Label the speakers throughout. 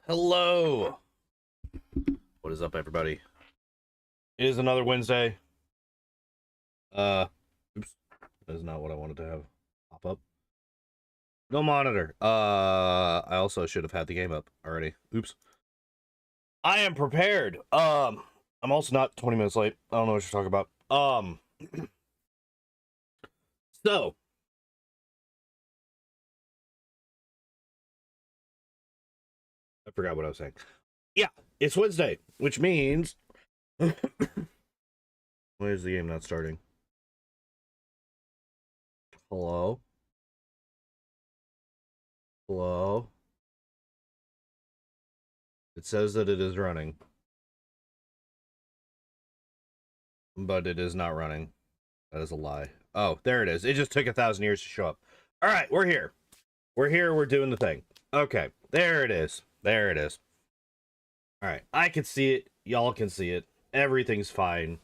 Speaker 1: Hello. What is up, everybody? It is another Wednesday. Oops. That is not what I wanted to have pop up. No monitor. I also should have had the game up already. Oops. I am prepared. I'm also not 20 minutes late. I don't know what you're talking about. So I forgot what I was saying. Yeah, it's Wednesday, which means why is the game not starting? Hello? Hello? It says that it is running, but it is not running. That is a lie. Oh, there it is. It just took 1,000 years to show up. All right, we're here. We're here. We're doing the thing. Okay, there it is. There it is. All right, I can see it. Y'all can see it. Everything's fine.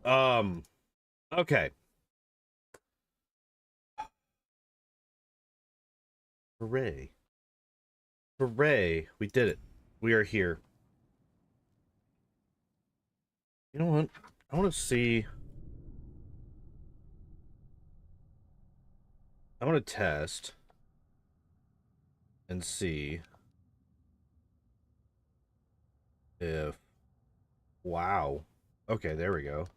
Speaker 1: Okay. Hooray. Hooray. We did it. We are here. You know what? I want to see. I want to test and see if. Wow. Okay, there we go.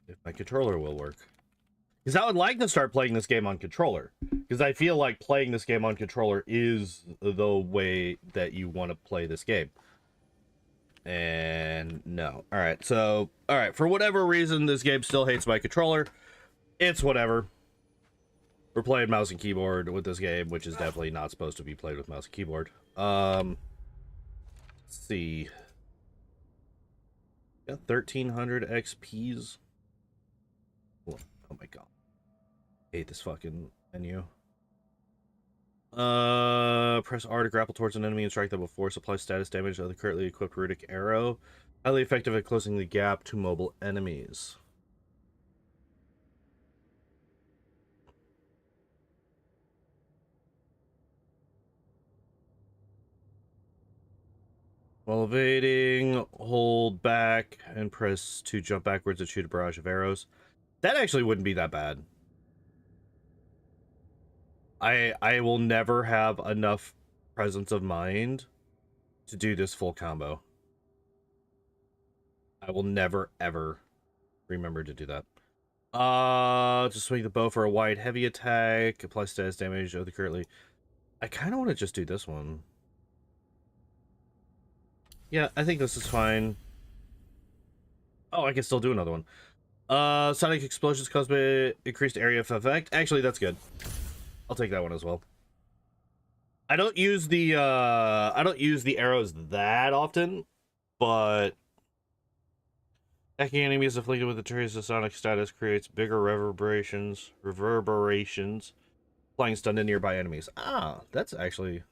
Speaker 1: If my controller will work. Because I would like to start playing this game on controller. Because I feel like playing this game on controller is the way that you want to play this game. And no. Alright, so, alright, for whatever reason, this game still hates my controller. It's whatever. We're playing mouse and keyboard with this game, which is definitely not supposed to be played with mouse and keyboard. Let's see. Got 1,300 XPs. Oh my god. I hate this fucking menu. Press R to grapple towards an enemy and strike them with force. Apply status damage of the currently equipped runic arrow. Highly effective at closing the gap to mobile enemies. While evading, hold back and press to jump backwards and shoot a barrage of arrows. That actually wouldn't be that bad. I will never have enough presence of mind to do this full combo. I will never ever remember to do that. Just swing the bow for a wide heavy attack. Apply status damage of the currently. I kind of want to just do this one. Yeah, I think this is fine. Oh, I can still do another one. Sonic explosions caused by increased area of effect. Actually, that's good. I'll take that one as well. I don't use the arrows that often, but attacking enemies afflicted with the trace of sonic status creates bigger reverberations, applying stun to nearby enemies. Ah, that's actually.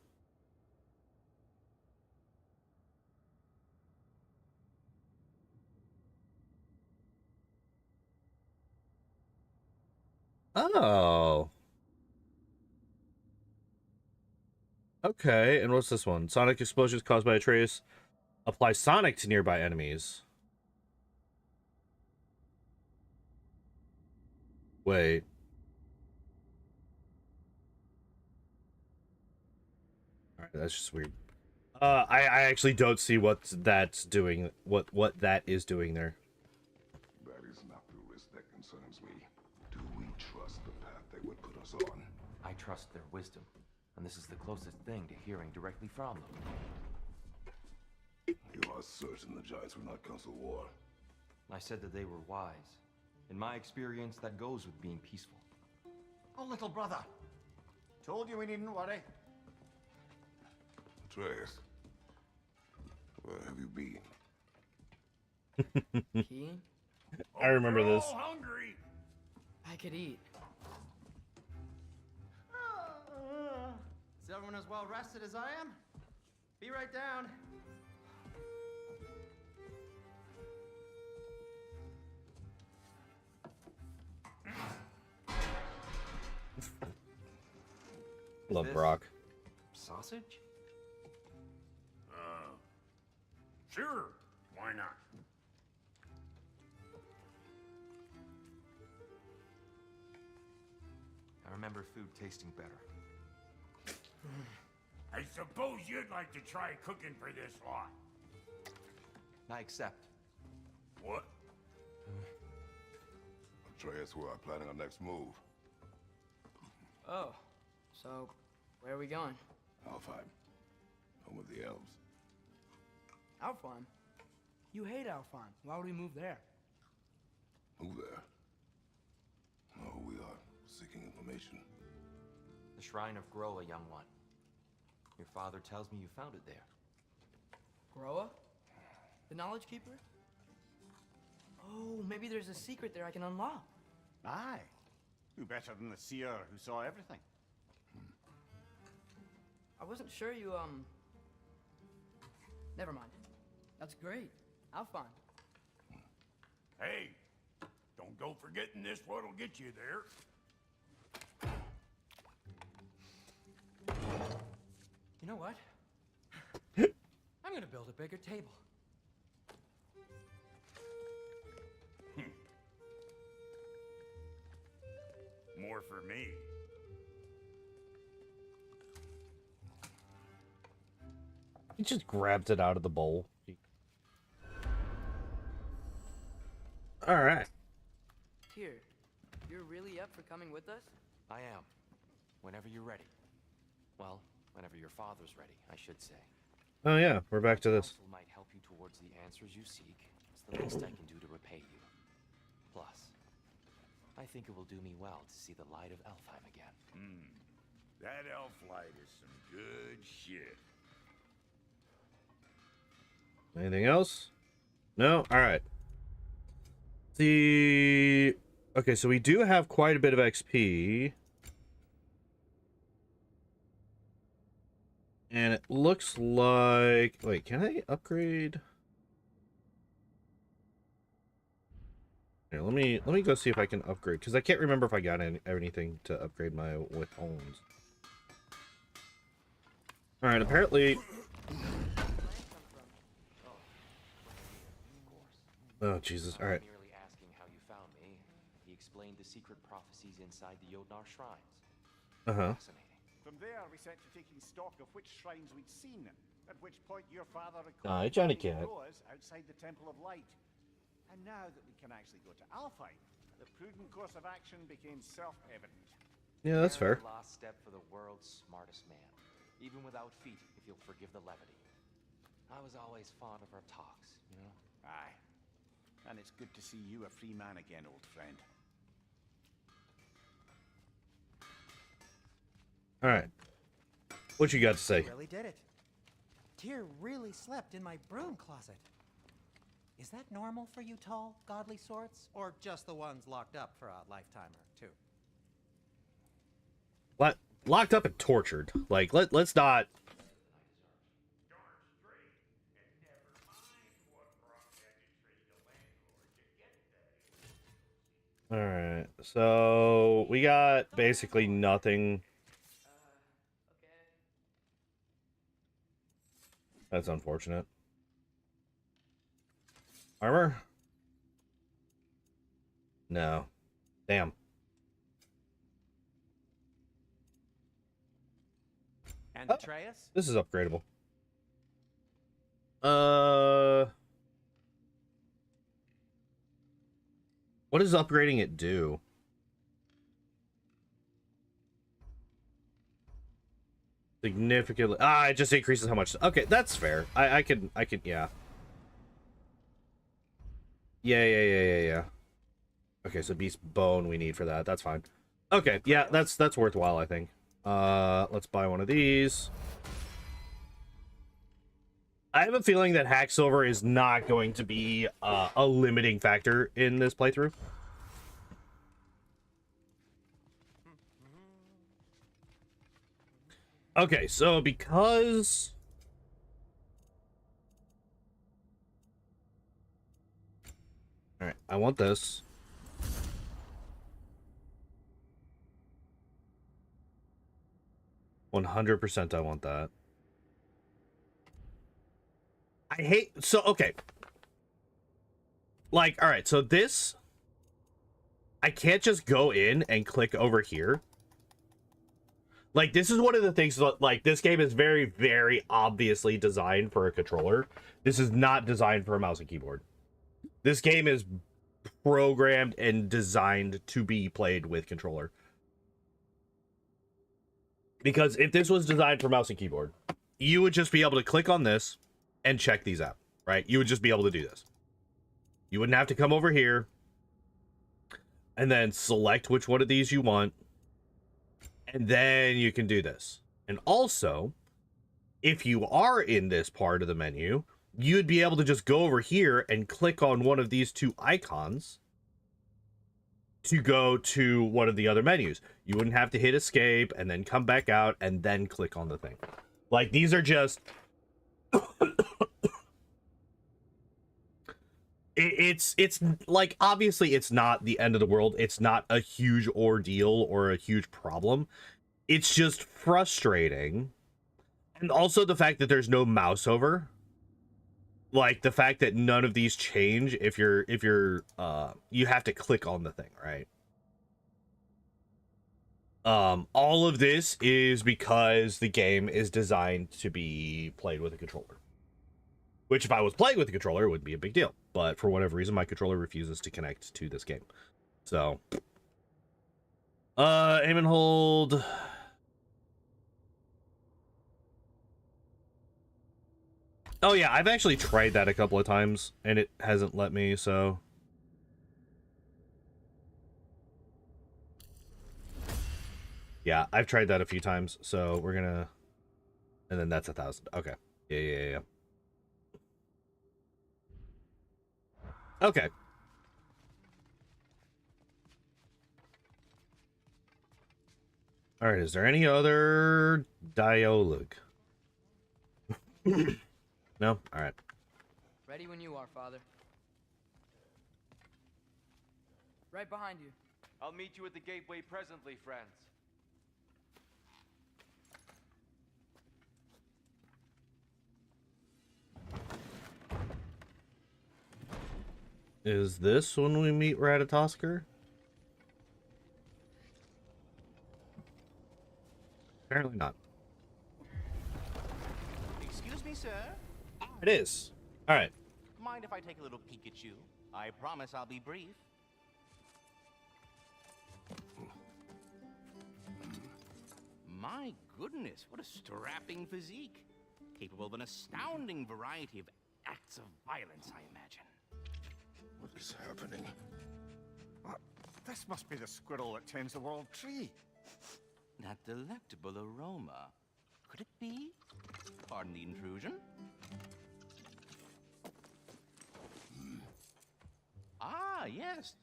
Speaker 1: Oh. Okay, and what's this one? Sonic explosions caused by a trace apply sonic to nearby enemies. Wait. Alright, that's just weird. I actually don't see what that's doing. What that is doing there.
Speaker 2: That is not the risk that concerns me. Do we trust the path they would put us on?
Speaker 3: I trust their wisdom, and this is the closest thing to hearing directly from them.
Speaker 2: You are certain the Giants will not counsel war?
Speaker 3: I said that they were wise. In my experience, that goes with being peaceful.
Speaker 4: Oh, little brother. Told you we needn't worry.
Speaker 2: Atreus, where have you been?
Speaker 5: Keen?
Speaker 1: I remember this.
Speaker 4: We're all hungry.
Speaker 5: I could eat. Is everyone as well rested as I am? Be right down.
Speaker 1: Love
Speaker 3: this?
Speaker 1: Brock.
Speaker 3: Sausage?
Speaker 6: Sure. Why not?
Speaker 3: I remember food tasting better.
Speaker 6: I suppose you'd like to try cooking for this lot.
Speaker 3: I accept.
Speaker 6: What?
Speaker 2: Atreus, we're planning our next move.
Speaker 7: Oh, so where are we going?
Speaker 2: Alfheim. Home of the elves.
Speaker 8: Alfheim? You hate Alfheim. Why would we move there?
Speaker 2: Move there. Oh, we are seeking information.
Speaker 3: The Shrine of Groa, young one. Your father tells me you found it there.
Speaker 7: Groa? The Knowledge Keeper? Oh, maybe there's a secret there I can unlock.
Speaker 4: Aye. Who better than the seer who saw everything?
Speaker 7: I wasn't sure you, Never mind. That's great. Alfheim.
Speaker 6: Hey, don't go forgetting this what'll get you there.
Speaker 7: You know what? I'm gonna build a bigger table.
Speaker 6: More for me.
Speaker 1: He just grabbed it out of the bowl. All right.
Speaker 7: Here, you're really up for coming with us?
Speaker 3: I am. Whenever you're ready. Well, whenever your father's ready, I should say.
Speaker 1: Oh yeah, we're back to this.
Speaker 3: Counsel might help you towards the answers you seek. It's the least I can do to repay you. Plus, I think it will do me well to see the light of Elfheim again.
Speaker 6: That elf light is some good shit.
Speaker 1: Anything else? No? Alright. Okay, so we do have quite a bit of XP. And it looks like... Wait, can I upgrade? Here, let me go see if I can upgrade, because I can't remember if I got anything to upgrade my withholds. Alright, apparently... Oh, Jesus. All right.
Speaker 3: Merely asking how you found me. He explained the secret prophecies inside the Jotnar shrines.
Speaker 1: Uh-huh.
Speaker 3: Fascinating.
Speaker 4: From there, we set to taking stock of which shrines we'd seen, at which point your father
Speaker 1: Aye,
Speaker 4: recalled
Speaker 1: Johnny
Speaker 4: finding
Speaker 1: Cat.
Speaker 4: Groa's outside the Temple of Light. And now that we can actually go to Alfheim, the prudent course of action became self-evident.
Speaker 1: Yeah, that's fair.
Speaker 3: The last step for the world's smartest man. Even without feet, if you'll forgive the levity. I was always fond of our talks, you know?
Speaker 4: Aye. And it's good to see you a free man again, old friend.
Speaker 1: All right. What you got to say?
Speaker 5: Really did it. Tyr really slept in my broom closet. Is that normal for you tall, godly sorts? Or just the ones locked up for a lifetime or two?
Speaker 1: Locked up and tortured. Like, let's not... Alright, so we got basically nothing. That's unfortunate. Armor? No. Damn.
Speaker 5: And
Speaker 1: Oh.
Speaker 5: Atreus?
Speaker 1: This is upgradable. What does upgrading it do? Significantly. It just increases how much. Okay, that's fair. I can, yeah. Yeah. Okay, so beast bone we need for that. That's fine. Okay, yeah, that's worthwhile, I think. Let's buy one of these. I have a feeling that hack silver is not going to be a limiting factor in this playthrough. Okay, so because... Alright, I want this. 100% I want that. I hate... So, okay. Like, alright, so this... I can't just go in and click over here. Like, this is one of the things that, like, this game is very, very obviously designed for a controller. This is not designed for a mouse and keyboard. This game is programmed and designed to be played with controller. Because if this was designed for mouse and keyboard, you would just be able to click on this and check these out, right? You would just be able to do this. You wouldn't have to come over here and then select which one of these you want. And then you can do this. And also, if you are in this part of the menu, you'd be able to just go over here and click on one of these two icons to go to one of the other menus. You wouldn't have to hit escape and then come back out and then click on the thing. Like, these are just... it's like, obviously it's not the end of the world. It's not a huge ordeal or a huge problem. It's just frustrating. And also the fact that there's no mouse over. Like, the fact that none of these change if you're you have to click on the thing, right? All of this is because the game is designed to be played with a controller. Which, if I was playing with a controller, it wouldn't be a big deal. But for whatever reason, my controller refuses to connect to this game. So, aim and hold. Oh yeah, I've actually tried that a couple of times, and it hasn't let me, so... Yeah, I've tried that a few times, so we're gonna... And then that's 1,000. Okay. Yeah. Okay. Alright, is there any other dialogue? No? Alright.
Speaker 8: Ready when you are, Father. Right behind you.
Speaker 3: I'll meet you at the gateway presently, friends.
Speaker 1: Is this when we meet Ratatoskr? Apparently not.
Speaker 9: Excuse me, sir.
Speaker 1: It is. Alright.
Speaker 9: Mind if I take a little peek at you? I promise I'll be brief. My goodness, what a strapping physique. Capable of an astounding variety of acts of violence, I imagine.
Speaker 2: What is happening?
Speaker 4: This must be the squirrel that tends the world tree.
Speaker 9: That delectable aroma. Could it be? Pardon the intrusion. Ah, yes.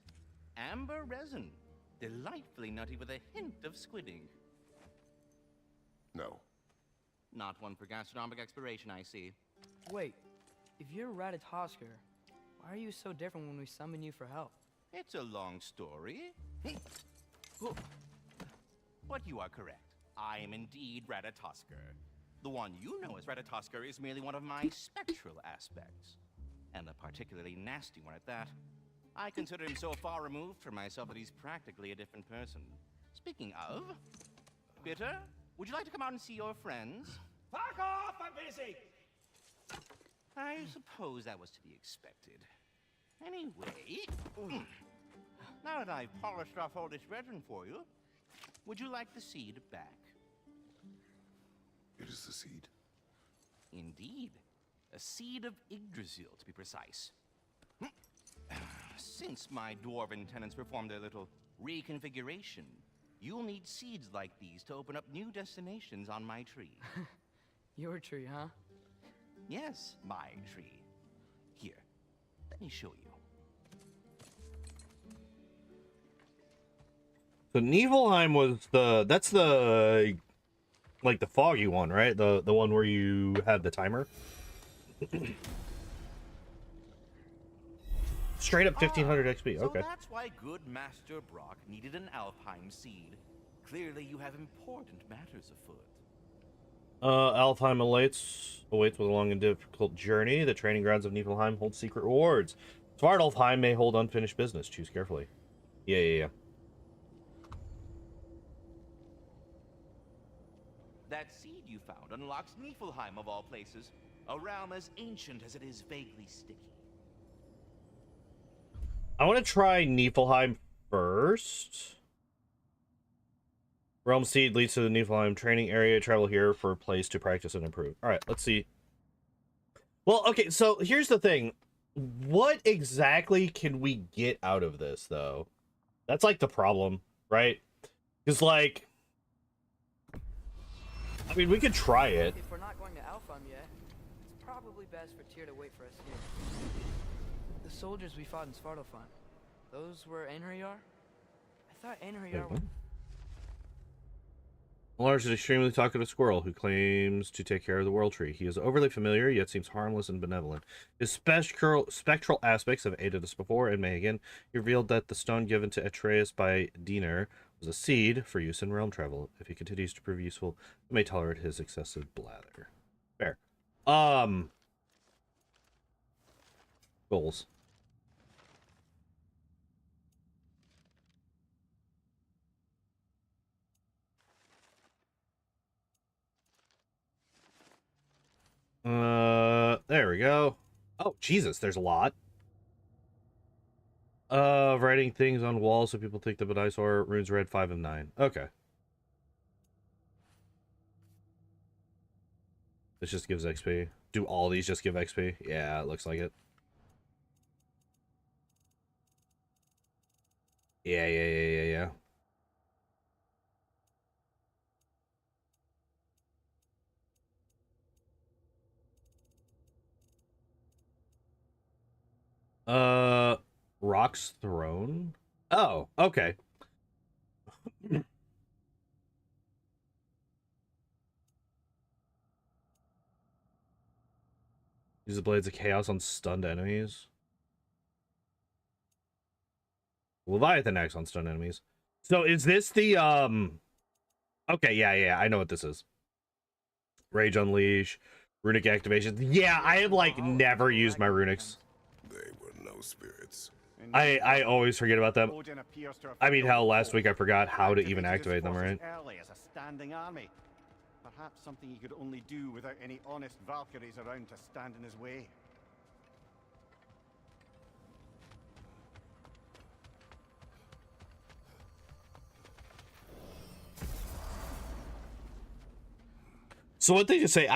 Speaker 9: Amber resin. Delightfully nutty with a hint of squidding.
Speaker 2: No.
Speaker 9: Not one for gastronomic exploration, I see.
Speaker 8: Wait, if you're Ratatoskr, why are you so different when we summon you for help?
Speaker 9: It's a long story. But you are correct. I am indeed Ratatoskr. The one you know as Ratatoskr is merely one of my spectral aspects. And a particularly nasty one at that. I consider him so far removed from myself that he's practically a different person. Speaking of... Bitter, would you like to come out and see your friends?
Speaker 6: Fuck off! I'm busy!
Speaker 9: I suppose that was to be expected. Anyway... Now that I've polished off all this resin for you, would you like the seed back?
Speaker 2: It is the seed.
Speaker 9: Indeed. A seed of Yggdrasil, to be precise. Since my dwarven tenants performed their little reconfiguration, you'll need seeds like these to open up new destinations on my tree.
Speaker 8: Your tree, huh?
Speaker 9: Yes, my tree. Here, let me show you.
Speaker 1: So Niflheim was that's the like the foggy one, right? The one where you have the timer. Straight up 1500 XP. Okay.
Speaker 9: So that's why good Master Brock needed an Alfheim seed. Clearly you have important matters afoot.
Speaker 1: Alfheim awaits with a long and difficult journey. The training grounds of Niflheim hold secret rewards. Svartálfheim may hold unfinished business. Choose carefully. Yeah.
Speaker 9: That seed you found unlocks Niflheim of all places, a realm as ancient as it is vaguely sticky.
Speaker 1: I want to try Niflheim first. Realm seed leads to the Niflheim training area. Travel here for a place to practice and improve. All right, let's see. Well, okay, so here's the thing. What exactly can we get out of this, though? That's like the problem, right? Because, like, I mean, we could try it.
Speaker 8: If we're not going to Alfheim yet, it's probably best for Tyr to wait for us here. The soldiers we fought in Svartálfheim, those were Einherjar? I thought Einherjar were...
Speaker 1: Lars is an extremely talkative squirrel who claims to take care of the world tree. He is overly familiar, yet seems harmless and benevolent. His spectral aspects have aided us before and may again. He revealed that the stone given to Atreus by Diener was a seed for use in realm travel. If he continues to prove useful, we may tolerate his excessive blather. Fair. Goals. There we go. Oh, Jesus, there's a lot. Writing things on walls so people think the eyesore. Runes red 5 of 9. Okay. This just gives XP. Do all these just give XP? Yeah, it looks like it. Yeah. Rock's Throne? Oh, okay. Use the Blades of Chaos on stunned enemies. Leviathan Axe on stunned enemies. So is this the, okay, yeah, I know what this is. Rage Unleash, Runic Activation. Yeah, I have, like, never used my Runics.
Speaker 2: They were no spirits.
Speaker 1: I always forget about them. I mean, hell, last week I forgot how to even activate them, right?
Speaker 4: Early as a standing army. Perhaps something he could only do without any honest Valkyries around to stand in his way.
Speaker 1: So one thing to say,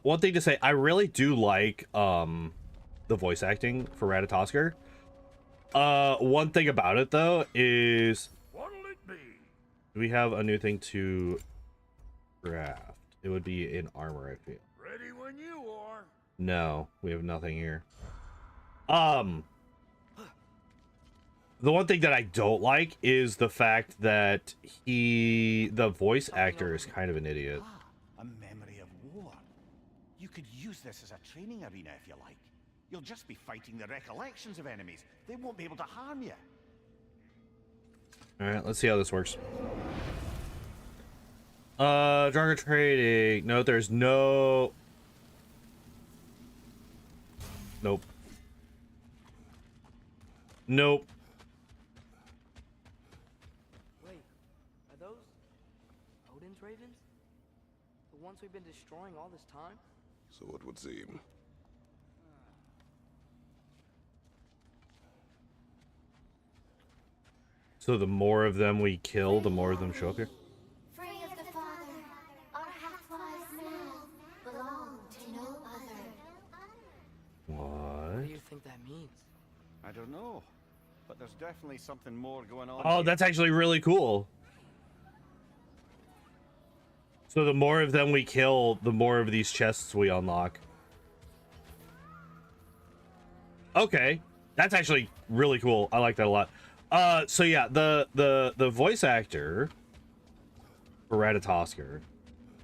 Speaker 1: one thing to say, I really do like the voice acting for Ratatoskr. One thing about it though is,
Speaker 6: What'll it be?
Speaker 1: do we have a new thing to craft? It would be in armor, I feel.
Speaker 6: Ready when you are.
Speaker 1: No, we have nothing here. The one thing that I don't like is the fact that the voice actor is kind of an idiot.
Speaker 4: A memory of war. You could use this as a training arena if you like. You'll just be fighting the recollections of enemies. They won't be able to harm you.
Speaker 1: Alright, let's see how this works. Dragon trading. No, there's no... Nope. Nope.
Speaker 8: Wait, are those Odin's ravens? The ones we've been destroying all this time?
Speaker 2: So it would seem.
Speaker 1: So the more of them we kill, the more of them show up here?
Speaker 10: Free of the Father, our half-wise man belong to no other.
Speaker 1: What?
Speaker 8: What do you think that means?
Speaker 4: I don't know, but there's definitely something more going on.
Speaker 1: Oh,
Speaker 4: here.
Speaker 1: that's actually really cool. So the more of them we kill, the more of these chests we unlock. Okay, that's actually really cool. I like that a lot. So yeah, the voice actor for Ratatoskr.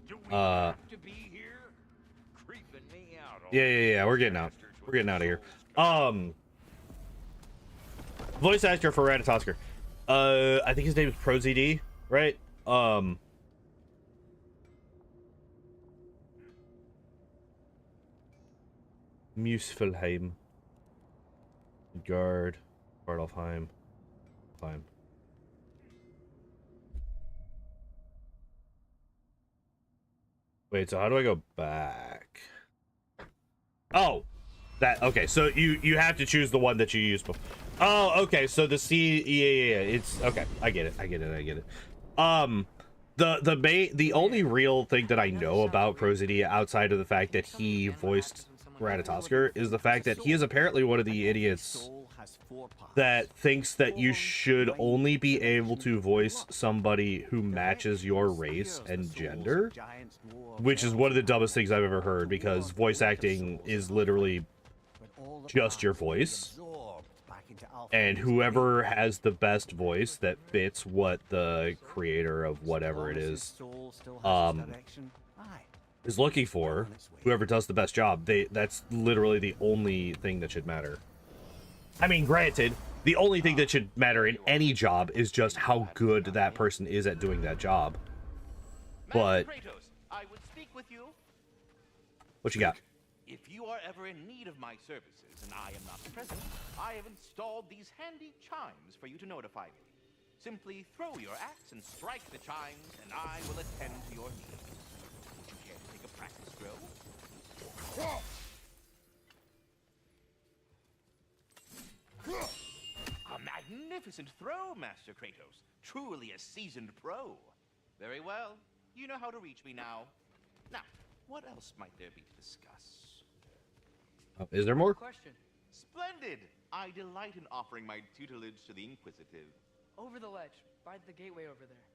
Speaker 6: Do we have to be here? Creeping me out.
Speaker 1: Yeah, we're getting out. We're getting out of here. Voice actor for Ratatoskr. I think his name is ProZD, right? Muspelheim. Guard. Svartálfheim. Fine. Wait, so how do I go back? Oh, that okay. So you have to choose the one that you used before. Oh, okay. So the yeah. It's okay. I get it. The only real thing that I know about Prosidia outside of the fact that he voiced Ratatoskr is the fact that he is apparently one of the idiots that thinks that you should only be able to voice somebody who matches your race and gender, which is one of the dumbest things I've ever heard, because voice acting is literally just your voice, and whoever has the best voice that fits what the creator of whatever it is looking for, whoever does the best job, that's literally the only thing that should matter. I mean, granted, the only thing that should matter in any job is just how good that person is at doing that job. But
Speaker 9: I would speak with you.
Speaker 1: What you got?
Speaker 9: If you are ever in need of my services and I am not present, I have installed these handy chimes for you to notify me. Simply throw your axe and strike the chimes, and I will attend to your needs. Would you care to take a practice throw? A magnificent throw, Master Kratos. Truly a seasoned pro. Very well. You know how to reach me now. Now, what else might there be to discuss?
Speaker 1: Is there more?
Speaker 8: Question.
Speaker 9: Splendid! I delight in offering my tutelage to the inquisitive.
Speaker 8: Over the ledge, by the gateway over there.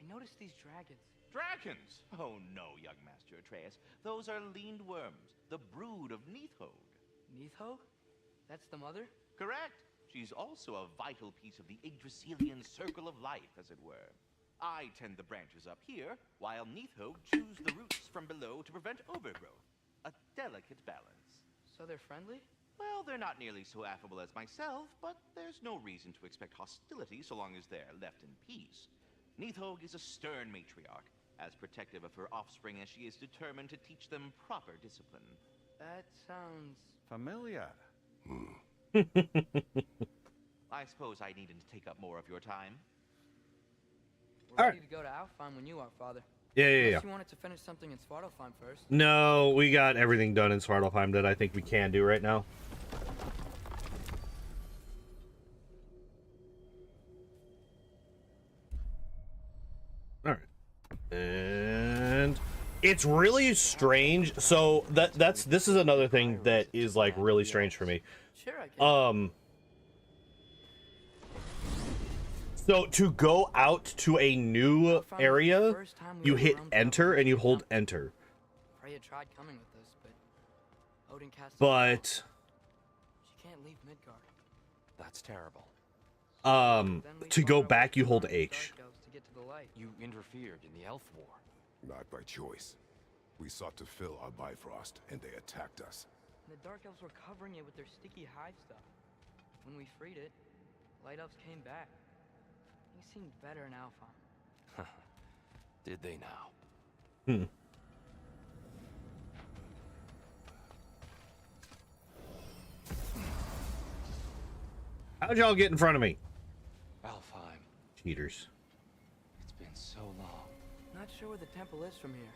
Speaker 8: I noticed these dragons.
Speaker 9: Dragons? Oh no, young Master Atreus. Those are leaned worms, the brood of Neithode.
Speaker 8: Neithode? That's the mother?
Speaker 9: Correct. She's also a vital piece of the Yggdrasilian circle of life, as it were. I tend the branches up here, while Neithode chews the roots from below to prevent overgrowth. A delicate balance.
Speaker 8: So they're friendly?
Speaker 9: Well, they're not nearly so affable as myself, but there's no reason to expect hostility so long as they're left in peace. Neithode is a stern matriarch, as protective of her offspring as she is determined to teach them proper discipline.
Speaker 8: That sounds...
Speaker 4: familiar.
Speaker 9: I suppose I needn't take up more of your time.
Speaker 8: We're ready to go to Alfheim when you are, Father.
Speaker 1: Yeah.
Speaker 8: Unless you wanted to finish something in Svartálfheim first.
Speaker 1: No, we got everything done in Svartálfheim that I think we can do right now. All right. And it's really strange. So this is another thing that is like really strange for me.
Speaker 8: Sure, I can.
Speaker 1: So to go out to a new area, you hit enter and you hold enter.
Speaker 8: Freya tried coming with us, but Odin cast.
Speaker 1: But
Speaker 8: she can't leave Midgard.
Speaker 3: That's terrible.
Speaker 1: to go back you hold H.
Speaker 8: To get to the light.
Speaker 3: You interfered in the Elf War.
Speaker 2: Not by choice. We sought to fill our Bifrost, and they attacked us.
Speaker 8: And the Dark Elves were covering it with their sticky hive stuff. When we freed it, Light Elves came back. Things seemed better in Alfheim.
Speaker 3: Did they now?
Speaker 1: How'd y'all get in front of me?
Speaker 3: Alfheim.
Speaker 1: Cheaters.
Speaker 3: It's been so long.
Speaker 8: Not sure where the temple is from here,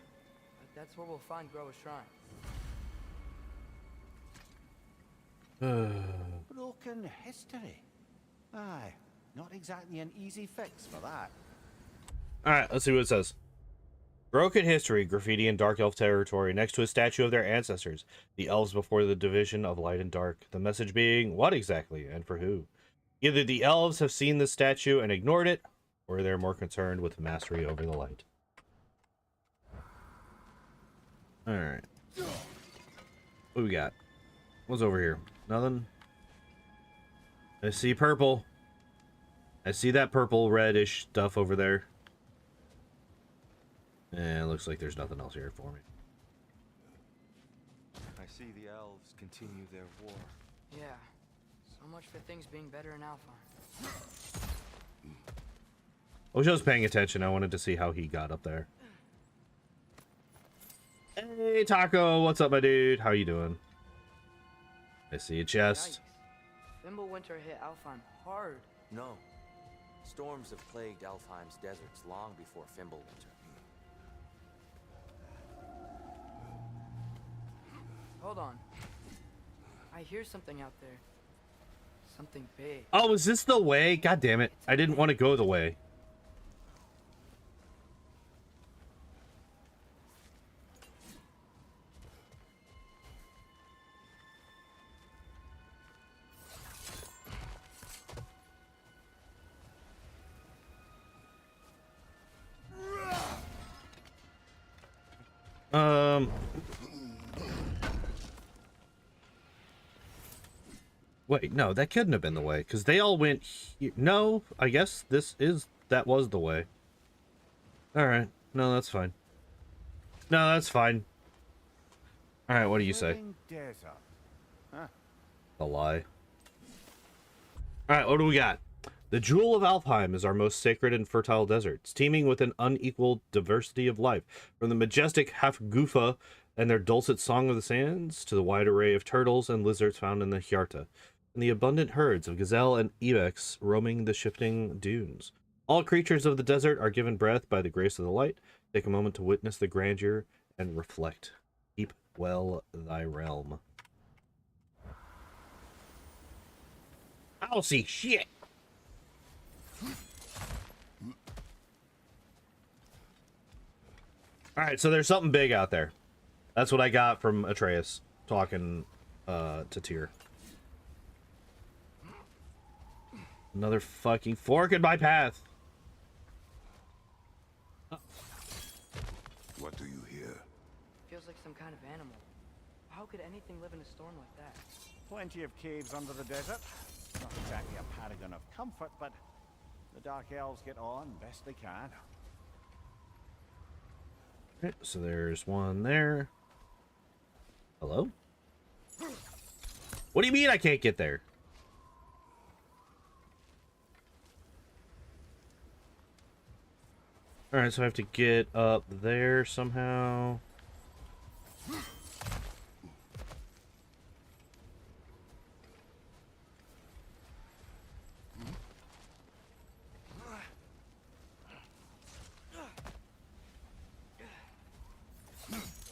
Speaker 8: but that's where we'll find Groa's shrine.
Speaker 4: Broken history. Aye, not exactly an easy fix for that.
Speaker 1: Alright, let's see what it says. Broken history, graffiti in Dark Elf territory, next to a statue of their ancestors, the elves before the division of light and dark. The message being, what exactly, and for who? Either the elves have seen the statue and ignored it, or they're more concerned with mastery over the light. Alright. What we got? What's over here? Nothing? I see purple. I see that purple reddish stuff over there. And it looks like there's nothing else here for me.
Speaker 3: I see the elves continue their war.
Speaker 8: Yeah, so much for things being better in Alfheim.
Speaker 1: I was just paying attention. I wanted to see how he got up there. Hey, Taco. What's up, my dude? How you doing? I see a chest.
Speaker 8: Yikes. Fimbulwinter hit Alfheim hard.
Speaker 3: No. Storms have plagued Alfheim's deserts long before Fimbulwinter.
Speaker 8: Hold on. I hear something out there. Something big.
Speaker 1: Oh, is this the way? God damn it. I didn't want to go the way. Wait, no, that couldn't have been the way, because they all went here. No, I guess that was the way. Alright, no, that's fine. No, that's fine. Alright, what do you say?
Speaker 4: Living desert. Huh.
Speaker 1: A lie. Alright, what do we got? The Jewel of Alfheim is our most sacred and fertile deserts, teeming with an unequaled diversity of life, from the majestic Hafgufa and their dulcet song of the sands, to the wide array of turtles and lizards found in the Hjarta, and the abundant herds of gazelle and ibex roaming the shifting dunes. All creatures of the desert are given breath by the grace of the light. Take a moment to witness the grandeur and reflect. Keep well thy realm. I don't see shit. Alright, so there's something big out there. That's what I got from Atreus talking to Tyr. Another fucking fork in my path.
Speaker 2: What do you hear?
Speaker 8: Feels like some kind of animal. How could anything live in a storm like that?
Speaker 4: Plenty of caves under the desert. Not exactly a paragon of comfort, but the Dark Elves get on best they can.
Speaker 1: Okay, so there's one there. Hello? What do you mean I can't get there? Alright, so I have to get up there somehow.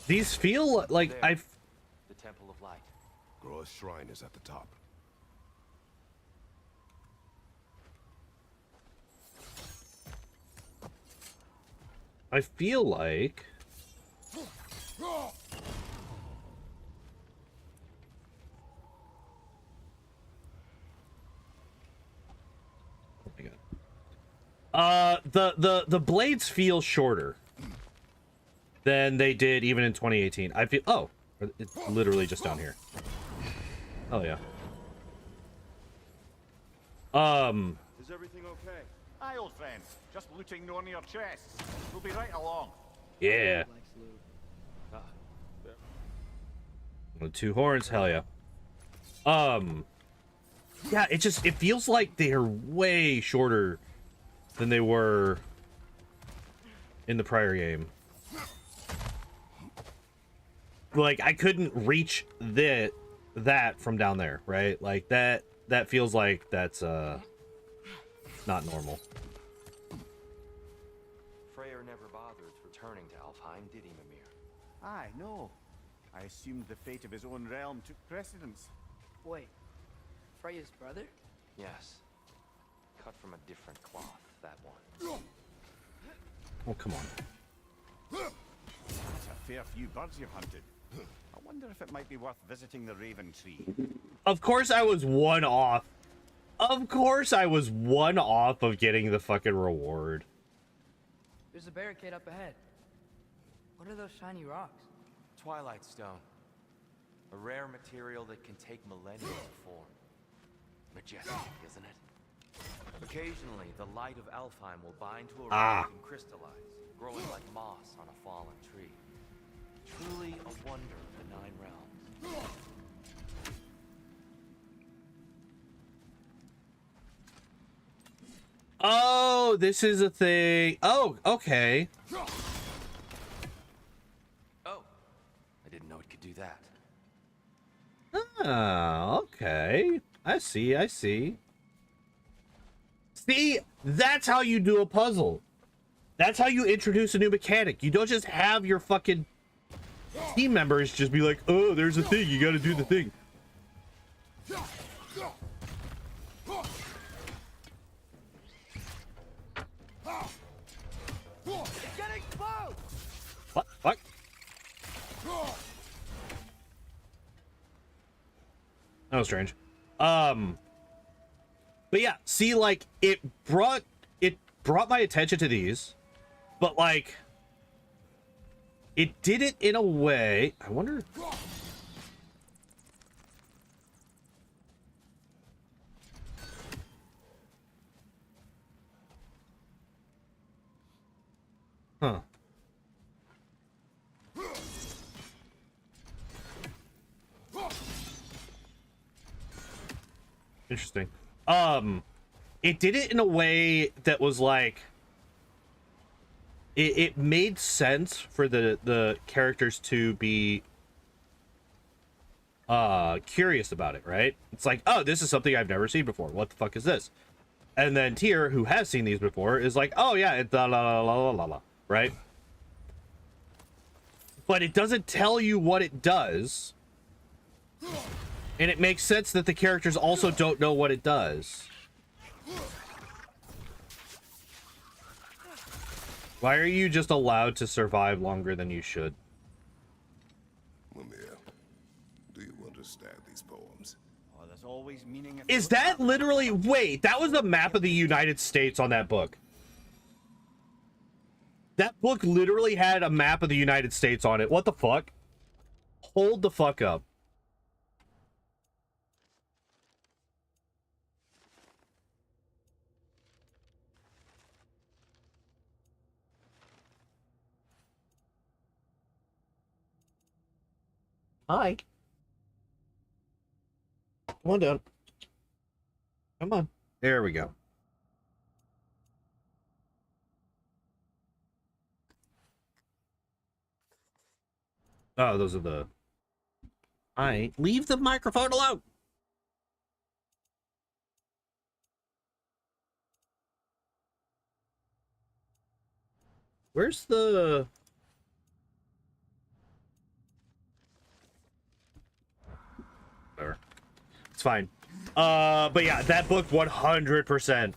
Speaker 1: These feel like
Speaker 3: There.
Speaker 1: I've...
Speaker 3: The Temple of Light.
Speaker 2: Groa's shrine is at the top.
Speaker 1: I feel like... Oh my god. The blades feel shorter than they did even in 2018. I feel... Oh, it's literally just down here. Oh yeah.
Speaker 4: Is everything okay? Aye, old friend. Just looting one of your chests. We'll be right along.
Speaker 1: Yeah. With 2 horns, hell yeah. Yeah, it feels like they're way shorter than they were in the prior game. Like, I couldn't reach that from down there, right? Like, that feels like that's not normal.
Speaker 3: Freyr never bothered returning to Alfheim, did he, Mimir?
Speaker 4: Aye, no. I assumed the fate of his own realm took precedence.
Speaker 8: Wait, Freya's brother?
Speaker 3: Yes. Cut from a different cloth, that one.
Speaker 1: Oh, come on.
Speaker 4: That's a fair few birds you've hunted. I wonder if it might be worth visiting the Raven Tree.
Speaker 1: Of course I was one off. Of course I was one off of getting the fucking reward.
Speaker 8: There's a barricade up ahead. What are those shiny rocks?
Speaker 3: Twilight Stone. A rare material that can take millennia to form. Majestic, isn't it? Occasionally, the light of Alfheim will bind to a rock and crystallize, growing like moss on a fallen tree. Truly a wonder of the 9 realms.
Speaker 1: Oh, this is a thing. Oh, okay.
Speaker 3: Oh, I didn't know it could do that.
Speaker 1: Ah, okay. I see, I see. See, that's how you do a puzzle. That's how you introduce a new mechanic. You don't just have your fucking team members just be like, oh, there's a thing, you gotta do the thing. What? Fuck? That was strange. But yeah, see, like, it brought my attention to these, but like it did it in a way. I wonder. Huh. Interesting. It did it in a way that was like it made sense for the characters to be curious about it, right? It's like, oh, this is something I've never seen before. What the fuck is this? And then Tyr, who has seen these before, is like, oh yeah, it's la la la la la la, right? But it doesn't tell you what it does. And it makes sense that the characters also don't know what it does. Why are you just allowed to survive longer than you should?
Speaker 2: Mimir, do you understand these poems?
Speaker 4: Oh, there's always meaning.
Speaker 1: Is that literally... Wait, that was the map of the United States on that book. That book literally had a map of the United States on it. What the fuck? Hold the fuck up. Hi. Come on down. Come on. There we go. Oh, those are the... Hi. Leave the microphone alone! Where's the... Whatever. It's fine. But yeah, that book 100%.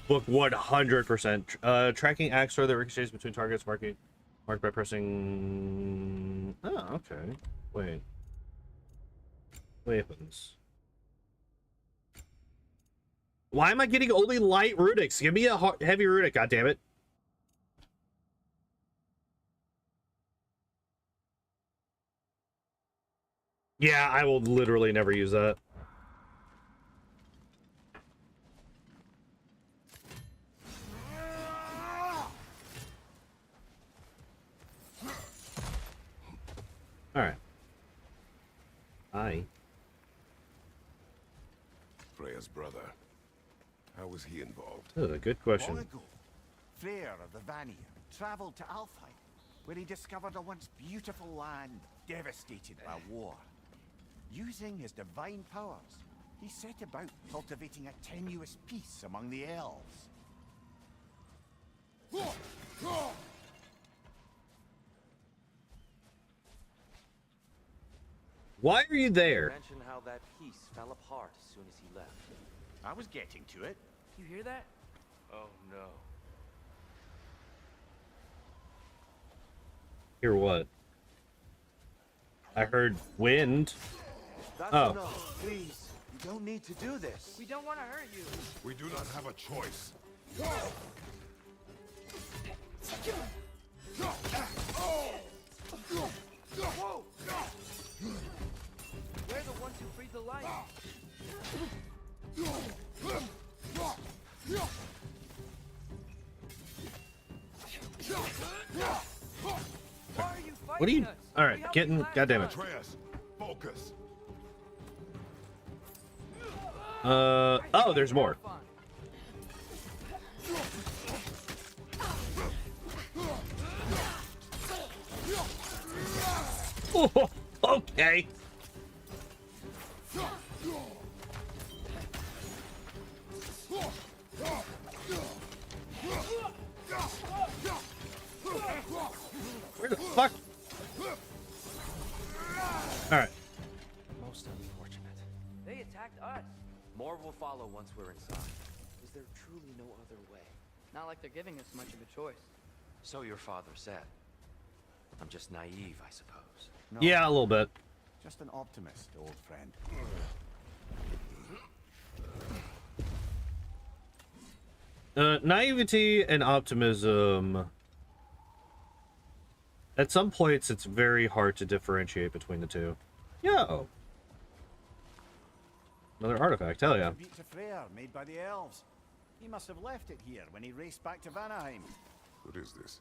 Speaker 1: Book 100%. Tracking axe throw that ricochets between targets marked by pressing... Oh, okay. Wait. Weapons. Why am I getting only light runics? Give me a heavy runic, goddammit. Yeah, I will literally never use that. All right. Hi.
Speaker 2: Freya's brother. How was he involved?
Speaker 1: Oh, good question.
Speaker 4: Long ago, Freyr of the Vanir traveled to Alfheim, where he discovered a once beautiful land devastated by war. Using his divine powers, he set about cultivating a tenuous peace among the elves.
Speaker 1: Why are you there?
Speaker 3: Mention how that piece fell apart as soon as he left.
Speaker 4: I was getting to it.
Speaker 8: You hear that?
Speaker 3: Oh no.
Speaker 1: Hear what? I heard wind.
Speaker 3: That's
Speaker 1: Oh.
Speaker 3: enough. Please, you don't need to do this.
Speaker 8: We don't want to hurt you.
Speaker 2: We do not have a choice.
Speaker 8: Whoa! We're the ones who freed the light. Why are you fighting
Speaker 1: What are you?
Speaker 8: us?
Speaker 1: All
Speaker 8: We
Speaker 1: right,
Speaker 8: helped
Speaker 1: getting.
Speaker 8: you last
Speaker 1: God damn it.
Speaker 8: time.
Speaker 2: Atreus, focus.
Speaker 1: Oh, there's more. Oh, okay.
Speaker 8: attacked us.
Speaker 3: More will follow once we're inside. Is there truly no other way?
Speaker 8: Not like they're giving us much of a choice.
Speaker 3: So your father said. I'm just naive, I suppose.
Speaker 4: No,
Speaker 1: Yeah, a little bit.
Speaker 4: just an optimist, old friend.
Speaker 1: Naivety and optimism. At some points, it's very hard to differentiate between the two. Yo! Another artifact, hell yeah.
Speaker 4: Tribute to Freyr, made by the elves. He must have left it here when he raced back to Vanaheim.
Speaker 2: What is this?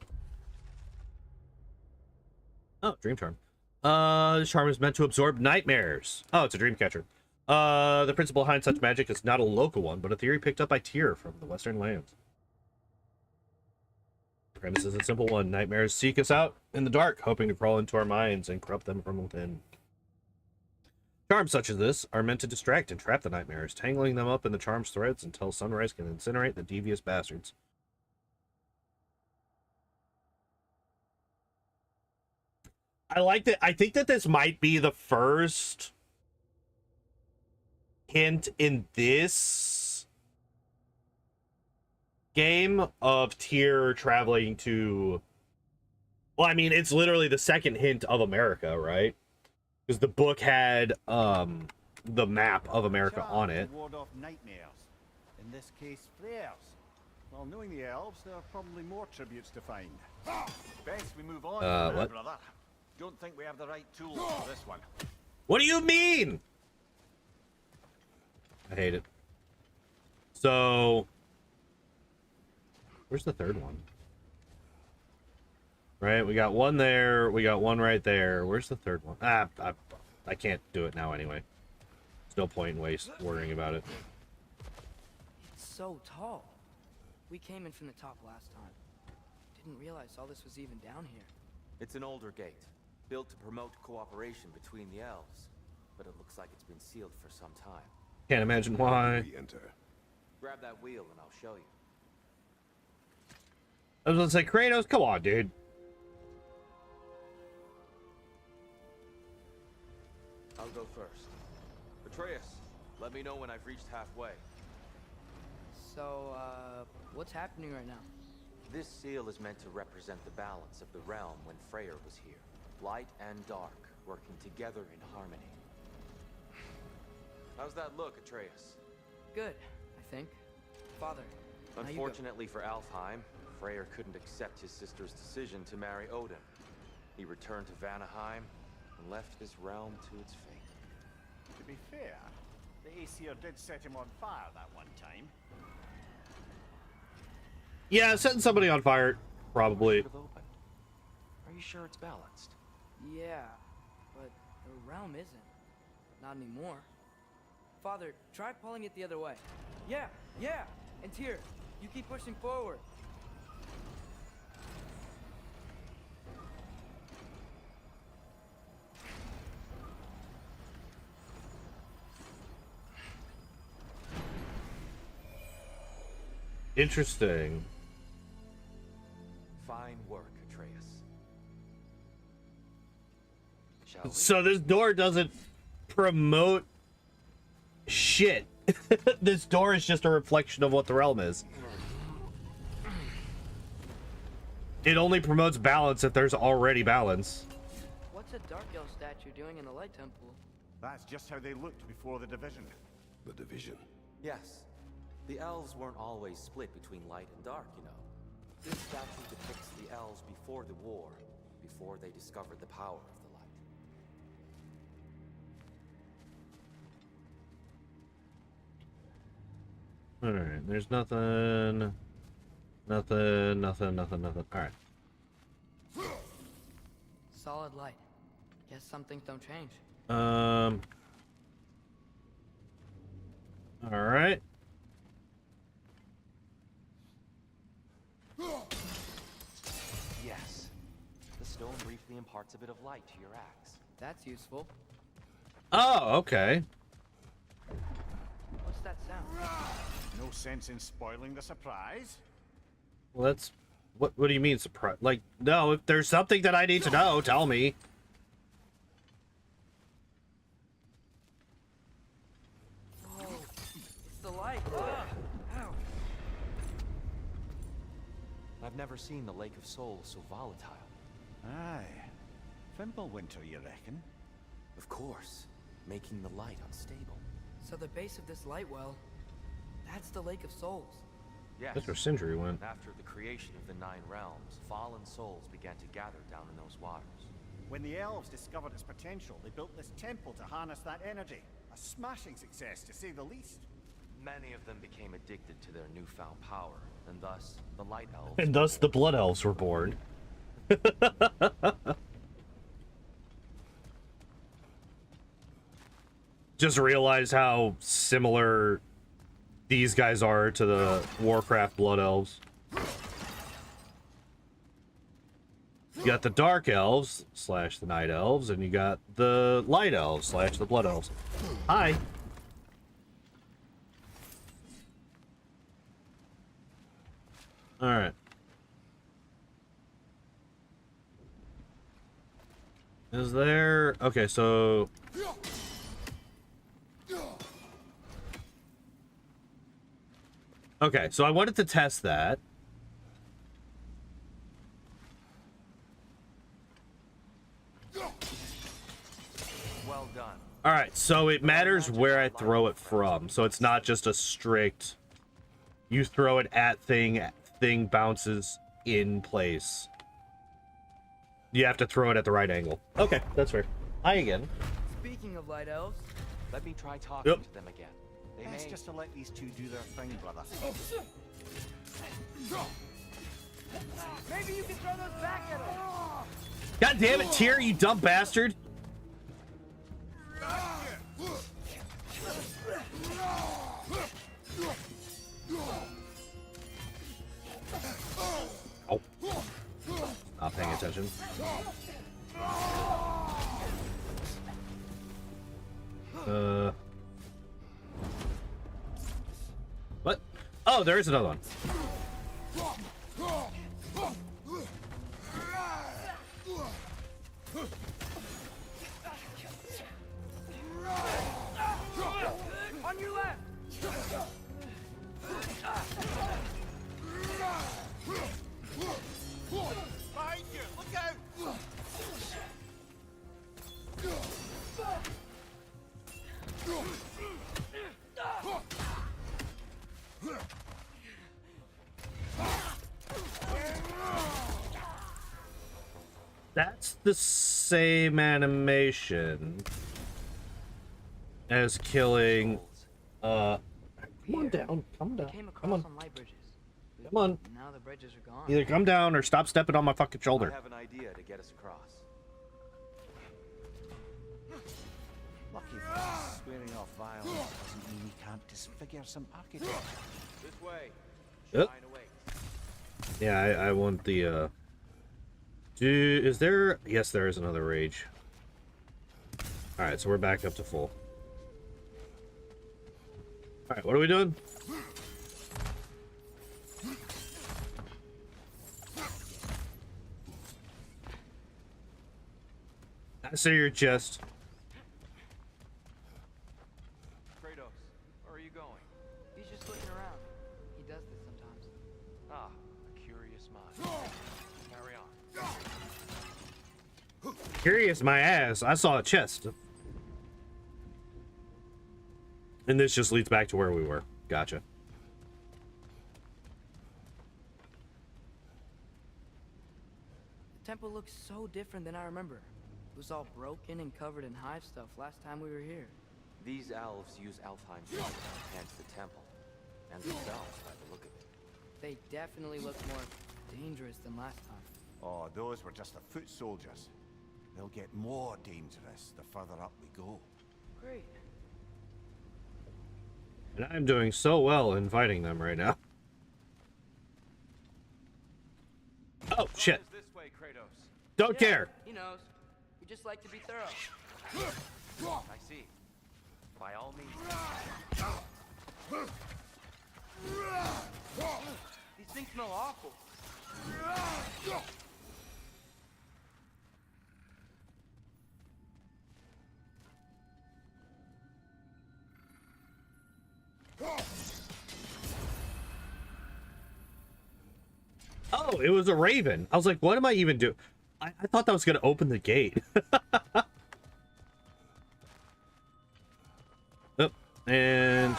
Speaker 1: Oh, dream charm. This charm is meant to absorb nightmares. Oh, it's a dream catcher. The principle behind such magic is not a local one, but a theory picked up by Tyr from the Western Lands. The premise is a simple one. Nightmares seek us out in the dark, hoping to crawl into our minds and corrupt them from within. Charms such as this are meant to distract and trap the nightmares, tangling them up in the charm's threads until sunrise can incinerate the devious bastards. I like that. I think that this might be the first hint in this game of Tyr traveling to... Well, I mean, it's literally the second hint of America, right? Because the book had the map of America on it.
Speaker 4: Ward off nightmares. In this case, Freyr's. Well, knowing the elves, there are probably more tributes to find. Best we move on,
Speaker 1: What?
Speaker 4: brother. Don't think we have the right tools for this one.
Speaker 1: What do you mean? I hate it. So, where's the third one? Right, we got one there. We got one right there. Where's the third one? I can't do it now anyway. There's no point in worrying about it.
Speaker 8: It's so tall. We came in from the top last time. Didn't realize all this was even down here.
Speaker 3: It's an older gate, built to promote cooperation between the elves. But it looks like it's been sealed for some time.
Speaker 1: Can't imagine why.
Speaker 2: We enter.
Speaker 3: Grab that wheel and I'll show you.
Speaker 1: I was gonna say, Kratos, come on, dude.
Speaker 3: I'll go first. Atreus, let me know when I've reached halfway.
Speaker 8: So, what's happening right now?
Speaker 3: This seal is meant to represent the balance of the realm when Freyr was here. Light and dark, working together in harmony. How's that look, Atreus?
Speaker 8: Good, I think. Father, now you go.
Speaker 3: Unfortunately for Alfheim, Freyr couldn't accept his sister's decision to marry Odin. He returned to Vanaheim and left this realm to its fate.
Speaker 4: To be fair, the Aesir did set him on fire that one time.
Speaker 1: Yeah, setting somebody on fire, probably.
Speaker 3: Should have opened. Are you sure it's balanced?
Speaker 8: Yeah, but the realm isn't. Not anymore. Father, try pulling it the other way. Yeah, yeah! And Tyr, you keep pushing forward.
Speaker 1: Interesting.
Speaker 3: Fine work, Atreus. Shall we?
Speaker 1: So this door doesn't promote shit. This door is just a reflection of what the realm is. It only promotes balance if there's already balance.
Speaker 8: What's a Dark Elf statue doing in the Light Temple?
Speaker 4: That's just how they looked before the division.
Speaker 2: The division.
Speaker 3: Yes. The elves weren't always split between light and dark, you know. This statue depicts the elves before the war, before they discovered the power of the light.
Speaker 1: Alright, there's nothing. Nothing. Alright.
Speaker 8: Solid light. Guess some things don't change.
Speaker 1: Alright.
Speaker 3: Yes. The stone briefly imparts a bit of light to your axe.
Speaker 8: That's useful.
Speaker 1: Oh, okay.
Speaker 8: What's that sound?
Speaker 4: No sense in spoiling the surprise.
Speaker 1: Well, that's... What do you mean, surprise? Like, no, if there's something that I need to know, tell me.
Speaker 3: I've never seen the Lake of Souls so volatile.
Speaker 4: Aye. Fimbulwinter, you reckon?
Speaker 3: Of course, making the light unstable.
Speaker 8: So the base of this light well, that's the Lake of Souls.
Speaker 3: Yes.
Speaker 1: That's where Sindri went.
Speaker 3: After the creation of the Nine Realms, fallen souls began to gather down in those waters.
Speaker 4: When the elves discovered its potential, they built this temple to harness that energy. A smashing success, to say the least.
Speaker 3: Many of them became addicted to their newfound power, and thus the Light Elves.
Speaker 1: And thus the Blood Elves were born. Just realize how similar these guys are to the Warcraft Blood Elves. You got the Dark Elves / the Night Elves, and you got the Light Elves / the Blood Elves. Hi. All right. Is there... Okay, so... Okay, so I wanted to test that.
Speaker 3: Well done.
Speaker 1: All right, so it matters where I throw it from. So it's not just a strict... You throw it at thing bounces in place. You have to throw it at the right angle. Okay, that's fair. Hi again.
Speaker 8: Speaking of light elves,
Speaker 3: Let me try talking to them again. They
Speaker 4: Best
Speaker 3: may...
Speaker 4: just to let these two do their thing, brother.
Speaker 8: maybe you can throw those back at them.
Speaker 1: God damn it, Tyr, you dumb bastard. Oh. Not paying attention. What? Oh, there is another one.
Speaker 8: On your left.
Speaker 4: Behind you! Look out!
Speaker 1: That's the same animation as killing come on down, come down.
Speaker 8: Came across
Speaker 1: Come on.
Speaker 8: some light bridges.
Speaker 1: Come on.
Speaker 8: Now the bridges are gone.
Speaker 1: Either come down or stop stepping on my fucking shoulder.
Speaker 3: I have an idea to get us across.
Speaker 4: Lucky for us, swearing off violence doesn't mean we can't disfigure some architecture.
Speaker 3: This way.
Speaker 1: Yep.
Speaker 3: Shine away.
Speaker 1: Yeah, I want the is there? Yes, there is another rage. Alright, so we're back up to full. Alright, what are we doing? I see your chest.
Speaker 3: Kratos, where are you going?
Speaker 8: He's just looking around. He does this sometimes.
Speaker 3: Ah, a curious mind. Carry on.
Speaker 1: Curious my ass. I saw a chest. And this just leads back to where we were. Gotcha.
Speaker 8: The temple looks so different than I remember. It was all broken and covered in hive stuff last time we were here.
Speaker 3: These elves use Alfheim's light to enhance the temple. And themselves, by the look of it.
Speaker 8: They definitely look more dangerous than last time.
Speaker 4: Oh, those were just the foot soldiers. They'll get more dangerous the further up we go.
Speaker 8: Great.
Speaker 1: And I'm doing so well in fighting them right now. Oh, shit.
Speaker 3: This way, Kratos.
Speaker 1: Don't
Speaker 8: Yeah,
Speaker 1: care.
Speaker 8: He knows. We just like to be thorough.
Speaker 3: I see. By all means.
Speaker 8: These things smell awful.
Speaker 1: Oh, it was a raven. I was like, what am I even doing? I thought that was going to open the gate. Oh, and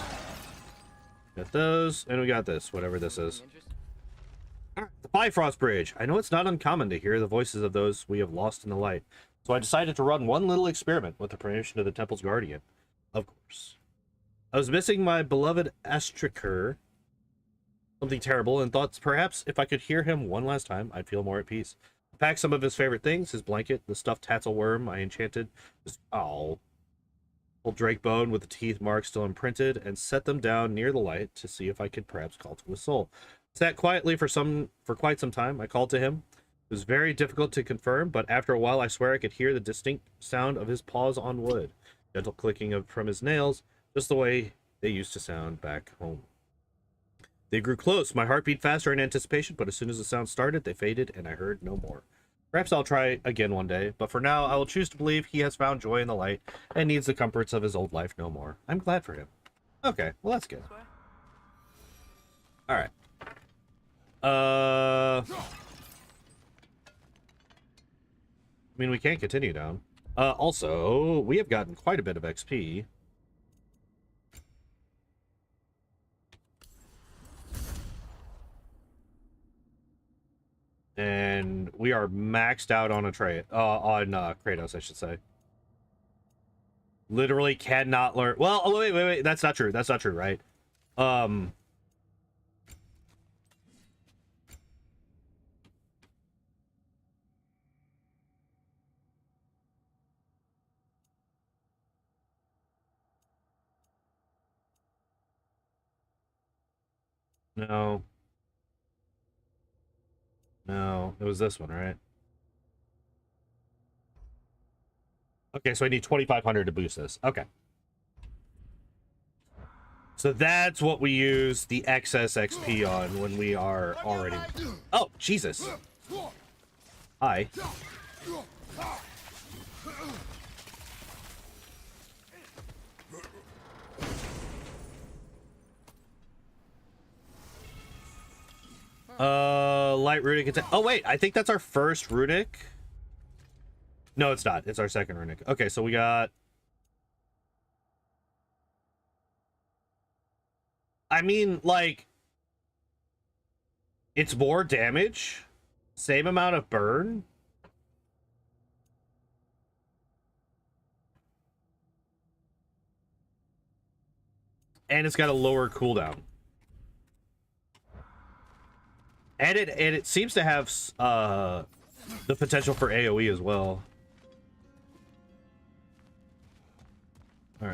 Speaker 1: got those, and we got this, whatever this is. All right, the Bifrost Bridge. I know it's not uncommon to hear the voices of those we have lost in the light, so I decided to run one little experiment with the permission of the temple's guardian. Of course. I was missing my beloved Astriker, something terrible, and thought perhaps if I could hear him one last time, I'd feel more at peace. I packed some of his favorite things, his blanket, the stuffed tatzel worm I enchanted, old drake bone with the teeth marks still imprinted, and set them down near the light to see if I could perhaps call to his soul. Sat quietly for quite some time. I called to him. It was very difficult to confirm, but after a while I swear I could hear the distinct sound of his paws on wood, gentle clicking from his nails, just the way they used to sound back home. They grew close. My heart beat faster in anticipation, but as soon as the sound started, they faded, and I heard no more. Perhaps I'll try again one day, but for now, I will choose to believe he has found joy in the light and needs the comforts of his old life no more. I'm glad for him. Okay, well, that's good. All right. I mean, we can't continue down. Also, we have gotten quite a bit of XP. And we are maxed out on Kratos, I should say. Literally cannot learn. Well, oh, wait. That's not true. That's not true, right? No. No, it was this one, right? Okay, so I need 2,500 to boost this. Okay. So that's what we use the excess XP on when we are already... Oh, Jesus. Hi. Light runic attack. Oh, wait, I think that's our first runic. No, it's not. It's our second runic. Okay, so we got... I mean, like... It's more damage. Same amount of burn. And it's got a lower cooldown. And it seems to have the potential for AoE as well. All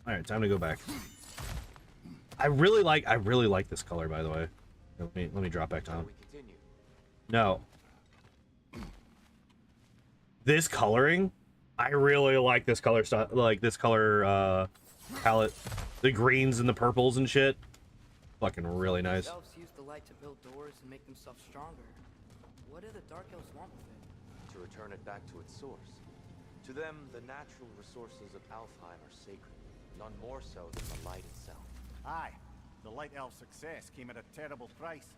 Speaker 1: right, time to go back. I really like this color, by the way. Let me drop back down. No. This coloring, I really like this color stuff, like this color palette. The greens and the purples and shit. Fucking really nice.
Speaker 8: Elves use the light to build doors and make themselves stronger. What do the Dark Elves want with it?
Speaker 3: To return it back to its source. To them, the natural resources of Alfheim are sacred, none more so than the light itself.
Speaker 4: Aye, the Light Elf's success came at a terrible price.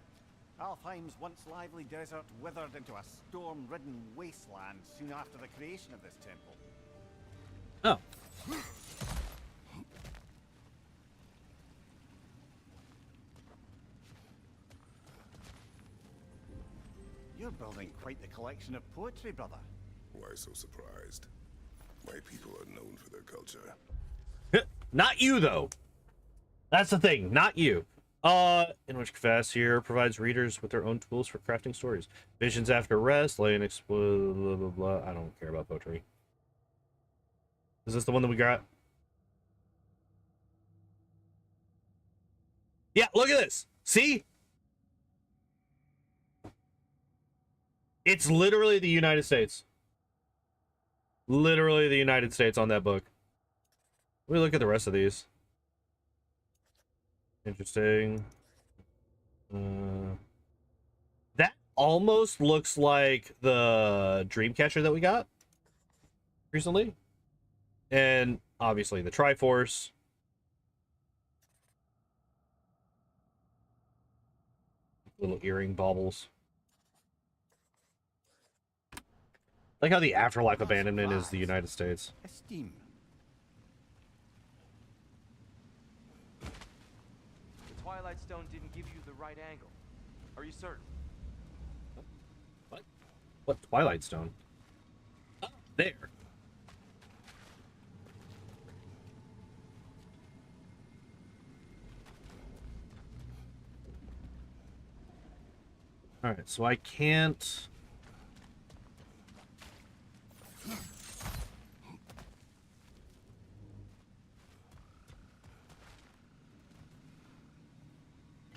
Speaker 4: Alfheim's once lively desert withered into a storm-ridden wasteland soon after the creation of this temple.
Speaker 1: Oh.
Speaker 4: You're building quite the collection of poetry, brother.
Speaker 2: Why so surprised? My people are known for their culture.
Speaker 1: Not you, though. That's the thing, not you. In which Kvass here provides readers with their own tools for crafting stories. Visions after rest, lay and blah, blah, blah, blah. I don't care about poetry. Is this the one that we got? Yeah, look at this. See? It's literally the United States. Literally the United States on that book. Let me look at the rest of these. Interesting. That almost looks like the Dreamcatcher that we got recently. And obviously the Triforce. Little earring baubles. Like how the afterlife abandonment is the United States.
Speaker 4: Esteem.
Speaker 3: The Twilight Stone didn't give you the right angle. Are you certain?
Speaker 1: What? What Twilight Stone? Oh, there. Alright, so I can't...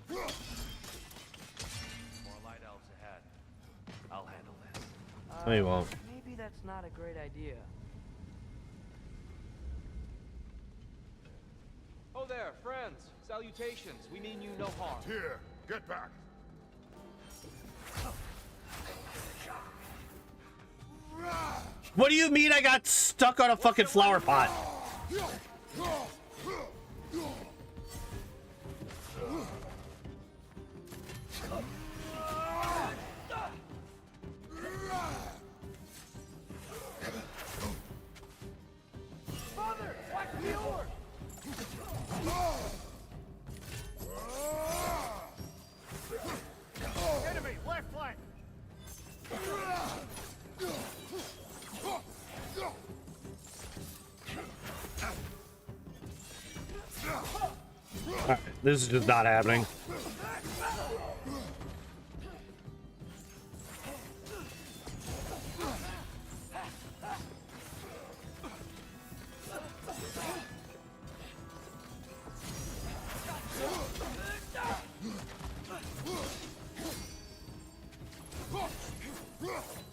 Speaker 3: More light elves ahead. I'll handle this.
Speaker 1: No, you won't.
Speaker 8: Maybe that's not a great idea.
Speaker 3: Oh there, friends. Salutations. We mean you no harm.
Speaker 6: Here, get back.
Speaker 1: What do you mean I got stuck on a fucking flower pot?
Speaker 3: Father, watch the orb!
Speaker 4: Enemy, left flank.
Speaker 1: Alright, this is just not happening.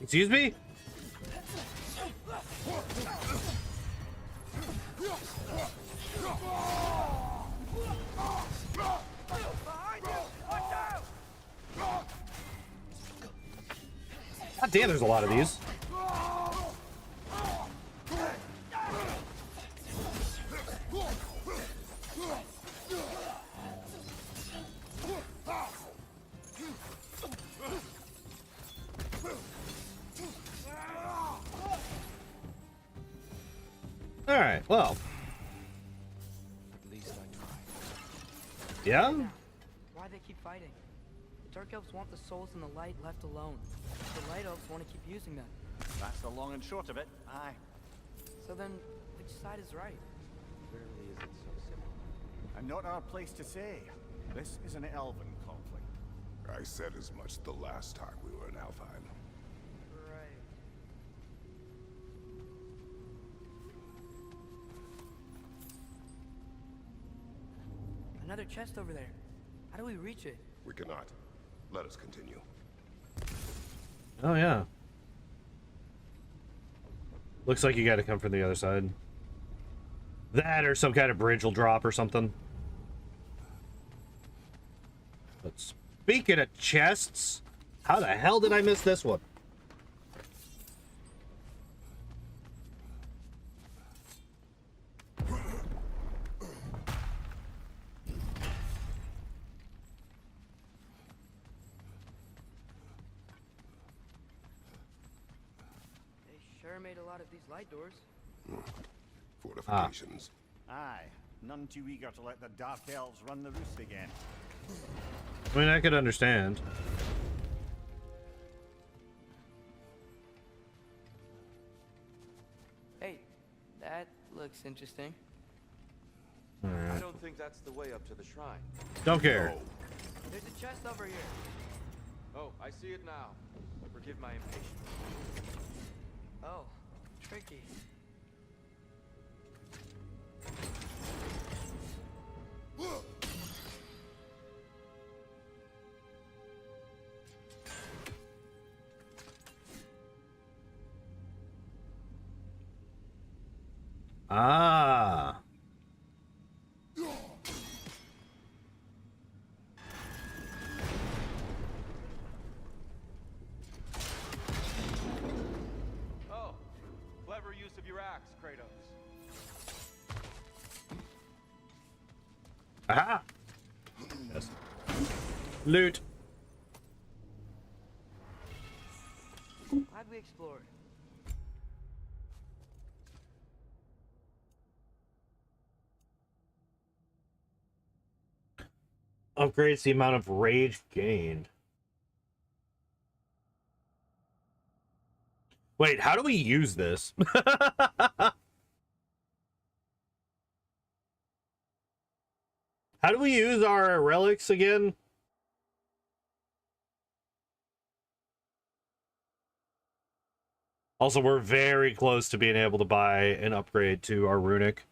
Speaker 1: Excuse me? God damn, there's a lot of these. Alright, well.
Speaker 3: At least I tried.
Speaker 1: Yeah?
Speaker 8: Why they keep fighting? The Dark Elves want the souls in the light left alone. The Light Elves want to keep using them.
Speaker 4: That's the long and short of it. Aye.
Speaker 8: So then, which side is right?
Speaker 3: Rarely is it so simple.
Speaker 4: And not our place to say. This is an elven conflict.
Speaker 2: I said as much the last time we were in Alfheim.
Speaker 8: Right. Another chest over there. How do we reach it?
Speaker 2: We cannot. Let us continue.
Speaker 1: Oh, yeah. Looks like you gotta come from the other side. That or some kind of bridge will drop or something. But speaking of chests, how the hell did I miss this one?
Speaker 8: They sure made a lot of these light doors.
Speaker 2: Fortifications.
Speaker 4: Aye. None too eager to let the Dark Elves run the roost again.
Speaker 1: I mean, I could understand.
Speaker 8: Hey, that looks interesting.
Speaker 3: I don't think that's the way up to the shrine.
Speaker 1: Don't care.
Speaker 8: There's a chest over here.
Speaker 3: Oh, I see it now. Forgive my impatience.
Speaker 8: Oh, tricky.
Speaker 1: Ah.
Speaker 3: Oh, clever use of your axe, Kratos.
Speaker 1: Aha. Yes. Loot.
Speaker 8: glad we explored.
Speaker 1: Upgrades the amount of rage gained. Wait, how do we use this? How do we use our relics again? Also, we're very close to being able to buy an upgrade to our runic.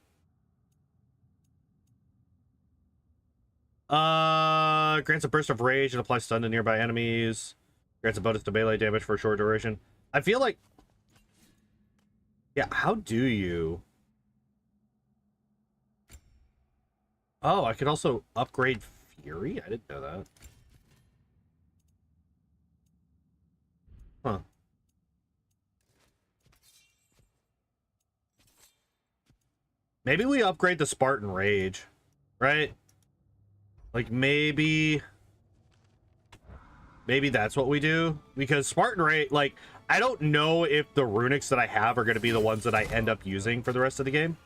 Speaker 1: Grants a burst of rage and applies stun to nearby enemies. Grants a bonus to melee damage for a short duration. I feel like... Yeah, how do you... Oh, I could also upgrade Fury? I didn't know that. Huh. Maybe we upgrade the Spartan Rage, right? Like, maybe that's what we do. Because Spartan Rage, like, I don't know if the runics that I have are going to be the ones that I end up using for the rest of the game.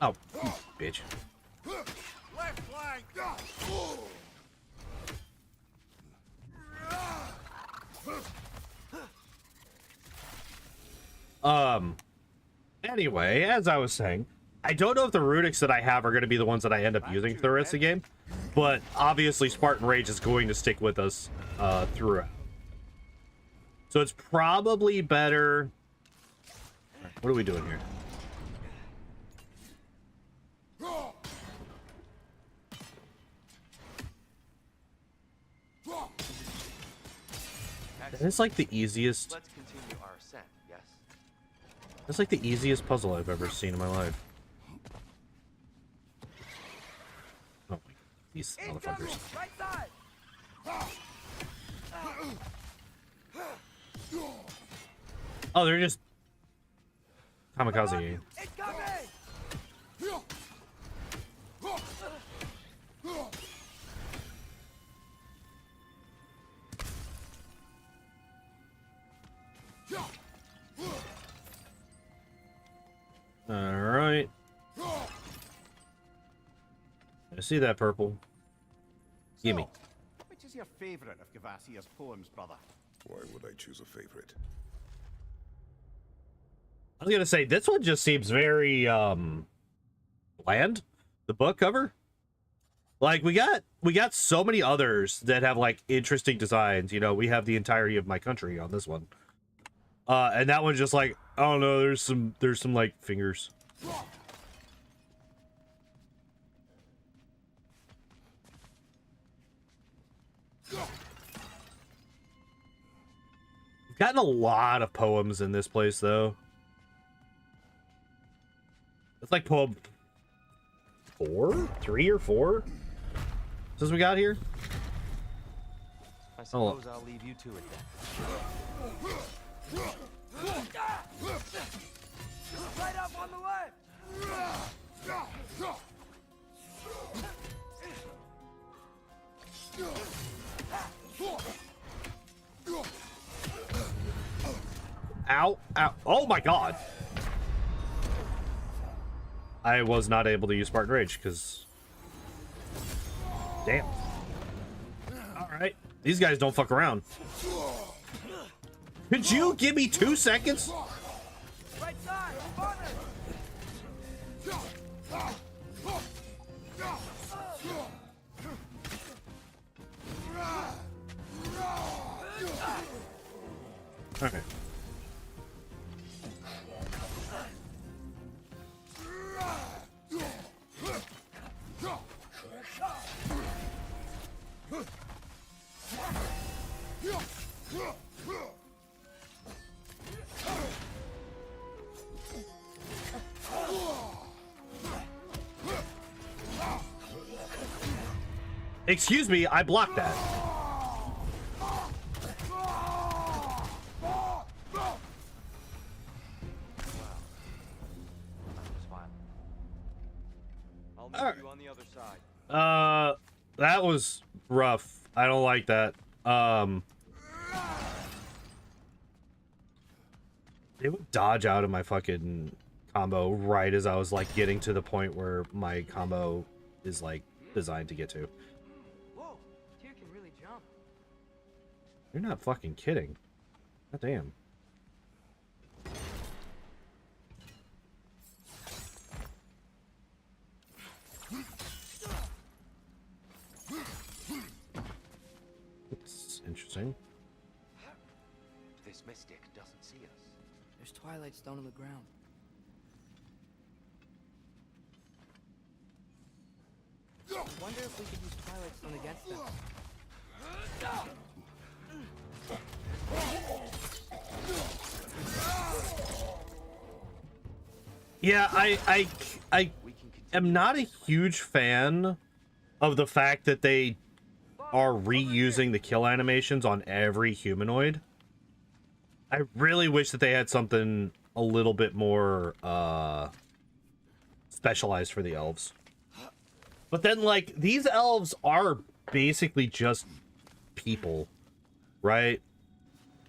Speaker 1: Oh, you bitch.
Speaker 6: Left flank.
Speaker 1: Anyway, as I was saying, I don't know if the runics that I have are going to be the ones that I end up using for the rest of the game, but obviously Spartan Rage is going to stick with us throughout. So it's probably better... What are we doing here? It's like the easiest...
Speaker 3: Let's continue our ascent, yes?
Speaker 1: That's like the easiest puzzle I've ever seen in my life. Oh my... These motherfuckers.
Speaker 8: Right side.
Speaker 1: Oh, they're just... kamikaze.
Speaker 8: It's coming.
Speaker 1: Alright. I see that purple. Gimme.
Speaker 4: Which is your favorite of Gavasia's poems, brother?
Speaker 2: Why would I choose a favorite?
Speaker 1: I was gonna say, this one just seems very, bland. The book cover. Like, we got so many others that have, like, interesting designs. You know, we have the entirety of my country on this one. And that one's just like, I don't know, there's some, like, fingers. We've gotten a lot of poems in this place, though. It's like poem 3 or 4 since we got here.
Speaker 3: I suppose I'll leave you to it then.
Speaker 8: Right up on the left.
Speaker 1: Ow, ow. Oh my god. I was not able to use Spartan Rage because... Damn. Alright. These guys don't fuck around. Could you give me 2 seconds?
Speaker 8: Right side. Corner.
Speaker 1: Okay. Excuse me, I blocked that.
Speaker 3: I'll meet you on the other side.
Speaker 1: That was rough. I don't like that. They would dodge out of my fucking combo right as I was like getting to the point where my combo is like designed to get to.
Speaker 8: Whoa, Tyr can really jump.
Speaker 1: You're not fucking kidding. God damn. It's interesting.
Speaker 3: This mystic doesn't see us.
Speaker 8: There's Twilight Stone on the ground. I wonder if we could use Twilight Stone against them.
Speaker 1: Yeah, I am not a huge fan of the fact that they are reusing the kill animations on every humanoid. I really wish that they had something a little bit more specialized for the elves. But then, like, these elves are basically just people, right?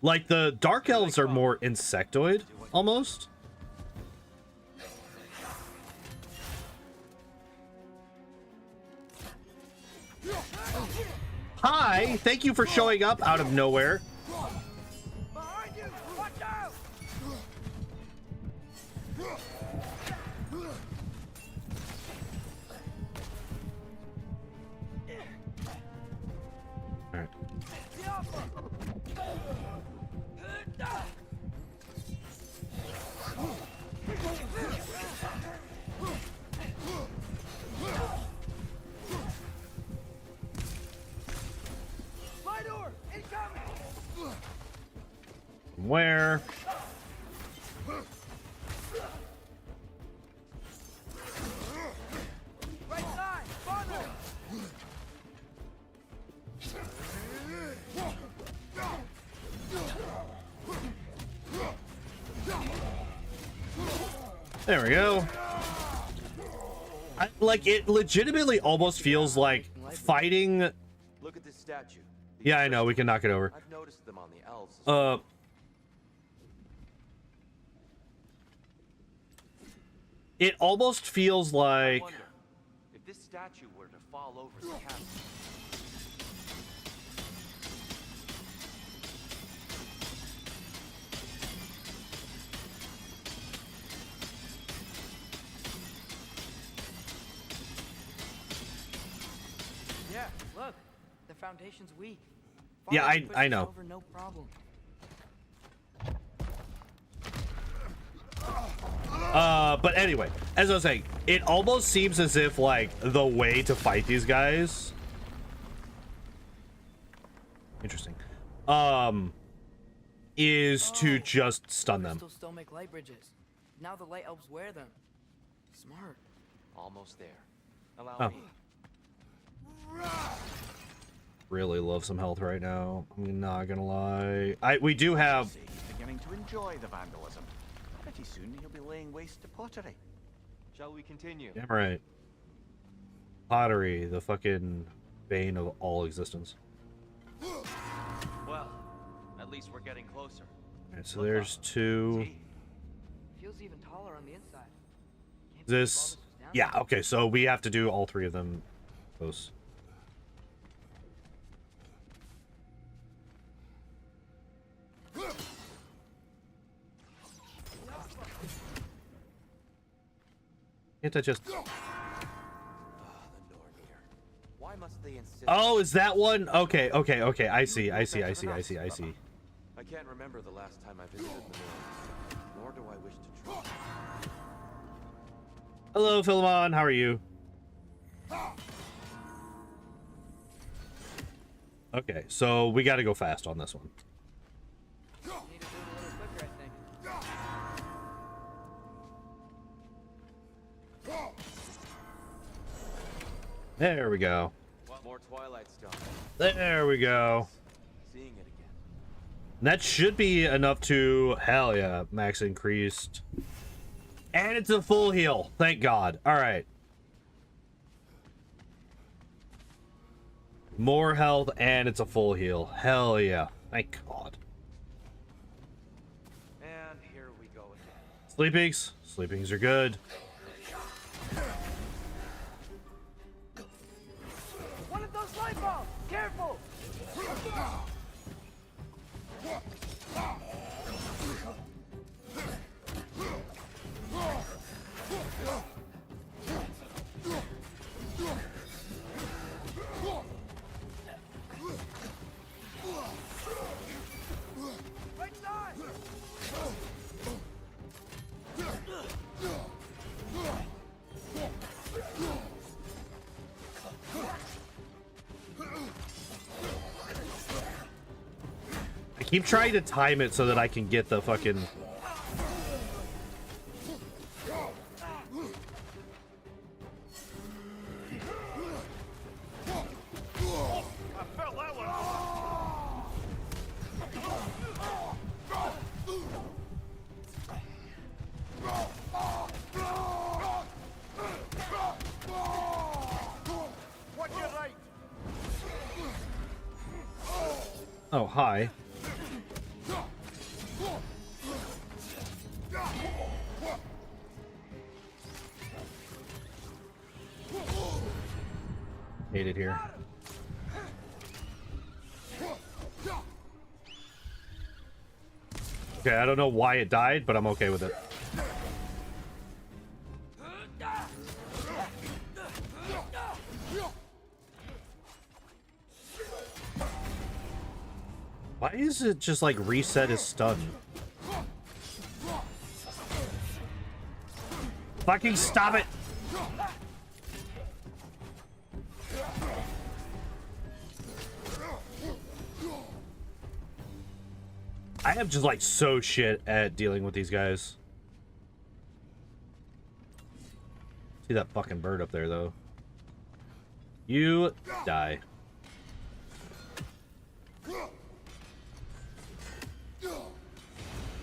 Speaker 1: Like, the dark elves are more insectoid, almost. Hi, thank you for showing up out of nowhere.
Speaker 8: Behind you! Watch out!
Speaker 1: All right. Where?
Speaker 8: Right side! Farther!
Speaker 1: There we go. Like, it legitimately almost feels like fighting.
Speaker 3: Look at this statue.
Speaker 1: Yeah, I know, we can knock it over.
Speaker 3: I've noticed them on the elves. as well.
Speaker 1: It almost feels
Speaker 3: I
Speaker 1: like
Speaker 3: wonder if this statue were to fall over the castle.
Speaker 8: Yeah, look. The foundation's weak.
Speaker 1: Yeah,
Speaker 8: Father can push
Speaker 1: I
Speaker 8: this
Speaker 1: know.
Speaker 8: Over, no problem.
Speaker 1: But anyway, as I was saying, it almost seems as if, like, the way to fight these guys... Interesting. Is to just stun them.
Speaker 8: Crystals still make light bridges. Now the light elves wear them. Smart.
Speaker 3: Almost there. Allow
Speaker 1: Oh.
Speaker 3: me.
Speaker 1: Really love some health right now. I'm not gonna lie. We do have...
Speaker 4: He's beginning to enjoy the vandalism. Pretty soon he'll be laying waste to pottery.
Speaker 3: Shall we continue?
Speaker 1: Damn right. Pottery, the fucking bane of all existence.
Speaker 3: Well, at least we're getting closer.
Speaker 1: Alright, so there's two.
Speaker 3: See?
Speaker 8: Feels even taller on the inside. Can't believe all
Speaker 1: This...
Speaker 8: was down
Speaker 1: Yeah,
Speaker 8: there.
Speaker 1: okay, so we have to do all three of them. Those. Can't I just...
Speaker 3: Why must they insist?
Speaker 1: Oh, is that one? Okay, okay, okay. I see.
Speaker 3: I can't remember the last time I visited the North, nor do I wish to try.
Speaker 1: Hello, Philemon. How are you? Okay, so we got to go fast on this one.
Speaker 8: Need to do it a little quicker, I think.
Speaker 1: There we go.
Speaker 3: More Twilight Stone.
Speaker 1: There we go.
Speaker 3: Seeing it again.
Speaker 1: That should be enough to... Hell yeah, max increased. And it's a full heal. Thank God. All right. More health, and it's a full heal. Hell yeah. Thank God.
Speaker 3: And here we go again.
Speaker 1: Sleepings. Sleepings are good.
Speaker 8: One of those light bulbs! Careful! Right side!
Speaker 1: I keep trying to time it so that I can get the fucking... Oh, hi. Hate it here. Okay, I don't know why it died, but I'm okay with it. Why is it just like reset his stun? Fucking stop it! I am just like so shit at dealing with these guys. See that fucking bird up there though. You die.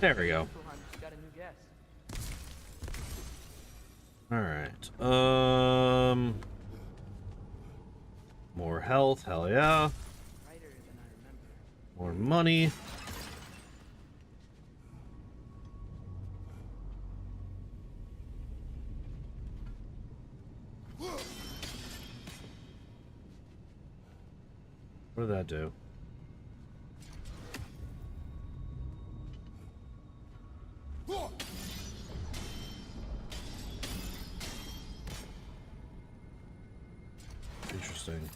Speaker 1: There we go.
Speaker 8: Got a new guess.
Speaker 1: All right. More health, hell yeah.
Speaker 8: Brighter than I remember.
Speaker 1: More money. What did that do? Interesting.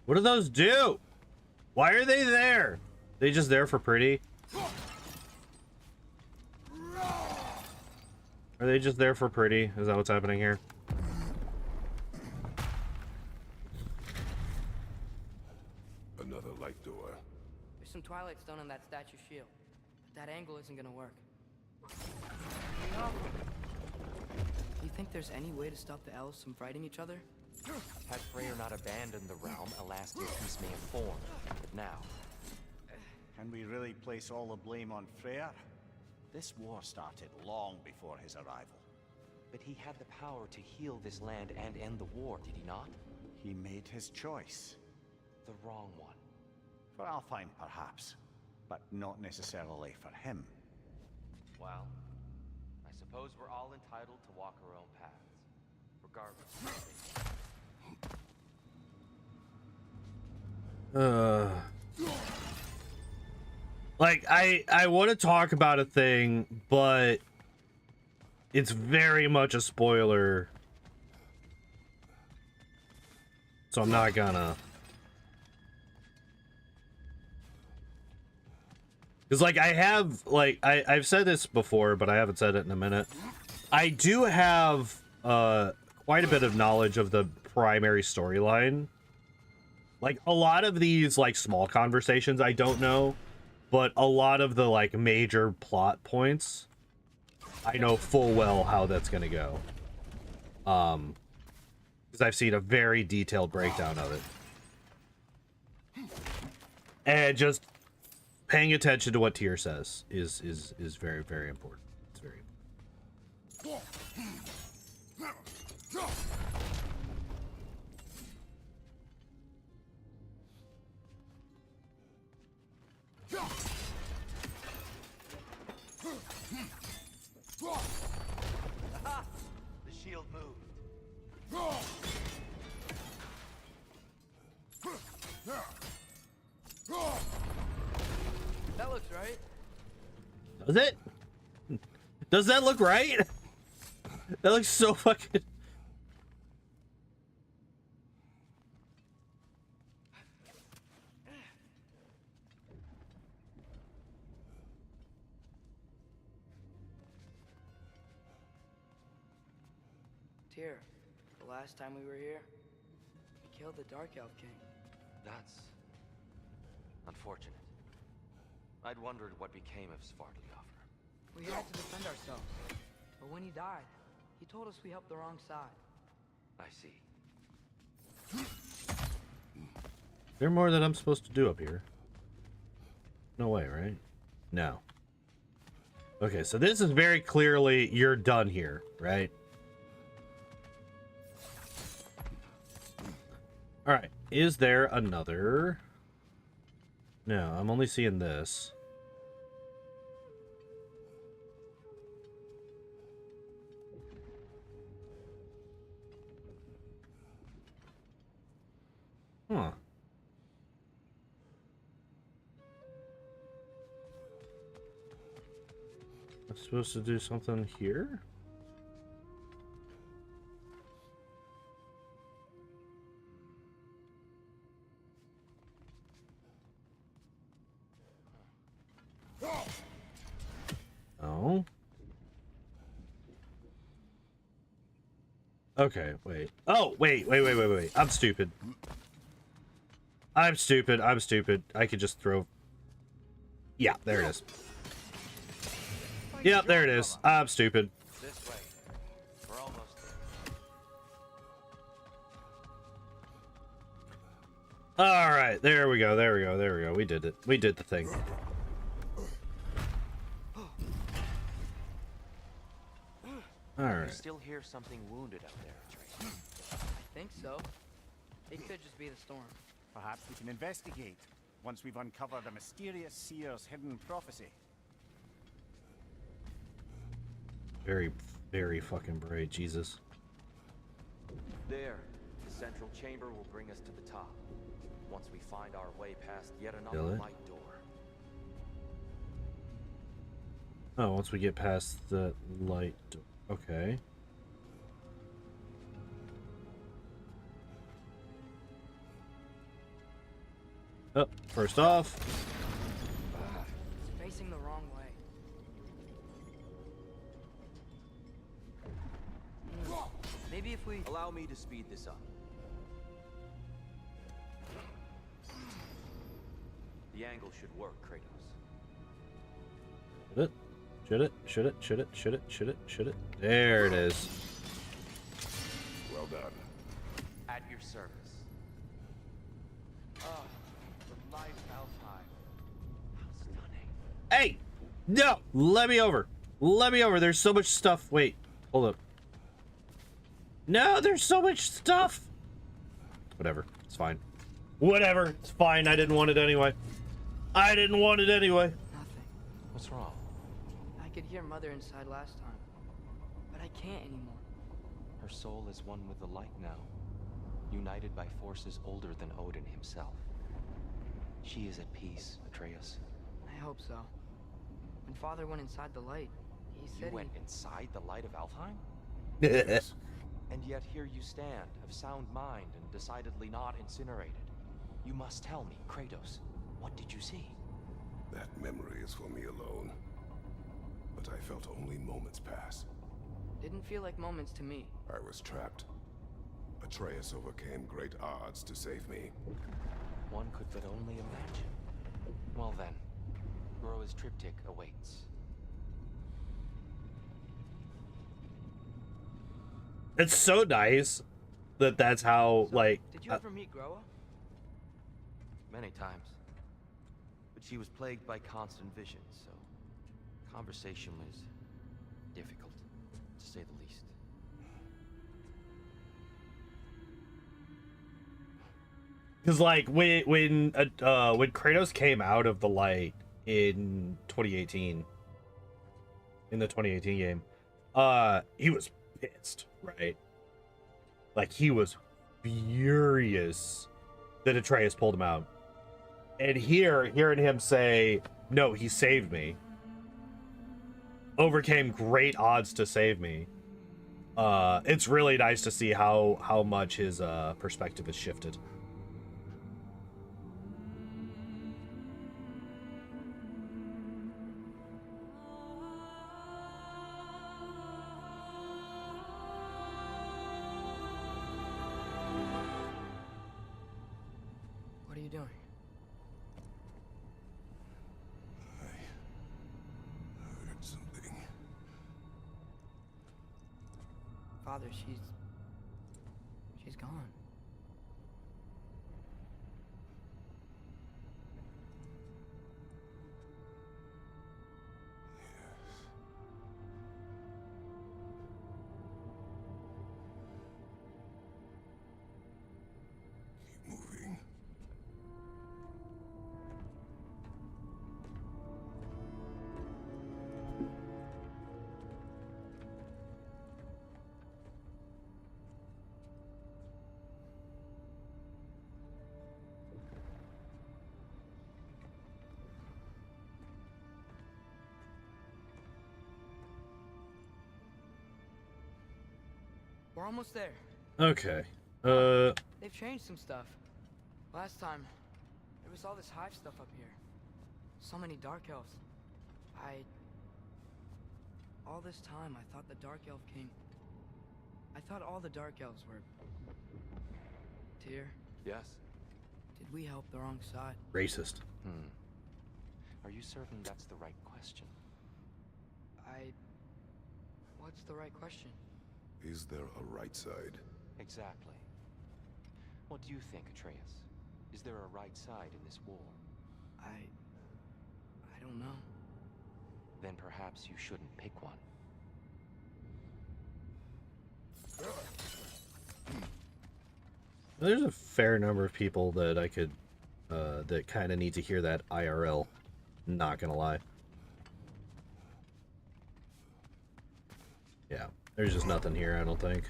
Speaker 1: What do those do? Why are they there? They just there for pretty? Are they just there for pretty? Is that what's happening here?
Speaker 2: Another light door.
Speaker 8: There's some Twilight Stone on that statue shield. But that angle isn't gonna work. You think there's any way to stop the elves from fighting each other?
Speaker 3: Had Freyr not abandoned the realm, a lasting peace may have formed. But now,
Speaker 4: Can we really place all the blame on Freyr? This war started long before his arrival.
Speaker 3: but he had the power to heal this land and end the war, did he not?
Speaker 4: He made his choice.
Speaker 3: The wrong one.
Speaker 4: For Alfheim, perhaps, but not necessarily for him.
Speaker 3: Well, I suppose we're all entitled to walk our own paths, regardless.
Speaker 1: Like, I want to talk about a thing, but it's very much a spoiler. So I'm not gonna. Because, like, I have, like, I've said this before, but I haven't said it in a minute. I do have quite a bit of knowledge of the primary storyline. Like, a lot of these, like, small conversations I don't know, but a lot of the, like, major plot points, I know full well how that's gonna go. Because I've seen a very detailed breakdown of it. And just paying attention to what Tyr says is very, very important. It's very important.
Speaker 3: Aha! The shield moved.
Speaker 8: That looks right.
Speaker 1: Does it? Does that look right? That looks so fucking...
Speaker 8: Tyr, the last time we were here, we killed the Dark Elf King.
Speaker 3: That's unfortunate. I'd wondered what became of Svartálfheim.
Speaker 8: We had to defend ourselves. But when he died, he told us we helped the wrong side.
Speaker 3: I see.
Speaker 1: There more that I'm supposed to do up here? No way, right? No. Okay, so this is very clearly you're done here, right? All right. Is there another? No, I'm only seeing this. Huh. I'm supposed to do something here? Oh. Okay, wait. Oh, wait. I'm stupid. I'm stupid. I could just throw... Yeah, there it is. Yep, there it is. I'm stupid.
Speaker 3: This way. We're almost there.
Speaker 1: Alright, there we go. We did it. We did the thing.
Speaker 3: You
Speaker 1: Alright.
Speaker 3: still hear something wounded up there, Atreus.
Speaker 8: I think so. It could just be the storm.
Speaker 4: Perhaps we can investigate once we've uncovered a mysterious seer's hidden prophecy.
Speaker 1: Very, very fucking bright, Jesus.
Speaker 3: There. The central chamber will bring us to the top. Once we find our way past yet another
Speaker 1: Really?
Speaker 3: light door.
Speaker 1: Oh, once we get past the light. Okay. Oh, first off.
Speaker 8: It's facing the wrong way. Maybe if we...
Speaker 3: Allow me to speed this up. The angle should work, Kratos.
Speaker 1: Should it? There it is.
Speaker 2: Well done.
Speaker 3: At your service. Ah, the light of Alfheim. How stunning.
Speaker 1: Hey! No! Let me over. There's so much stuff. Wait. Hold up. No, there's so much stuff. Whatever. It's fine. Whatever. It's fine. I didn't want it anyway.
Speaker 8: Nothing.
Speaker 3: What's wrong?
Speaker 8: I could hear Mother inside last time. But I can't anymore.
Speaker 3: Her soul is one with the light now, united by forces older than Odin himself. She is at peace, Atreus.
Speaker 8: I hope so. When Father went inside the light, he
Speaker 3: You
Speaker 8: said
Speaker 3: went inside the light of Alfheim?
Speaker 1: Yes.
Speaker 3: And yet here you stand, of sound mind and decidedly not incinerated. You must tell me, Kratos, what did you see?
Speaker 2: That memory is for me alone. But I felt only moments pass.
Speaker 8: Didn't feel like moments to me.
Speaker 2: I was trapped. Atreus overcame great odds to save me.
Speaker 3: One could but only imagine. Well then, Groa's triptych awaits.
Speaker 1: It's so nice that that's how,
Speaker 8: So,
Speaker 1: like...
Speaker 8: did you ever meet Groa?
Speaker 3: Many times. but she was plagued by constant visions, so conversation was difficult, to say the least.
Speaker 1: Because like when Kratos came out of the light in 2018, in the 2018 game, he was pissed, right? Like he was furious that Atreus pulled him out. And hearing him say, "No, he saved me," overcame great odds to save me. It's really nice to see how much his perspective has shifted.
Speaker 8: What are you doing?
Speaker 2: I heard something.
Speaker 8: Father, she's gone.
Speaker 2: Keep moving.
Speaker 8: We're almost there.
Speaker 1: Okay.
Speaker 8: They've changed some stuff. Last time, there was all this hive stuff up here. So many dark elves. All this time, I thought the Dark Elf King... I thought all the Dark Elves were... Tyr,
Speaker 3: Yes?
Speaker 8: did we help the wrong side?
Speaker 1: Racist.
Speaker 3: Are you certain that's the right question?
Speaker 8: What's the right question?
Speaker 2: Is there a right side?
Speaker 3: Exactly. What do you think, Atreus? Is there a right side in this war?
Speaker 8: I don't know.
Speaker 3: Then perhaps you shouldn't pick one.
Speaker 1: There's a fair number of people that I could, that kind of need to hear that IRL. Not gonna lie. Yeah, there's just nothing here, I don't think.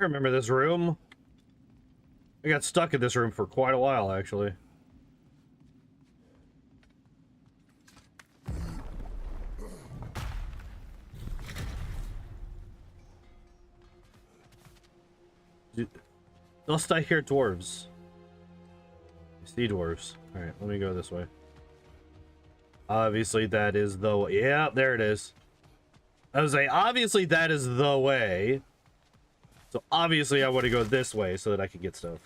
Speaker 1: I remember this room. I got stuck in this room for quite a while, actually. Dust I hear dwarves. I see dwarves. Alright, let me go this way. Obviously that is the way. Yeah, there it is. I was like, obviously that is the way. So obviously I want to go this way so that I can get stuff.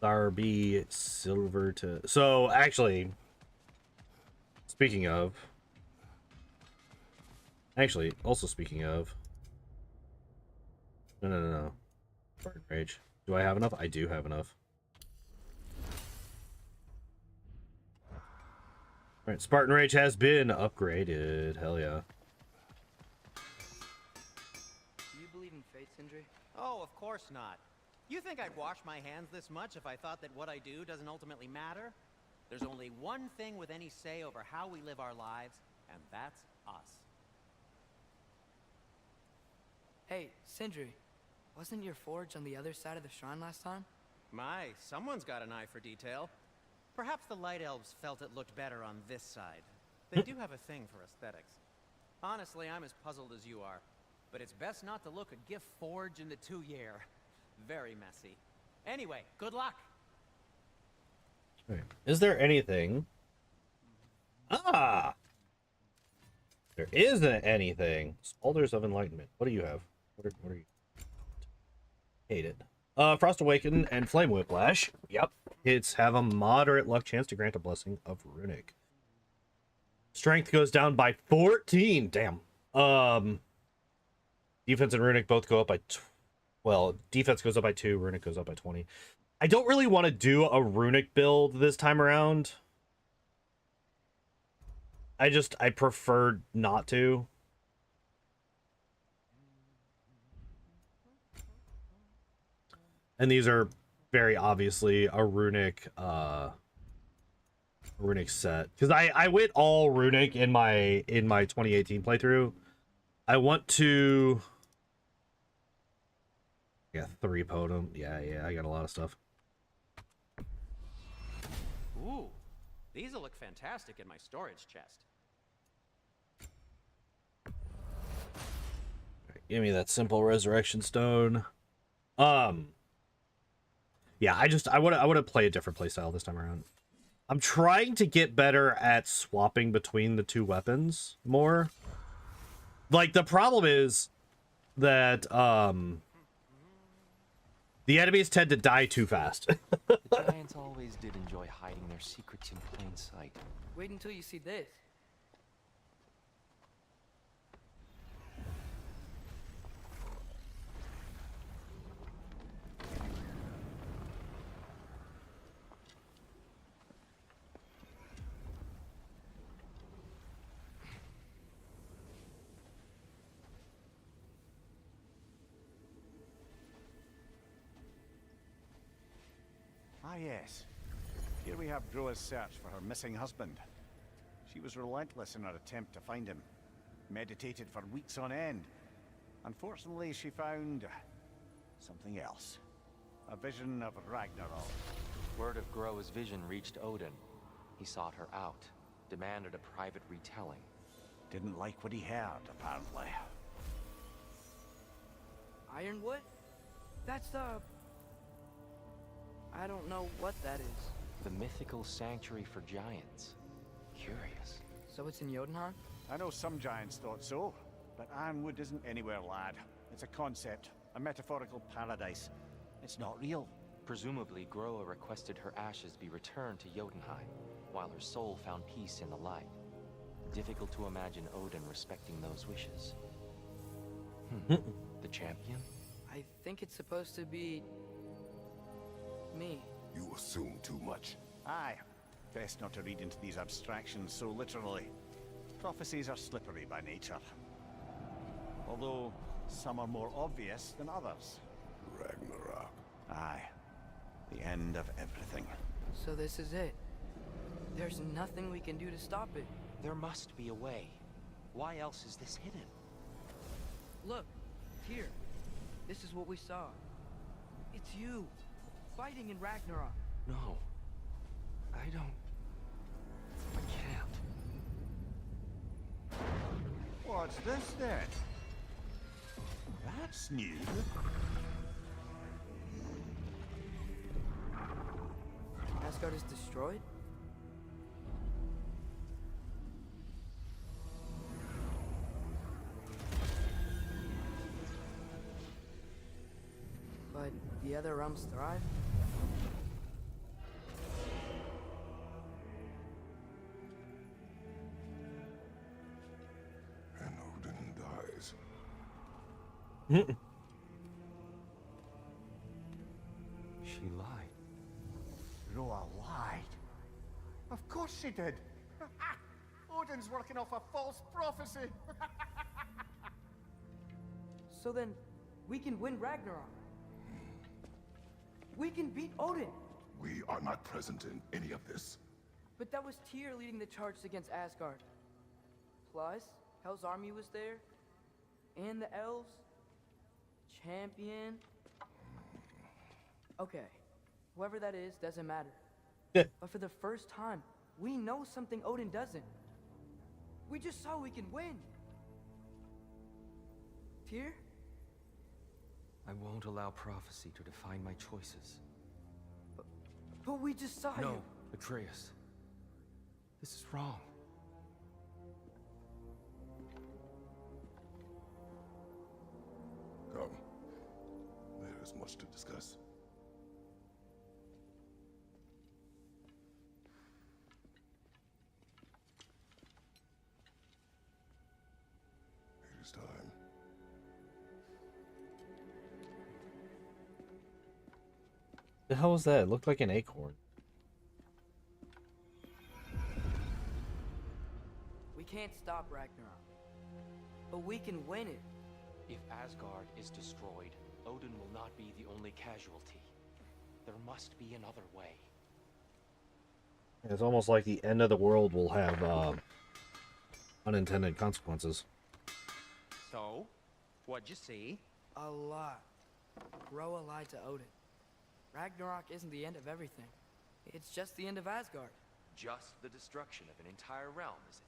Speaker 1: Darby silver to... So actually, speaking of... Actually, also speaking of... No. Spartan Rage. Do I have enough? I do have enough. Alright, Spartan Rage has been upgraded. Hell yeah.
Speaker 8: Do you believe in fate, Sindri?
Speaker 5: Oh, of course not. You think I'd wash my hands this much if I thought that what I do doesn't ultimately matter? There's only one thing with any say over how we live our lives, and that's us.
Speaker 8: Hey, Sindri, wasn't your forge on the other side of the shrine last time?
Speaker 5: My, someone's got an eye for detail. Perhaps the Light Elves felt it looked better on this side. They do have a thing for aesthetics. Honestly, I'm as puzzled as you are. But it's best not to look a gift forge in the 2-year. Very messy. Anyway, good luck!
Speaker 1: Right. Is there anything... Ah! There isn't anything. Alders of Enlightenment. What do you have? What are you? Hate it. Frost Awaken and Flame Whiplash. Yep. Hits have a moderate luck chance to grant a blessing of Runic. Strength goes down by 14. Damn. Defense and Runic both go up by well, defense goes up by 2, Runic goes up by 20. I don't really want to do a Runic build this time around. I prefer not to. And these are very obviously a Runic set. Because I went all Runic in my 2018 playthrough. I want to... Yeah, 3 Podum. Yeah, I got a lot of stuff.
Speaker 5: Ooh, these will look fantastic in my storage chest.
Speaker 1: Give me that simple resurrection stone. Yeah, I want to play a different playstyle this time around. I'm trying to get better at swapping between the 2 weapons more. Like, the problem is that the enemies tend to die too fast.
Speaker 3: The giants always did enjoy hiding their secrets in plain sight.
Speaker 8: Wait until you see this.
Speaker 4: Ah, yes. Here we have Droa's search for her missing husband. She was relentless in her attempt to find him. Meditated for weeks on end. Unfortunately, she found... something else. A vision of Ragnarok.
Speaker 3: Word of Groa's vision reached Odin. He sought her out, demanded a private retelling.
Speaker 4: Didn't like what he heard, apparently.
Speaker 8: Ironwood? That's the... I don't know what that is.
Speaker 3: The mythical sanctuary for giants. Curious.
Speaker 8: So it's in Jotunheim?
Speaker 4: I know some giants thought so, but Ironwood isn't anywhere, lad. It's a concept, a metaphorical paradise. It's not real.
Speaker 3: Presumably, Groa requested her ashes be returned to Jotunheim, while her soul found peace in the light. Difficult to imagine Odin respecting those wishes. The champion?
Speaker 8: I think it's supposed to be... me.
Speaker 2: You assume too much.
Speaker 4: Aye. Best not to read into these abstractions so literally. Prophecies are slippery by nature. Although, some are more obvious than others.
Speaker 2: Ragnarok.
Speaker 4: Aye. The end of everything.
Speaker 8: So this is it. There's nothing we can do to stop it.
Speaker 3: There must be a way. Why else is this hidden?
Speaker 8: Look, here. This is what we saw. It's you, fighting in Ragnarok.
Speaker 3: No. I can't.
Speaker 4: What's this then? That's new.
Speaker 8: Asgard is destroyed? But the other realms thrive?
Speaker 2: And Odin dies.
Speaker 3: She lied.
Speaker 4: Roa lied. Of course she did. Odin's working off a false prophecy.
Speaker 8: So then, we can win Ragnarok. We can beat Odin.
Speaker 2: We are not present in any of this.
Speaker 8: But that was Tyr leading the charge against Asgard. Plus, Hell's army was there. And the elves. Champion. Okay. Whoever that is doesn't matter. But for the first time, we know something Odin doesn't. We just saw we can win. Tyr?
Speaker 3: I won't allow prophecy to define my choices.
Speaker 8: But we just saw you.
Speaker 3: No, Atreus. This is wrong.
Speaker 2: much to discuss. It is time.
Speaker 1: The hell was that? It looked like an acorn.
Speaker 8: We can't stop Ragnarok, but we can win it.
Speaker 3: If Asgard is destroyed, Odin will not be the only casualty. There must be another way.
Speaker 1: It's almost like the end of the world will have unintended consequences.
Speaker 5: So, what'd you see?
Speaker 8: A lot. Groa lied to Odin. Ragnarok isn't the end of everything. It's just the end of Asgard.
Speaker 3: Just the destruction of an entire realm, is it?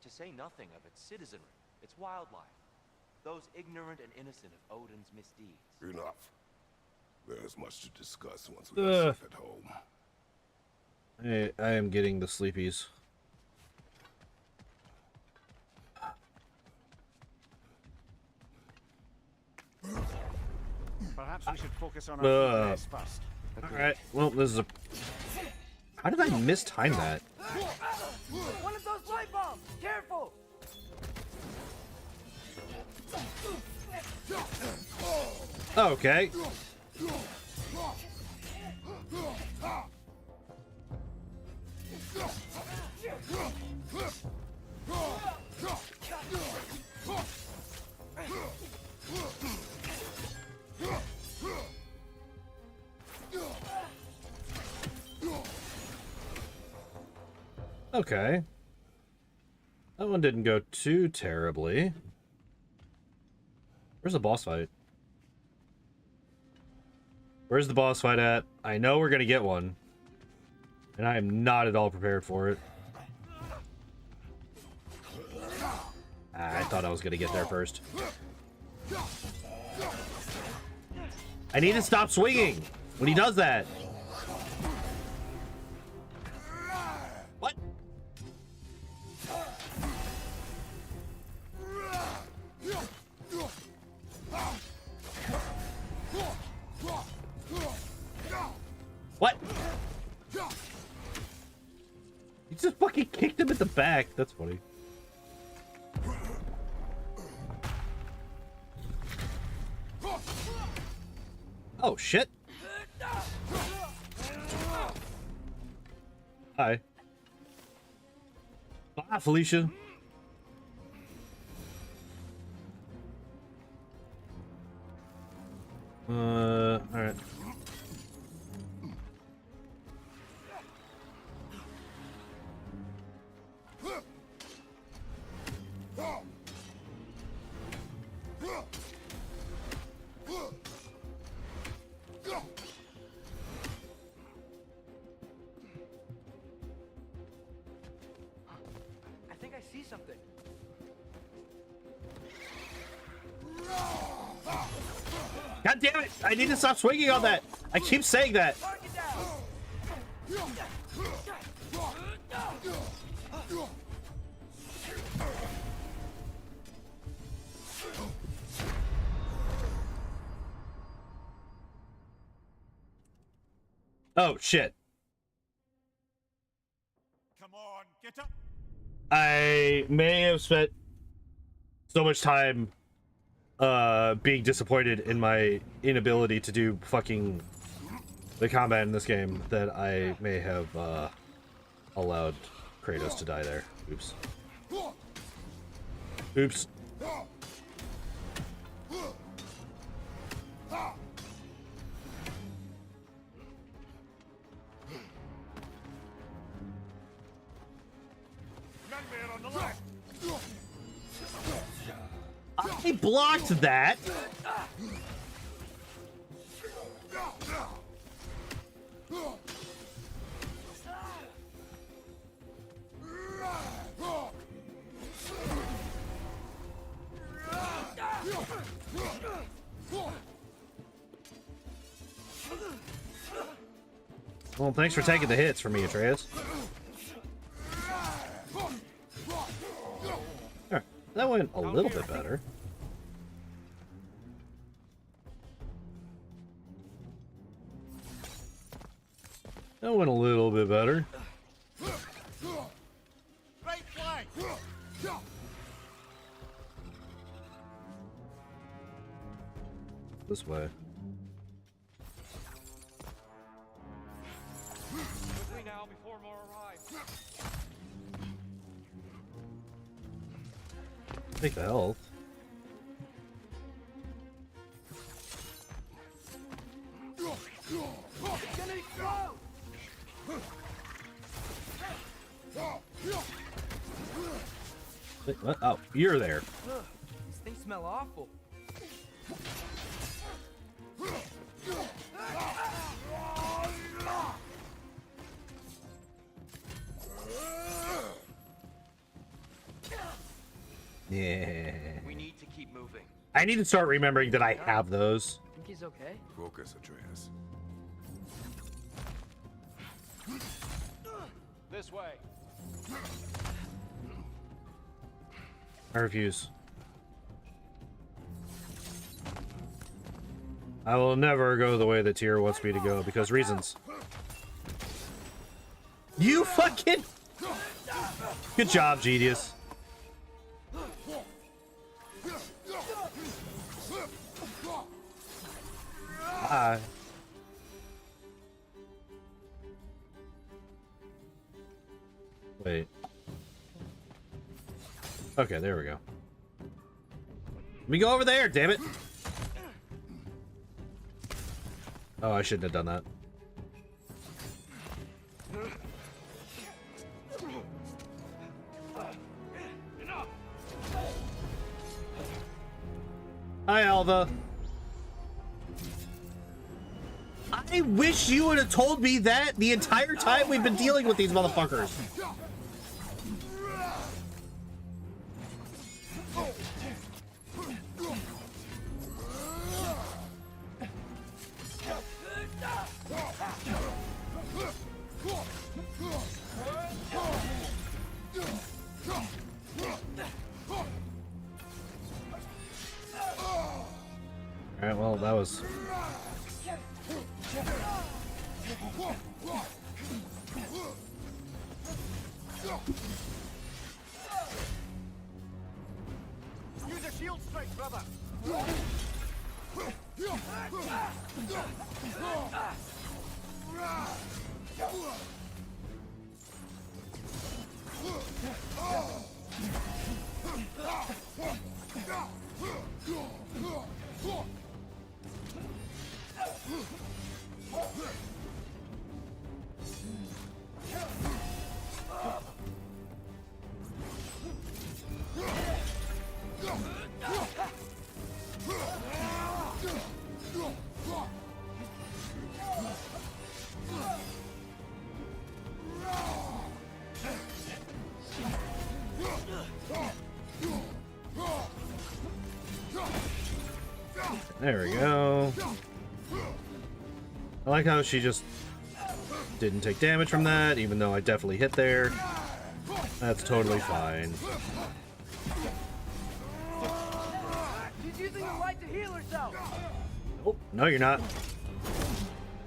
Speaker 3: To say nothing of its citizenry, its wildlife, those ignorant and innocent of Odin's misdeeds.
Speaker 2: Enough. There's much to discuss once we are safe at home.
Speaker 1: I am getting the sleepies.
Speaker 4: Perhaps we should focus on our fitness first.
Speaker 1: Alright, well, this is a... How did I mistime that?
Speaker 8: One of those light bombs! Careful!
Speaker 1: Okay. Okay. That one didn't go too terribly. Where's the boss fight? Where's the boss fight at? I know we're gonna get one. And I am not at all prepared for it. I thought I was gonna get there first. I need to stop swinging when he does that. What? What? You just fucking kicked him at the back. That's funny. Oh, shit. Hi. Bye, Felicia. Alright.
Speaker 8: I think I see something.
Speaker 1: God damn it! I need to stop swinging on that! I keep saying that!
Speaker 8: Mark it down!
Speaker 1: Oh, shit.
Speaker 4: Come on, get up.
Speaker 1: I may have spent so much time being disappointed in my inability to do fucking the combat in this game that I may have allowed Kratos to die there. Oops. Oops. I blocked that. Well, thanks for taking the hits for me, Atreus. Alright, that went a little bit better. That went a little bit better.
Speaker 4: Right flank!
Speaker 1: This way.
Speaker 7: Quickly now before more arrive.
Speaker 1: Take the health. Wait, what? Oh, you're there.
Speaker 8: Ugh, these things smell awful.
Speaker 1: Yeah.
Speaker 3: We need to keep moving.
Speaker 1: I need to start remembering that I have those.
Speaker 8: Think he's okay?
Speaker 2: Focus, Atreus.
Speaker 7: This way.
Speaker 1: I refuse. I will never go the way that Tyr wants me to go because reasons. You fucking... Good job, Genius. Bye. Wait. Okay, there we go. Let me go over there, damn it. Oh, I shouldn't have done that. Hi, Alva. I wish you would have told me that the entire time we've been dealing with these motherfuckers. Alright, well, that was...
Speaker 4: Use a shield strike, brother!
Speaker 1: There we go. I like how she just didn't take damage from that, even though I definitely hit there. That's totally fine.
Speaker 8: She's using the light to heal herself.
Speaker 1: Oh, no, you're not.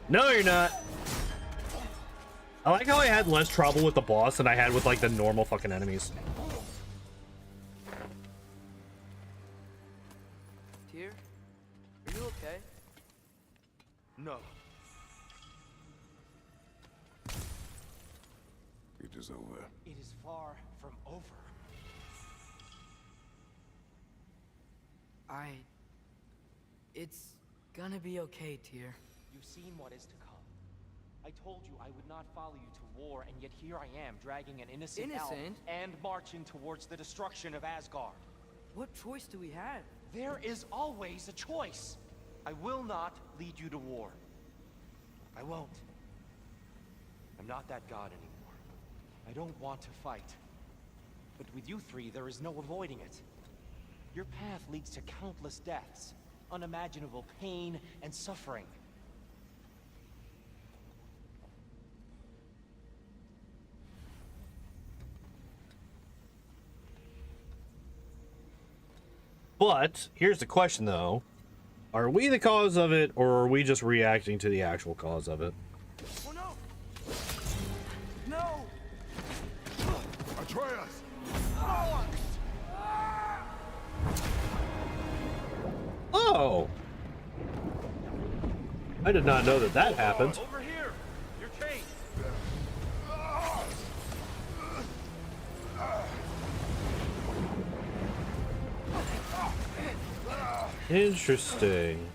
Speaker 1: No, you're not. I like how I had less trouble with the boss than I had with, like, the normal fucking enemies.
Speaker 8: Tyr, are you okay?
Speaker 3: No.
Speaker 2: It is over.
Speaker 3: It is far from over.
Speaker 8: It's gonna be okay, Tyr.
Speaker 3: You've seen what is to come. I told you I would not follow you to war, and yet here I am, dragging an innocent elf
Speaker 8: Innocent?
Speaker 3: and marching towards the destruction of Asgard.
Speaker 8: What choice do we have?
Speaker 3: There is always a choice. I will not lead you to war. I won't. I'm not that god anymore. I don't want to fight. But with you three, there is no avoiding it. Your path leads to countless deaths, unimaginable pain and suffering.
Speaker 1: But here's the question, though. Are we the cause of it, or are we just reacting to the actual cause of it?
Speaker 8: Oh no!
Speaker 4: No!
Speaker 2: Atreus!
Speaker 1: Oh! I did not know that that happened.
Speaker 3: Over here! You're chased!
Speaker 1: Interesting.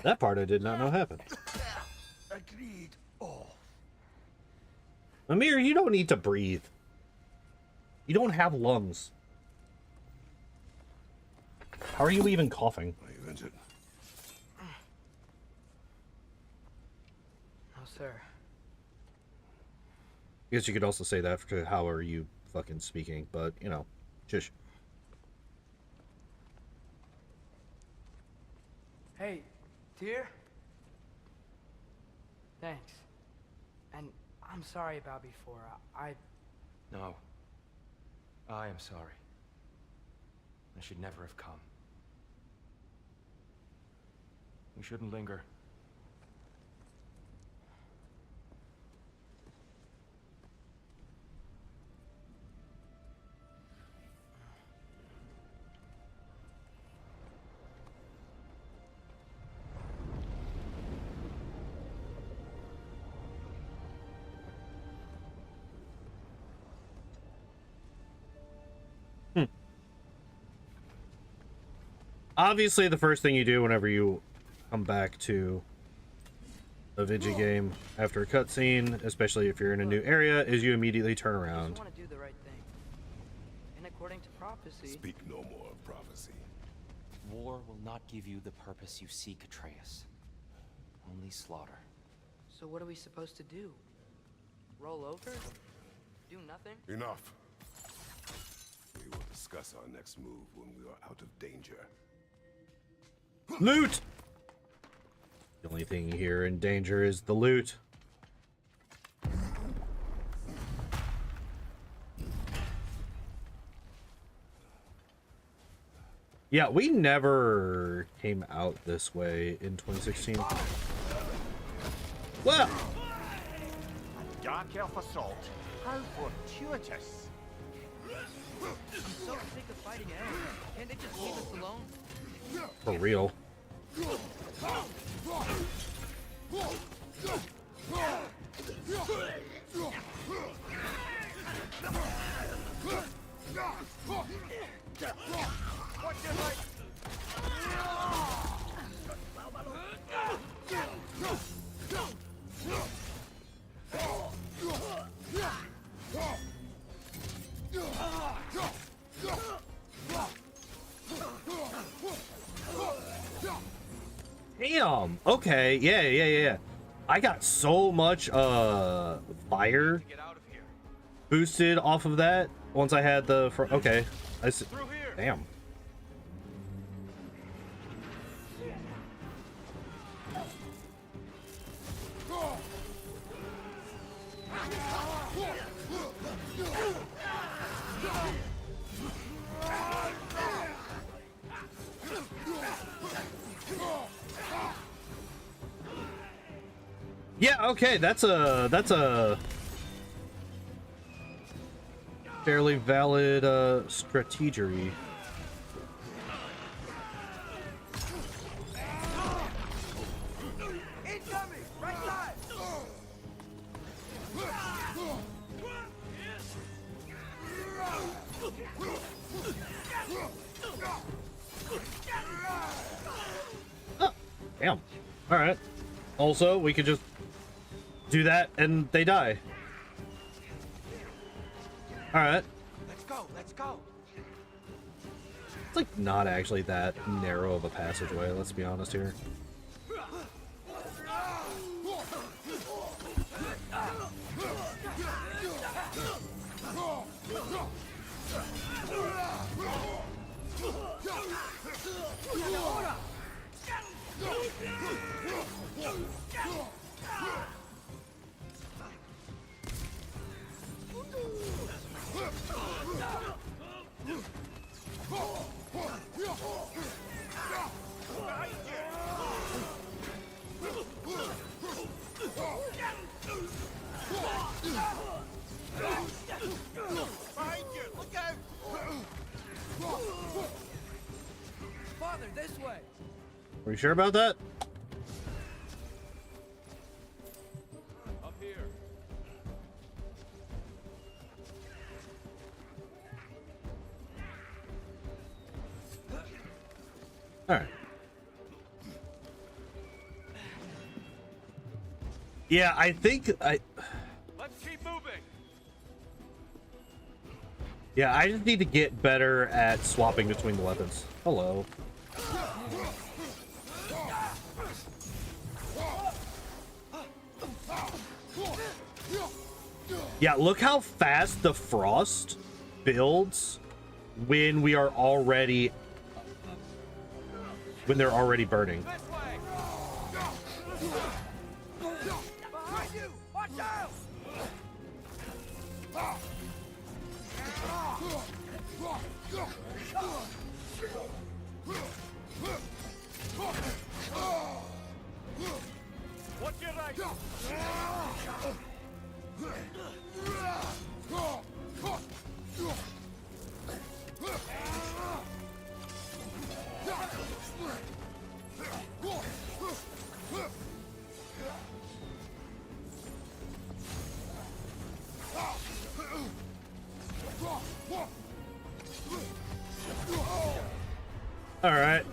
Speaker 1: That part I did not know happened.
Speaker 2: Agreed. Oh.
Speaker 1: Amir, you don't need to breathe. You don't have lungs. How are you even coughing?
Speaker 2: I invented.
Speaker 8: No, sir.
Speaker 1: I guess you could also say that for how are you fucking speaking, but, you know, shush.
Speaker 8: Hey, dear. Thanks. And I'm sorry about before.
Speaker 3: No. I am sorry. I should never have come. We shouldn't linger.
Speaker 1: Obviously, the first thing you do whenever you come back to a Vigi game after a cutscene, especially if you're in a new area, is you immediately turn
Speaker 8: I
Speaker 1: around.
Speaker 8: just want to do the right thing. And according to prophecy...
Speaker 2: Speak no more of prophecy.
Speaker 3: War will not give you the purpose you seek, Atreus. Only slaughter.
Speaker 8: So what are we supposed to do? Roll over? Do nothing?
Speaker 2: Enough. We will discuss our next move when we are out of danger.
Speaker 1: Loot! The only thing here in danger is the loot. Yeah, we never came out this way in 2016. Well,
Speaker 4: Dark elf assault. How fortuitous.
Speaker 8: I'm so sick of fighting elves. Can't they just leave us alone?
Speaker 1: for real. Damn. Okay. Yeah. I got so much fire boosted off of that once I had the okay. Damn. Yeah, okay, that's a fairly valid strategy.
Speaker 4: Incoming! Right side!
Speaker 1: Oh, damn. Alright. Also, we could just do that and they die. Alright.
Speaker 3: Let's go!
Speaker 1: It's like not actually that narrow of a passageway, let's be honest here.
Speaker 8: Father, this way.
Speaker 1: Are you sure about that?
Speaker 3: Up here.
Speaker 1: All right. Yeah, I think
Speaker 3: Let's keep moving.
Speaker 1: Yeah, I just need to get better at swapping between the weapons. Hello. Yeah, look how fast the frost builds when we are already when they're already burning.
Speaker 3: This way.
Speaker 8: Behind you! Watch out!
Speaker 3: What's your right?
Speaker 1: All right.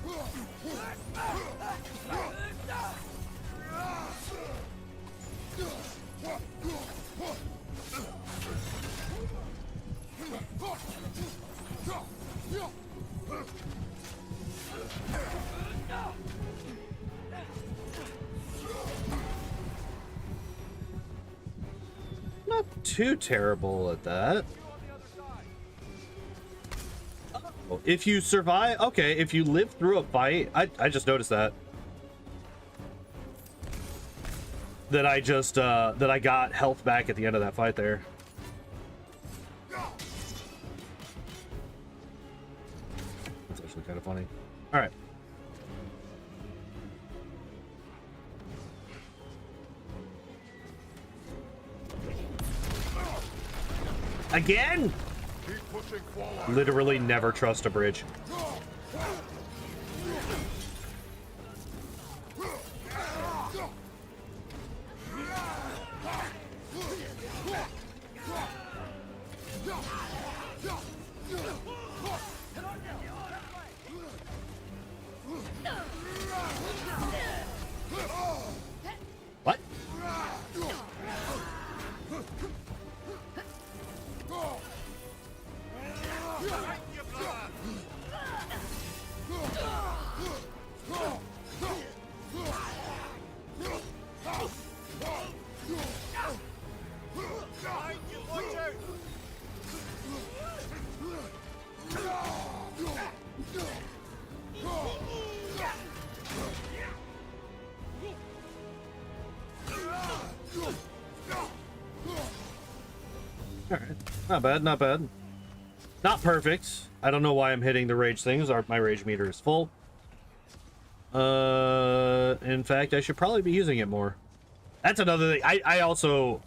Speaker 1: Not too terrible at that. Oh, if you survive, okay, if you live through a fight, I just noticed that. That I got health back at the end of that fight there. That's actually kind of funny. All right. Again?
Speaker 2: Keep pushing forward.
Speaker 1: Literally never trust a bridge. What? Alright. Not bad, not bad. Not perfect. I don't know why I'm hitting the rage things. My rage meter is full. In fact, I should probably be using it more. That's another thing. I also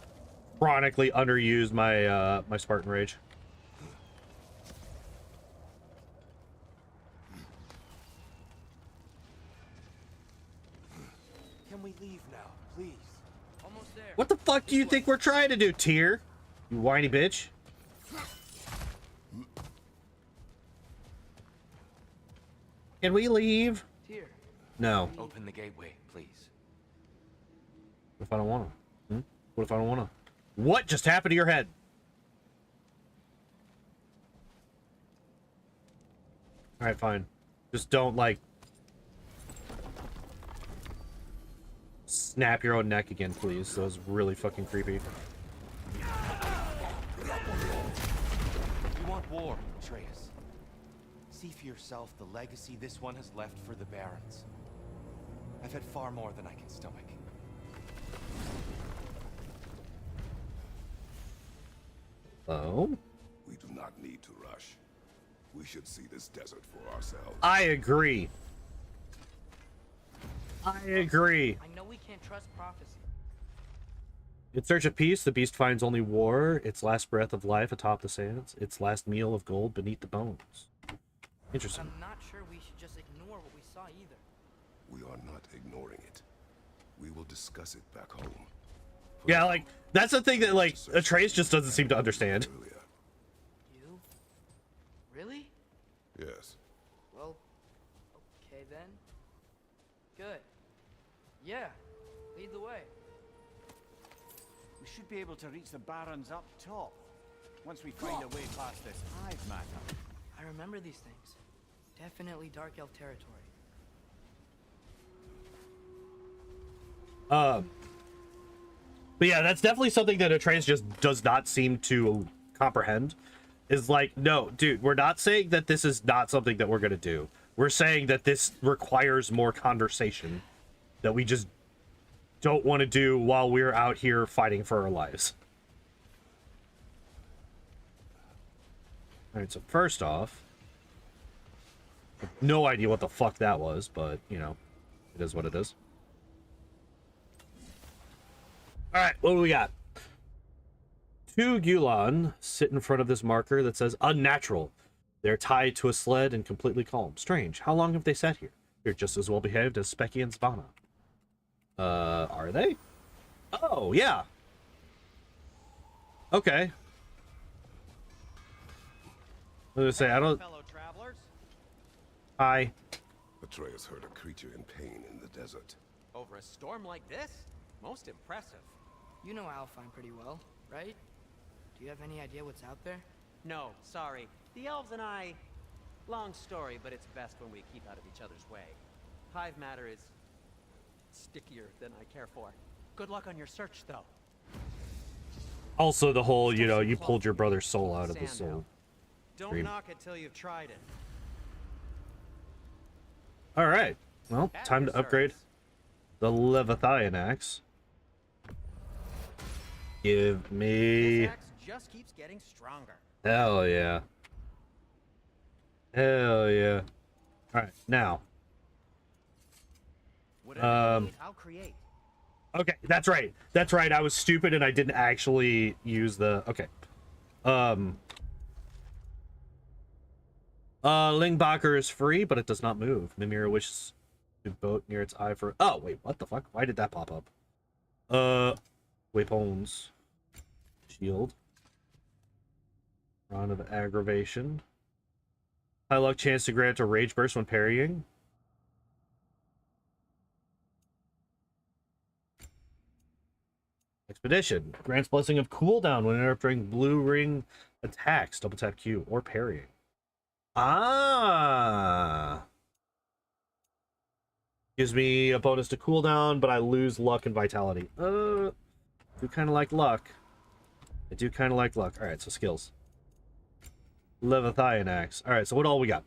Speaker 1: chronically underused my my Spartan rage.
Speaker 3: Can we leave now, please?
Speaker 8: Almost there.
Speaker 1: What the fuck do you think we're trying to do, Tyr? You whiny bitch. Can we leave?
Speaker 8: Here.
Speaker 1: No.
Speaker 3: Open the gateway, please.
Speaker 1: What if I don't want to? Hmm? What if I don't want to? What just happened to your head? Alright, fine. Just don't, like, snap your own neck again, please. That was really fucking creepy.
Speaker 3: want war, Atreus. See for yourself the legacy this one has left for the Barons. I've had far more than I can stomach.
Speaker 1: Oh?
Speaker 2: We do not need to rush. We should see this desert for ourselves.
Speaker 1: I agree. I agree.
Speaker 8: I know we can't trust prophecy.
Speaker 1: In search of peace, the beast finds only war, its last breath of life atop the sands, its last meal of gold beneath the bones. Interesting.
Speaker 8: I'm not sure we should just ignore what we saw either.
Speaker 2: We are not ignoring it. We will discuss it back home.
Speaker 1: Yeah, like, that's the thing that, like, Atreus just doesn't seem to understand.
Speaker 2: Earlier.
Speaker 8: You? Really?
Speaker 2: Yes.
Speaker 8: Well, okay then. Good. Yeah, lead the way.
Speaker 4: We should be able to reach the Barons up top, once we find a way past this hive matter.
Speaker 8: I remember these things. Definitely Dark Elf territory.
Speaker 1: But yeah, that's definitely something that Atreus just does not seem to comprehend. Is like, no, dude, we're not saying that this is not something that we're gonna do. We're saying that this requires more conversation that we just don't want to do while we're out here fighting for our lives. Alright, so first off, no idea what the fuck that was, but, you know, it is what it is. Alright, what do we got? 2 Gulan sit in front of this marker that says unnatural. They're tied to a sled and completely calm. Strange. How long have they sat here? They're just as well behaved as Specky and Svana. Are they? Oh, yeah. Okay. I was gonna say, I don't...
Speaker 5: Fellow travelers.
Speaker 1: Hi.
Speaker 2: Atreus heard a creature in pain in the desert.
Speaker 5: Over a storm like this? Most impressive.
Speaker 8: You know Alfheim pretty well, right? Do you have any idea what's out there?
Speaker 5: No, sorry. The elves and I... Long story, but it's best when we keep out of each other's way. Hive matter is... stickier than I care for. Good luck on your search, though.
Speaker 1: Also, the whole, you know, you pulled your brother's soul out of the
Speaker 5: Sand
Speaker 1: soul.
Speaker 5: Don't
Speaker 1: Dream.
Speaker 5: knock it till you've tried it.
Speaker 1: Alright. Well,
Speaker 5: At
Speaker 1: time
Speaker 5: your
Speaker 1: to upgrade
Speaker 5: service.
Speaker 1: the Leviathan axe. Give me...
Speaker 5: This axe just keeps getting stronger.
Speaker 1: Hell yeah. Hell yeah. Alright, now.
Speaker 5: Whatever you need, I'll create.
Speaker 1: Okay, that's right. That's right. I was stupid and I didn't actually use the... Okay. Lingbacher is free, but it does not move. Mimir wishes to boat near its eye for... Oh, wait, what the fuck? Why did that pop up? Weapons. Shield. Round of aggravation. High luck chance to grant a rage burst when parrying. Expedition. Grants blessing of cooldown when interrupting blue ring attacks. Double tap Q or parrying. Ah. Gives me a bonus to cooldown, but I lose luck and vitality. Do kind of like luck. I do kind of like luck. All right, so skills. Leviathan axe. All right, so what all we got?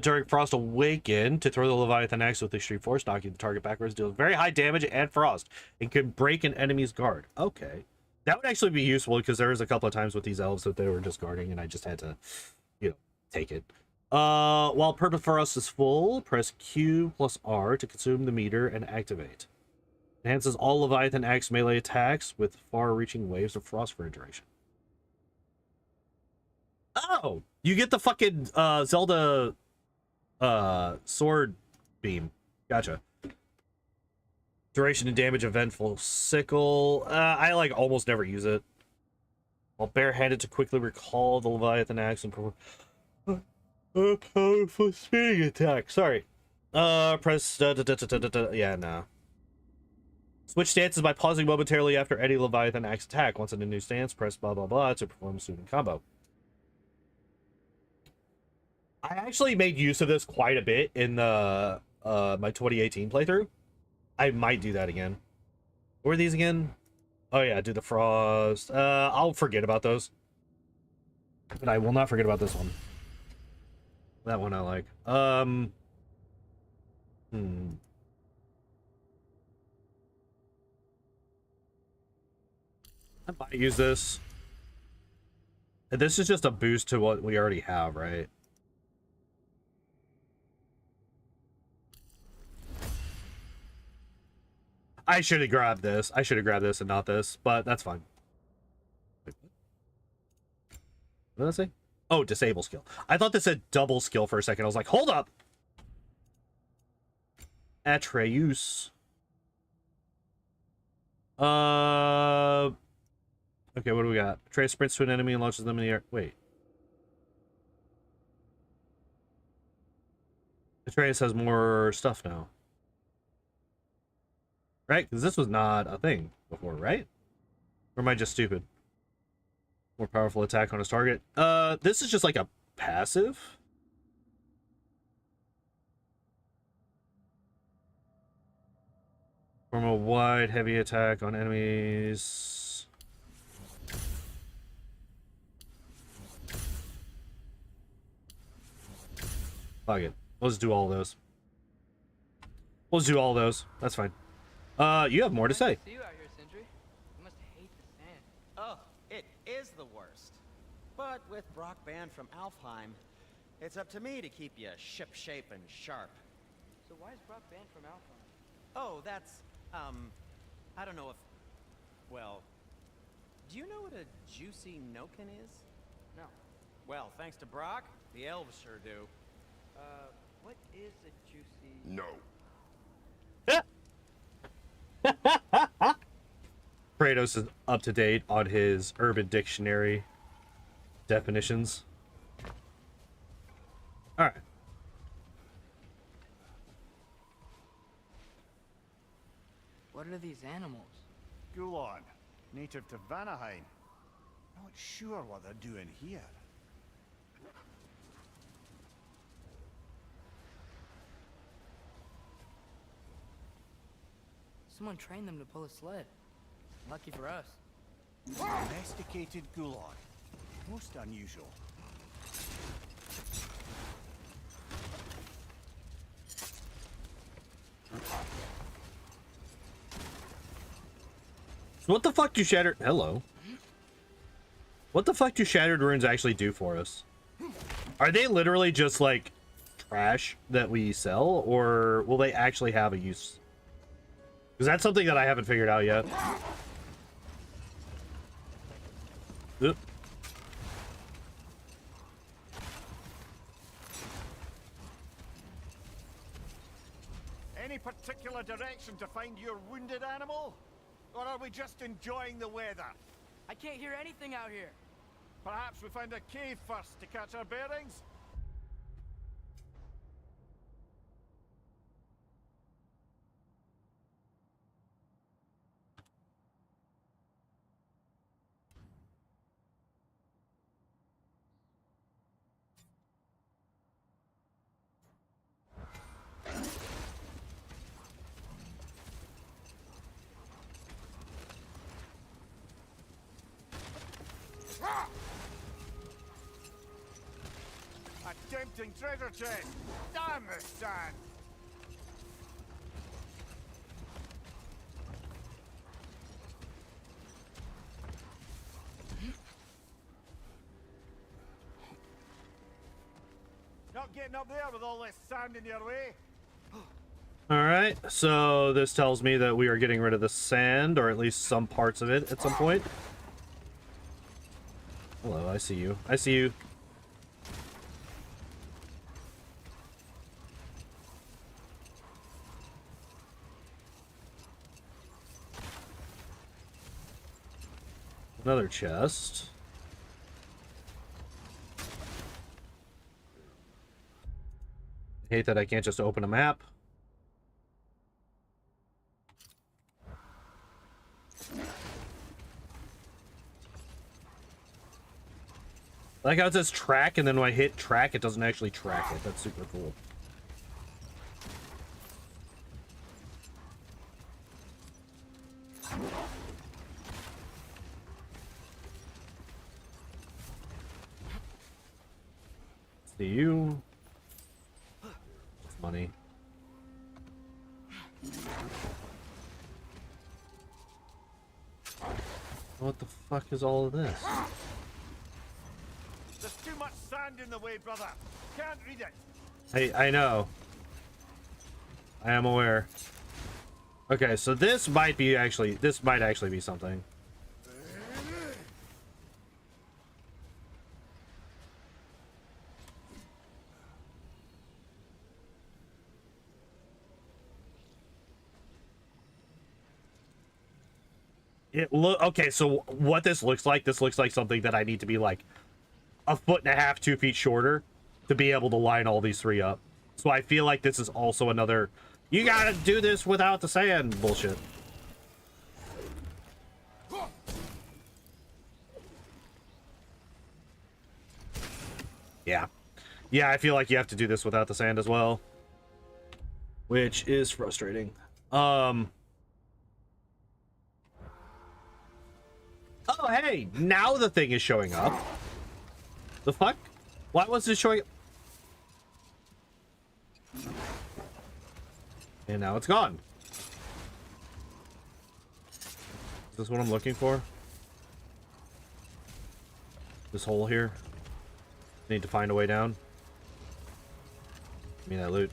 Speaker 1: During Frost Awaken, to throw the Leviathan axe with extreme force, knocking the target backwards, deals very high damage and frost, and can break an enemy's guard. Okay. That would actually be useful, because there was a couple of times with these elves that they were just guarding, and I just had to, you know, take it. While Purple Frost is full, press Q plus R to consume the meter and activate. Enhances all Leviathan axe melee attacks with far-reaching waves of frost for a duration. Oh! You get the fucking Zelda sword beam. Gotcha. Duration and damage eventful sickle. I like almost never use it. While barehanded to quickly recall the Leviathan axe and perform a powerful speeding attack. Sorry. Press yeah, no. Switch stances by pausing momentarily after any Leviathan axe attack. Once in a new stance, press blah blah blah to perform a soothing combo. I actually made use of this quite a bit in the my 2018 playthrough. I might do that again. What are these again? Oh yeah, do the frost. I'll forget about those. But I will not forget about this one. That one I like. I might use this. And this is just a boost to what we already have, right? I should have grabbed this. I should have grabbed this and not this, but that's fine. Wait, what did I say? Oh, disable skill. I thought this said double skill for a second. I was like, hold up. Atreus. Okay, what do we got? Atreus sprints to an enemy and launches them in the air. Wait. Atreus has more stuff now. Right? Because this was not a thing before, right? Or am I just stupid? More powerful attack on his target. This is just like a passive. From a wide, heavy attack on enemies. Fuck it. Let's do all those. Let's do all those. That's fine. You have more to say.
Speaker 8: See you out here, Sindri. You must hate the sand.
Speaker 5: Oh, it is the worst. But with Brock banned from Alfheim, it's up to me to keep you ship-shape and sharp.
Speaker 8: So why is Brock banned from Alpha?
Speaker 5: Oh, that's, I don't know if... Well, do you know what a juicy Noken is?
Speaker 8: No.
Speaker 5: Well, thanks to Brock, the elves sure do.
Speaker 8: What is a juicy...
Speaker 2: No.
Speaker 1: Kratos is up to date on his Urban Dictionary definitions. All right.
Speaker 8: What are these animals?
Speaker 4: Gulon, native to Vanaheim. Not sure what they're doing here.
Speaker 8: Someone trained them to pull a sled. Lucky for us.
Speaker 4: Domesticated Gulon. Most unusual.
Speaker 1: So what the fuck do Shattered... Hello. What the fuck do Shattered Runes actually do for us? Are they literally just, like, trash that we sell? Or will they actually have a use? Because that's something that I haven't figured out yet. Oop.
Speaker 4: Any particular direction to find your wounded animal? Or are we just enjoying the weather?
Speaker 8: I can't hear anything out here.
Speaker 4: Perhaps we find a cave first to catch our bearings? A tempting treasure chest! Damn the sand! Not getting up there with all this sand in your way?
Speaker 1: Alright, so this tells me that we are getting rid of the sand, or at least some parts of it at some point. Hello, I see you. I see you. Another chest. I hate that I can't just open a map. Like how it says track, and then when I hit track, it doesn't actually track it. That's super cool. See you. Money. What the fuck is all of this?
Speaker 4: There's too much sand in the way, brother. Can't read it.
Speaker 1: Hey, I know. I am aware. Okay, so this might actually be something. Okay, so what this looks like something that I need to be like 1.5 2 feet shorter to be able to line all these three up. So I feel like this is also another, you gotta do this without the sand bullshit. Yeah. Yeah, I feel like you have to do this without the sand as well, which is frustrating. Oh, hey, now the thing is showing up. The fuck? Why was it showing? And now it's gone. Is this what I'm looking for? This hole here? Need to find a way down. Give me that loot.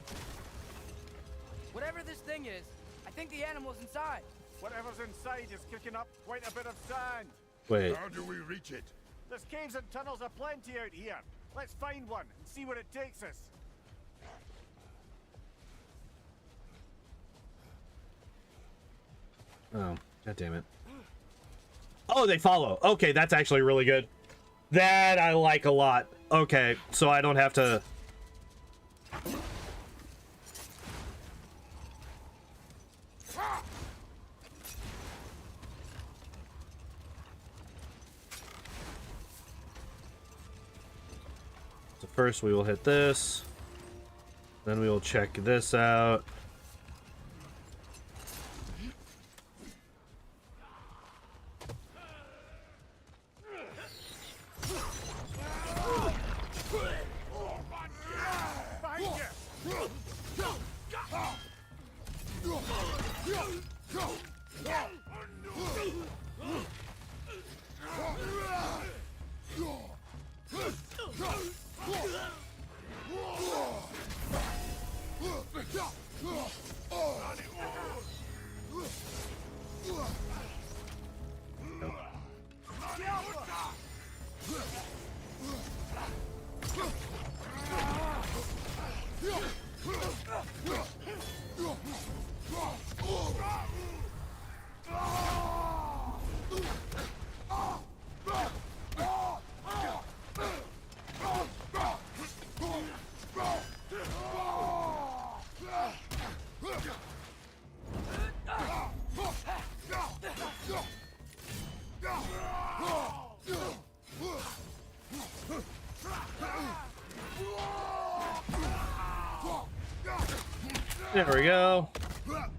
Speaker 8: Whatever this thing is, I think the animal's inside.
Speaker 4: Whatever's inside is kicking up quite a bit of sand.
Speaker 1: Wait.
Speaker 6: How do we reach it?
Speaker 4: There's caves and tunnels aplenty out here. Let's find one and see where it takes us.
Speaker 1: Oh, god damn it. Oh, they follow. Okay, that's actually really good. That I like a lot. Okay, so I don't have to... So first we will hit this. Then we will check this out. There we go. That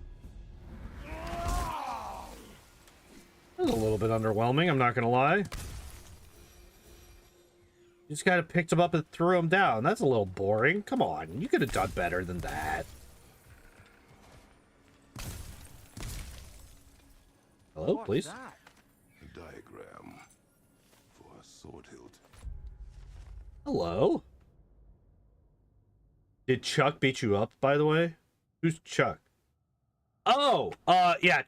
Speaker 1: was a little bit underwhelming, I'm not gonna lie. You just kind of picked him up and threw him down. That's a little boring. Come on, you could have done better than that. Hello, please.
Speaker 2: A diagram for a sword hilt.
Speaker 1: Hello. Did Chuck beat you up, by the way? Who's Chuck? Oh, yeah.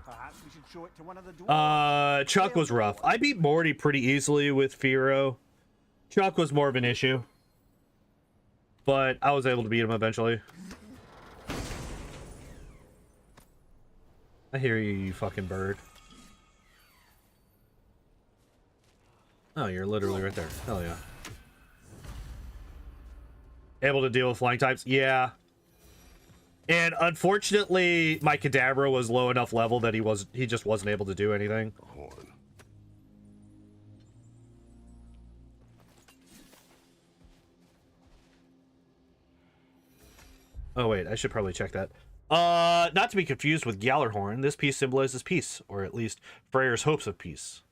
Speaker 4: Perhaps we should show it to one of the dwarves.
Speaker 1: Chuck was rough. I beat Morty pretty easily with Firo. Chuck was more of an issue. But I was able to beat him eventually. I hear you, you fucking bird. Oh, you're literally right there. Hell yeah. Able to deal with flying types? Yeah. And unfortunately, my Kadabra was low enough level that he just wasn't able to do anything.
Speaker 2: A horn.
Speaker 1: Oh wait, I should probably check that. Not to be confused with Gjallarhorn, this piece symbolizes peace, or at least Freyr's hopes of peace.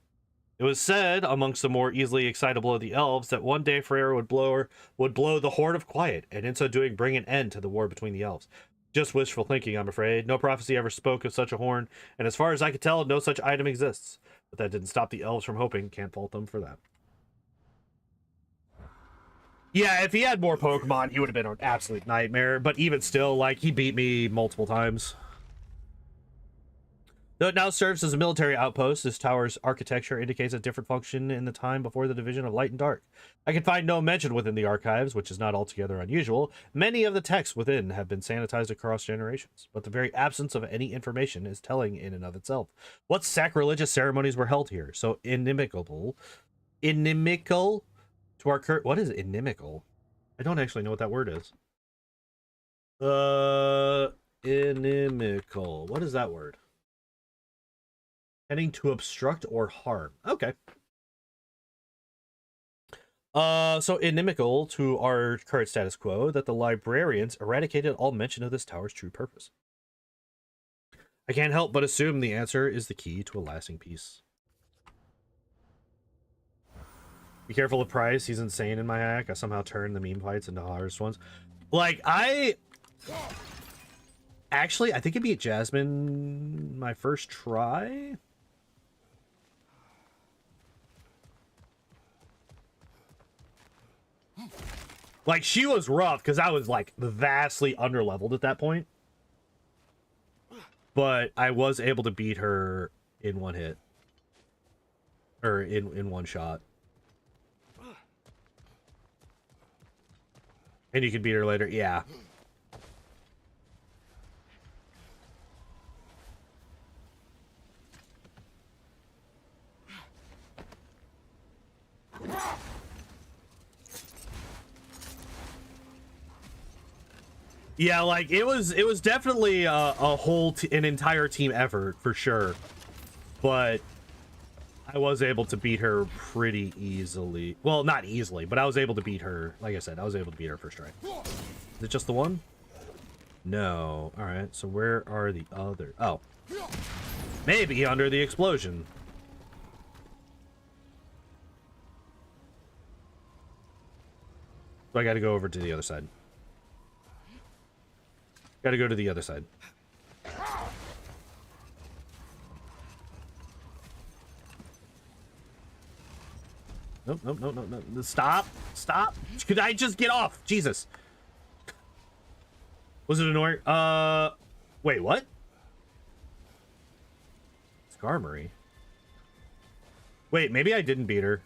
Speaker 1: It was said amongst the more easily excitable of the elves that one day Freyr would blow the Horn of Quiet, and in so doing bring an end to the war between the elves. Just wishful thinking, I'm afraid. No prophecy ever spoke of such a horn, and as far as I could tell, no such item exists. But that didn't stop the elves from hoping. Can't fault them for that. Yeah, if he had more Pokemon, he would have been an absolute nightmare. But even still, like, he beat me multiple times. Though it now serves as a military outpost, this tower's architecture indicates a different function in the time before the division of light and dark. I can find no mention within the archives, which is not altogether unusual. Many of the texts within have been sanitized across generations, but the very absence of any information is telling in and of itself. What sacrilegious ceremonies were held here? So inimical to our current... What is inimical? I don't actually know what that word is. Inimical. What is that word? Heading to obstruct or harm. Okay. So inimical to our current status quo that the librarians eradicated all mention of this tower's true purpose. I can't help but assume the answer is the key to a lasting peace. Be careful of Price. He's insane in my hack. I somehow turned the meme fights into hardest ones. Like, Actually, I think I beat Jasmine my first try. Like, she was rough because I was, like, vastly underleveled at that point. But I was able to beat her in one hit. Or in one shot. And you can beat her later. Yeah. Yeah, like it was definitely an entire team effort for sure, but I was able to beat her pretty easily. Well, not easily, but I was able to beat her. Like I said, I was able to beat her first try. Is it just the one? No. All right. So where are the other? Oh, maybe under the explosion. So I got to go over to the other side. Got to go to the other side. Nope, nope, nope, nope, nope. Stop. Stop. Could I just get off? Jesus. Was it annoying? Wait, what? Skarmory. Wait, maybe I didn't beat her.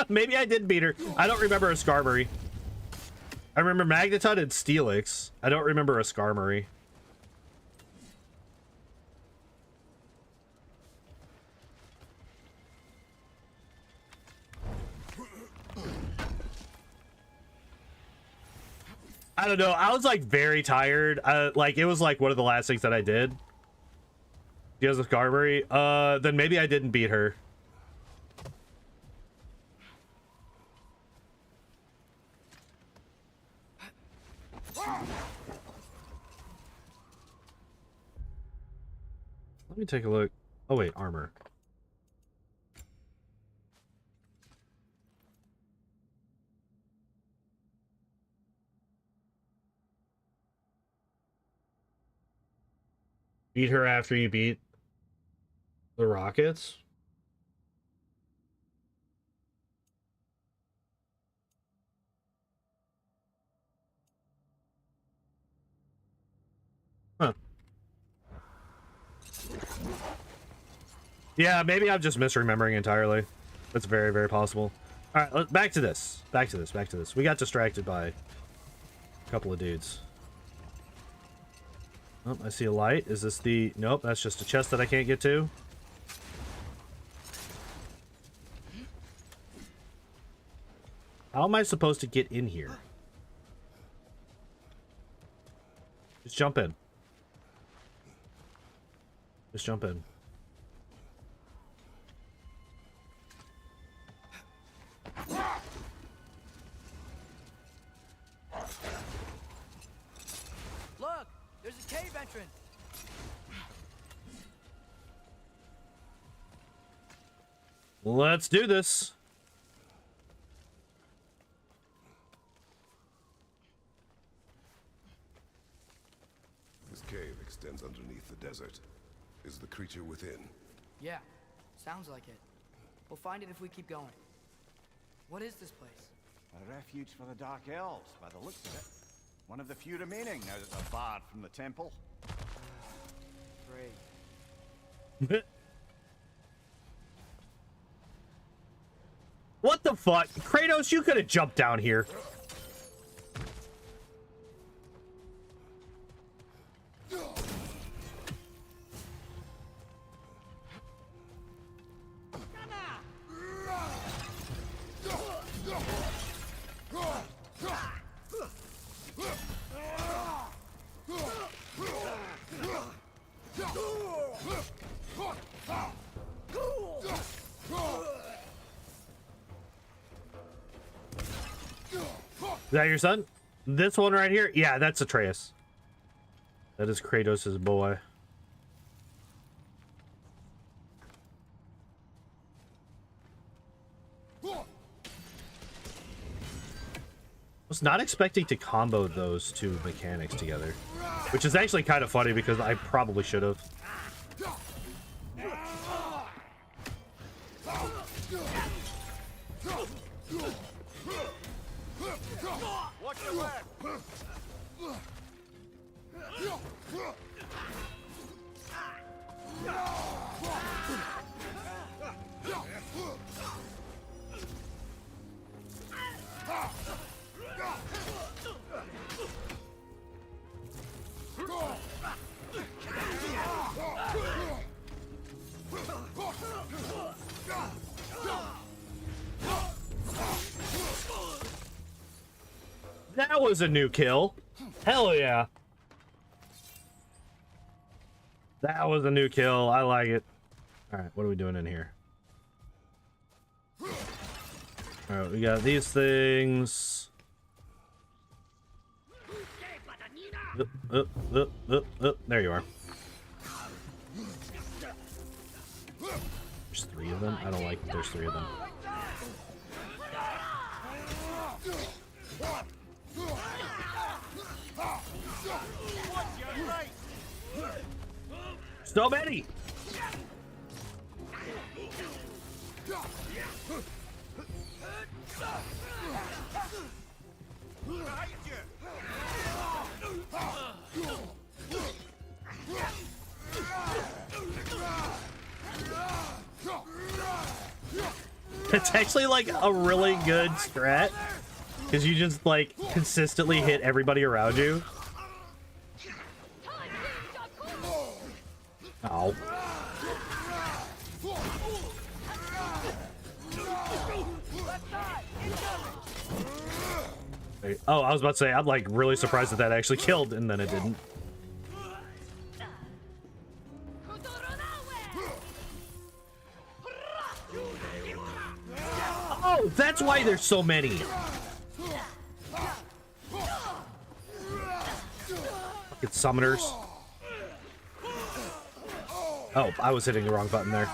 Speaker 1: Maybe I did beat her. I don't remember a Skarmory. I remember Magneton and Steelix. I don't remember a Skarmory. I don't know. I was like very tired. Like it was like one of the last things that I did. She has a Skarmory. Then maybe I didn't beat her. Let me take a look. Oh wait, armor. Beat her after you beat the Rockets? Huh. Yeah, maybe I'm just misremembering entirely. That's very, very possible. All right, back to this. Back to this. Back to this. We got distracted by a couple of dudes. Oh, I see a light. Is this the... Nope, that's just a chest that I can't get to. How am I supposed to get in here? Just jump in. Just jump in.
Speaker 8: Look, there's a cave entrance.
Speaker 1: Let's do this.
Speaker 2: This cave extends underneath the desert. Is the creature within?
Speaker 8: Yeah, sounds like it. We'll find it if we keep going. What is this place?
Speaker 4: A refuge for the Dark Elves, by the looks of it. One of the few remaining now that they're barred from the temple.
Speaker 8: Great.
Speaker 1: What the fuck? Kratos, you could have jumped down here. Is that your son? This one right here? Yeah, that's Atreus. That is Kratos' boy. Was not expecting to combo those two mechanics together, which is actually kind of funny because I probably should have.
Speaker 4: Watch your back!
Speaker 1: That was a new kill. Hell yeah. That was a new kill. I like it. All right, what are we doing in here? All right, we got these things. There you are. There's 3 of them. I don't like that there's 3 of them. So many. It's actually like a really good strat because you just like consistently hit everybody around you. Oh. Oh, I was about to say, I'm like really surprised that that actually killed, and then it didn't. Oh, that's why there's so many. Fucking summoners. Oh, I was hitting the wrong button there.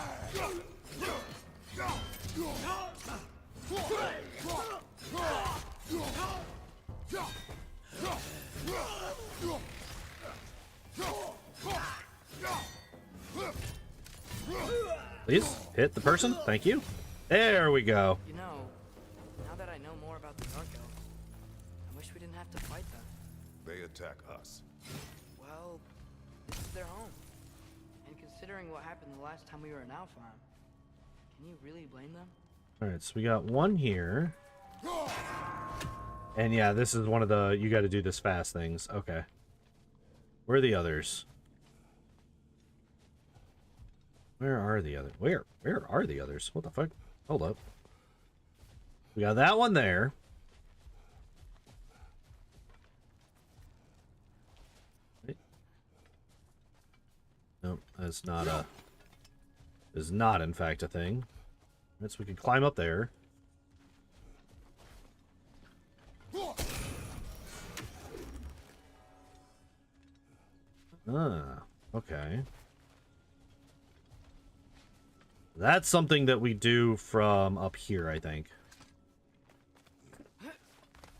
Speaker 1: Please hit the person. Thank you. There we go.
Speaker 8: You know, now that I know more about the Dark Elves, I wish we didn't have to fight them.
Speaker 2: They attack us.
Speaker 8: Well, this is their home. And considering what happened the last time we were in Alfheim, can you really blame them?
Speaker 1: All right, so we got one here. And yeah, this is one of the you got to do this fast things. Okay. Where are the others? Where are the others? Where are the others? What the fuck? Hold up. We got that one there. Nope, that's not a... is not, in fact, a thing. Right, so we can climb up there. Ah, okay. That's something that we do from up here, I think.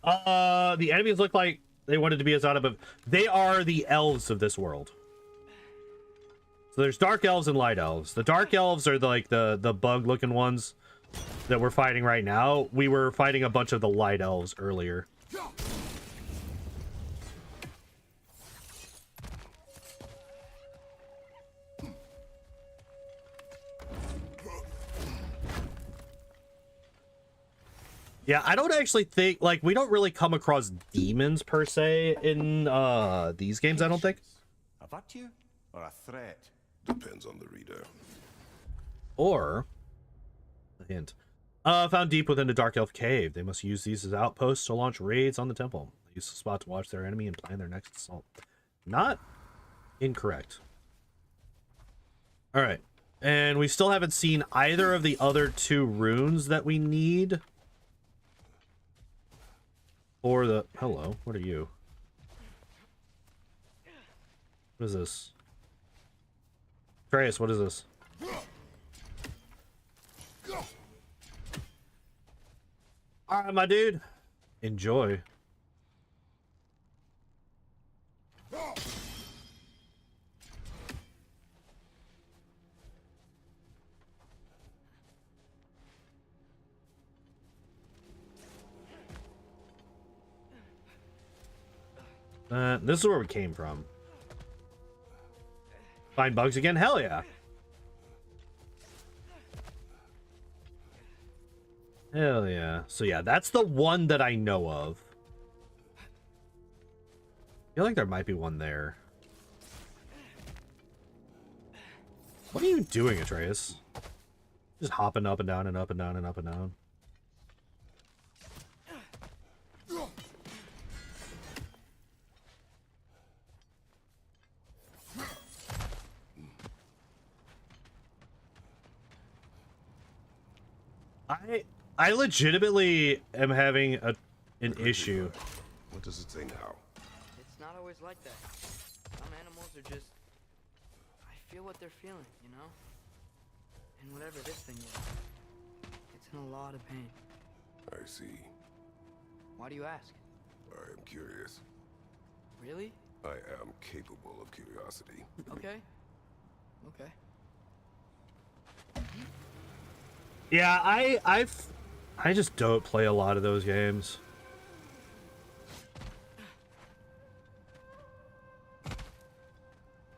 Speaker 1: The enemies look like they wanted to be as out of. They are the elves of this world. So there's dark elves and light elves. The dark elves are like the bug-looking ones that we're fighting right now. We were fighting a bunch of the light elves earlier. Yeah, I don't actually think, like, we don't really come across demons per se in these games, I don't think.
Speaker 4: A virtue or a threat?
Speaker 2: Depends on the reader.
Speaker 1: Or a hint. Found deep within the Dark Elf cave. They must use these as outposts to launch raids on the temple. They use the spot to watch their enemy and plan their next assault. Not incorrect. Alright. And we still haven't seen either of the other 2 runes that we need. Or the... Hello, what are you? What is this? Atreus, what is this? Alright, my dude. Enjoy. This is where we came from. Find bugs again? Hell yeah. Hell yeah. So yeah, that's the one that I know of. I feel like there might be one there. What are you doing, Atreus? Just hopping up and down and up and down and up and down. I legitimately am having an issue.
Speaker 2: What does it say now?
Speaker 8: It's not always like that. Some animals are just... I feel what they're feeling, you know? And whatever this thing is, it's in a lot of pain.
Speaker 2: I see.
Speaker 8: Why do you ask?
Speaker 2: I am curious.
Speaker 8: Really?
Speaker 2: I am capable of curiosity.
Speaker 8: Okay. Okay.
Speaker 1: Yeah, I just don't play a lot of those games.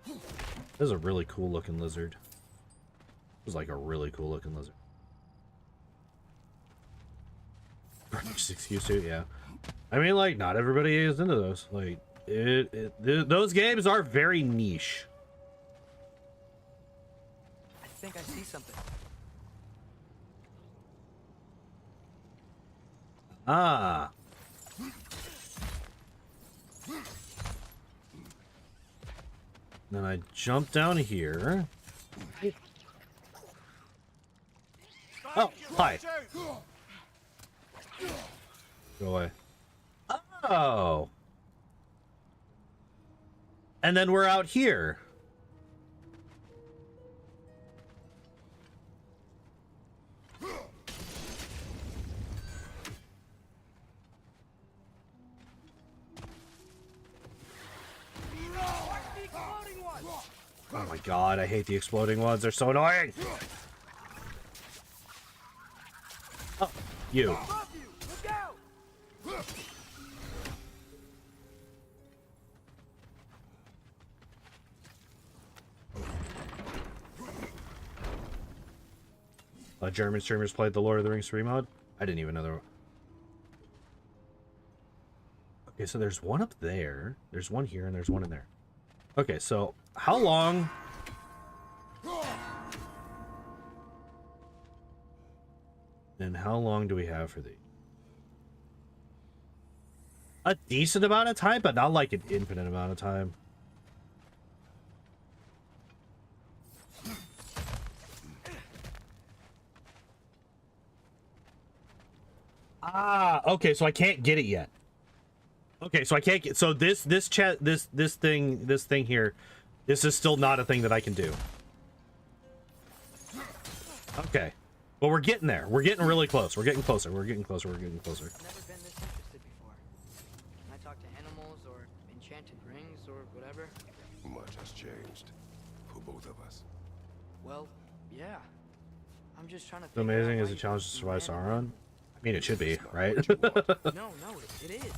Speaker 1: This is a really cool looking lizard. This is like a really cool looking lizard. Just excuse to, yeah. I mean, like, not everybody is into those. Like, those games are very niche.
Speaker 8: I think I see something.
Speaker 1: Ah. Then I jump down here. Oh, hi. Go away. Oh. And then we're out here. Oh my god, I hate the exploding ones. They're so annoying. Oh, you. German streamers played the Lord of the Rings 3 mod? I didn't even know there were... Okay, so there's one up there. There's one here, and there's one in there. Okay, so how long... And how long do we have for these? A decent amount of time, but not like an infinite amount of time. Ah, okay, so I can't get it yet. Okay, so I can't get, so this thing here, this is still not a thing that I can do. Okay. But we're getting there. We're getting really close. We're getting closer. We're getting closer. We're getting closer.
Speaker 8: I've never been this interested before. Can I talk to animals or enchanted rings or whatever?
Speaker 2: Much has changed for both of us.
Speaker 8: Well, yeah. I'm just trying to.
Speaker 1: So amazing as a challenge to survive Sauron. I mean, it should be, right?
Speaker 8: No, it is.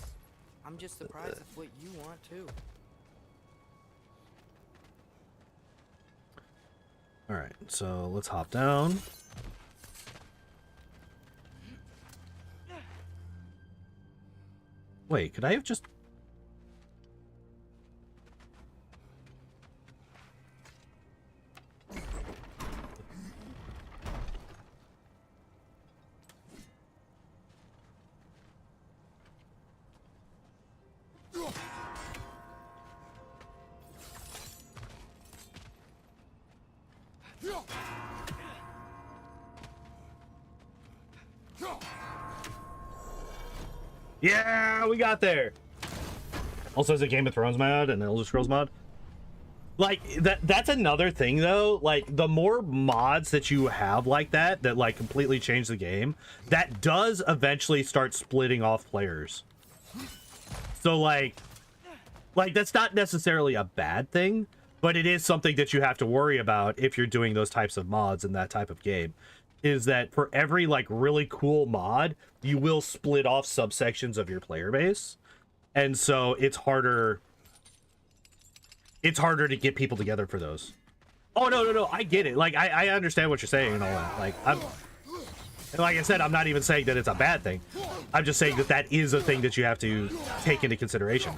Speaker 8: I'm just surprised it's what you want too.
Speaker 1: All right, so let's hop down. Wait, could I have just... Yeah, we got there. Also, as a Game of Thrones mod and Elder Scrolls mod. Like, that's another thing, though. Like, the more mods that you have like that, like, completely change the game, that does eventually start splitting off players. So, like, that's not necessarily a bad thing, but it is something that you have to worry about if you're doing those types of mods in that type of game. Is that for every, like, really cool mod, you will split off subsections of your player base. And so it's harder to get people together for those. Oh, no, I get it. Like, I understand what you're saying and all that. Like, and like I said, I'm not even saying that it's a bad thing. I'm just saying that that is a thing that you have to take into consideration.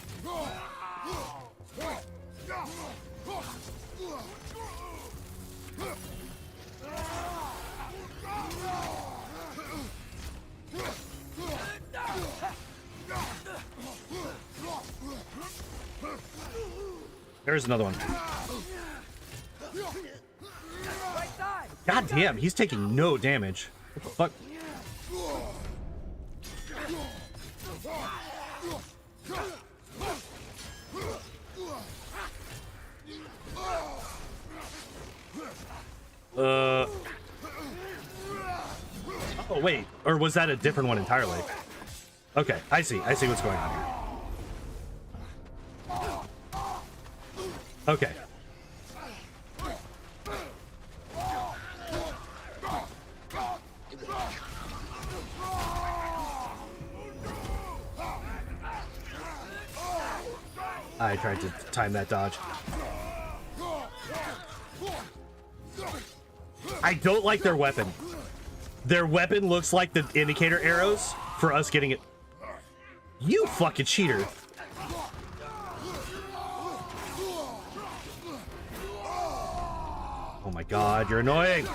Speaker 1: There's another one. God damn, he's taking no damage. What the fuck? Oh, wait. Or was that a different one entirely? Okay, I see. I see what's going on here. Okay. I tried to time that dodge. I don't like their weapon. Their weapon looks like the indicator arrows for us getting it. You fucking cheater. Oh my god, you're annoying.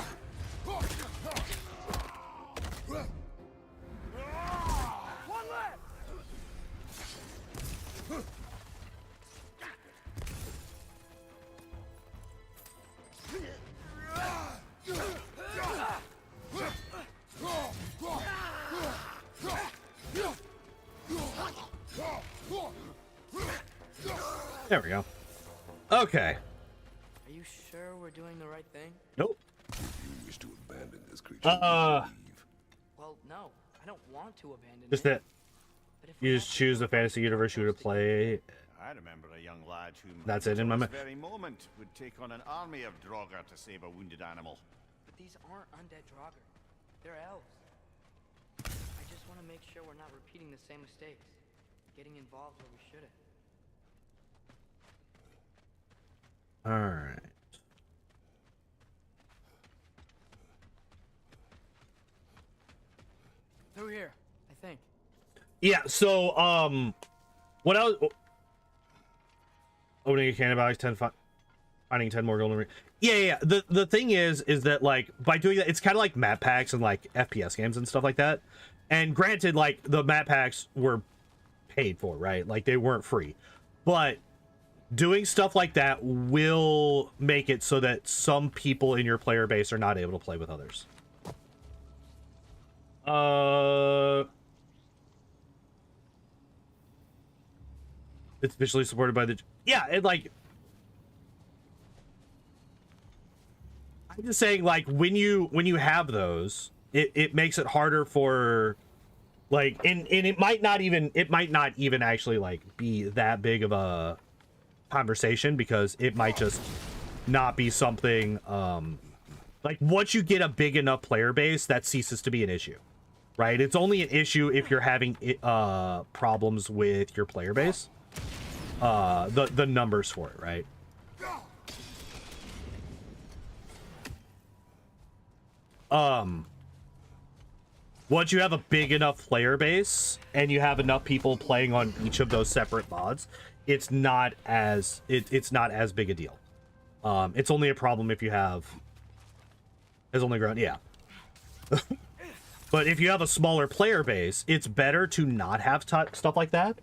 Speaker 1: There we go. Okay.
Speaker 8: Are you sure we're doing the right thing?
Speaker 1: Nope.
Speaker 2: You wish to abandon this creature. Leave.
Speaker 8: Well, no. I don't want to abandon
Speaker 1: Just
Speaker 8: it.
Speaker 1: that
Speaker 8: But if we
Speaker 1: you
Speaker 8: have
Speaker 1: just
Speaker 8: to
Speaker 1: choose
Speaker 8: go
Speaker 1: the fantasy universe you would play.
Speaker 4: I remember a young lad who
Speaker 1: That's it in my
Speaker 4: this
Speaker 1: mind.
Speaker 4: very moment would take on an army of Draugr to save a wounded animal.
Speaker 8: But these aren't undead Draugr. They're elves. I just want to make sure we're not repeating the same mistakes. Getting involved where we shouldn't.
Speaker 1: Alright.
Speaker 8: Through here, I think.
Speaker 1: Yeah, so, what I was... Opening a cannon box, 10 finding 10 more golden rings. Yeah. The thing is that, like, by doing that, it's kind of like map packs and, like, FPS games and stuff like that. And granted, like, the map packs were paid for, right? Like, they weren't free. But doing stuff like that will make it so that some people in your player base are not able to play with others. It's visually supported by the... Yeah, it, like... I'm just saying, like, when you have those, it makes it harder for, like, and it might not even actually like be that big of a conversation, because it might just not be something like, once you get a big enough player base, that ceases to be an issue, right? It's only an issue if you're having problems with your player base, the numbers for it, right? Once you have a big enough player base and you have enough people playing on each of those separate mods, it's not as big a deal. It's only a problem if you have has only grown, yeah. But if you have a smaller player base, it's better to not have stuff like that,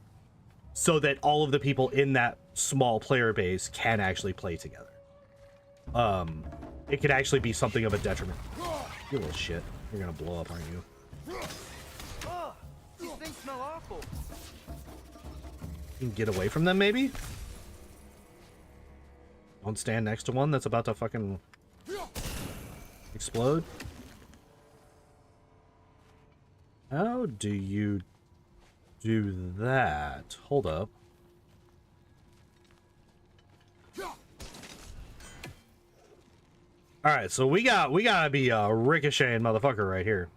Speaker 1: so that all of the people in that small player base can actually play together. It could actually be something of a detriment. You little shit. You're gonna blow up, aren't you?
Speaker 8: These things smell awful.
Speaker 1: You can get away from them, maybe? Don't stand next to one that's about to fucking explode. How do you do that? Hold up. Alright, so we gotta be a ricocheting motherfucker right here.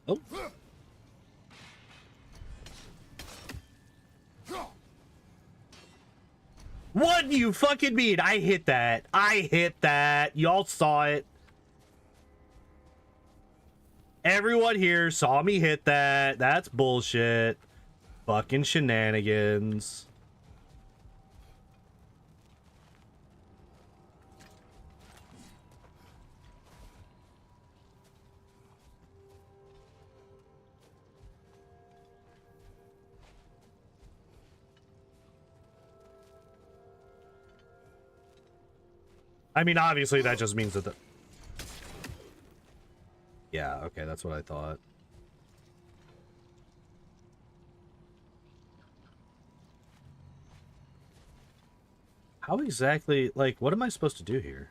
Speaker 1: Oh. What do you fucking mean? I hit that. I hit that. Y'all saw it. Everyone here saw me hit that. That's bullshit. Fucking shenanigans. I mean, obviously that just means that the... Yeah, okay, that's what I thought. How exactly, like, what am I supposed to do here?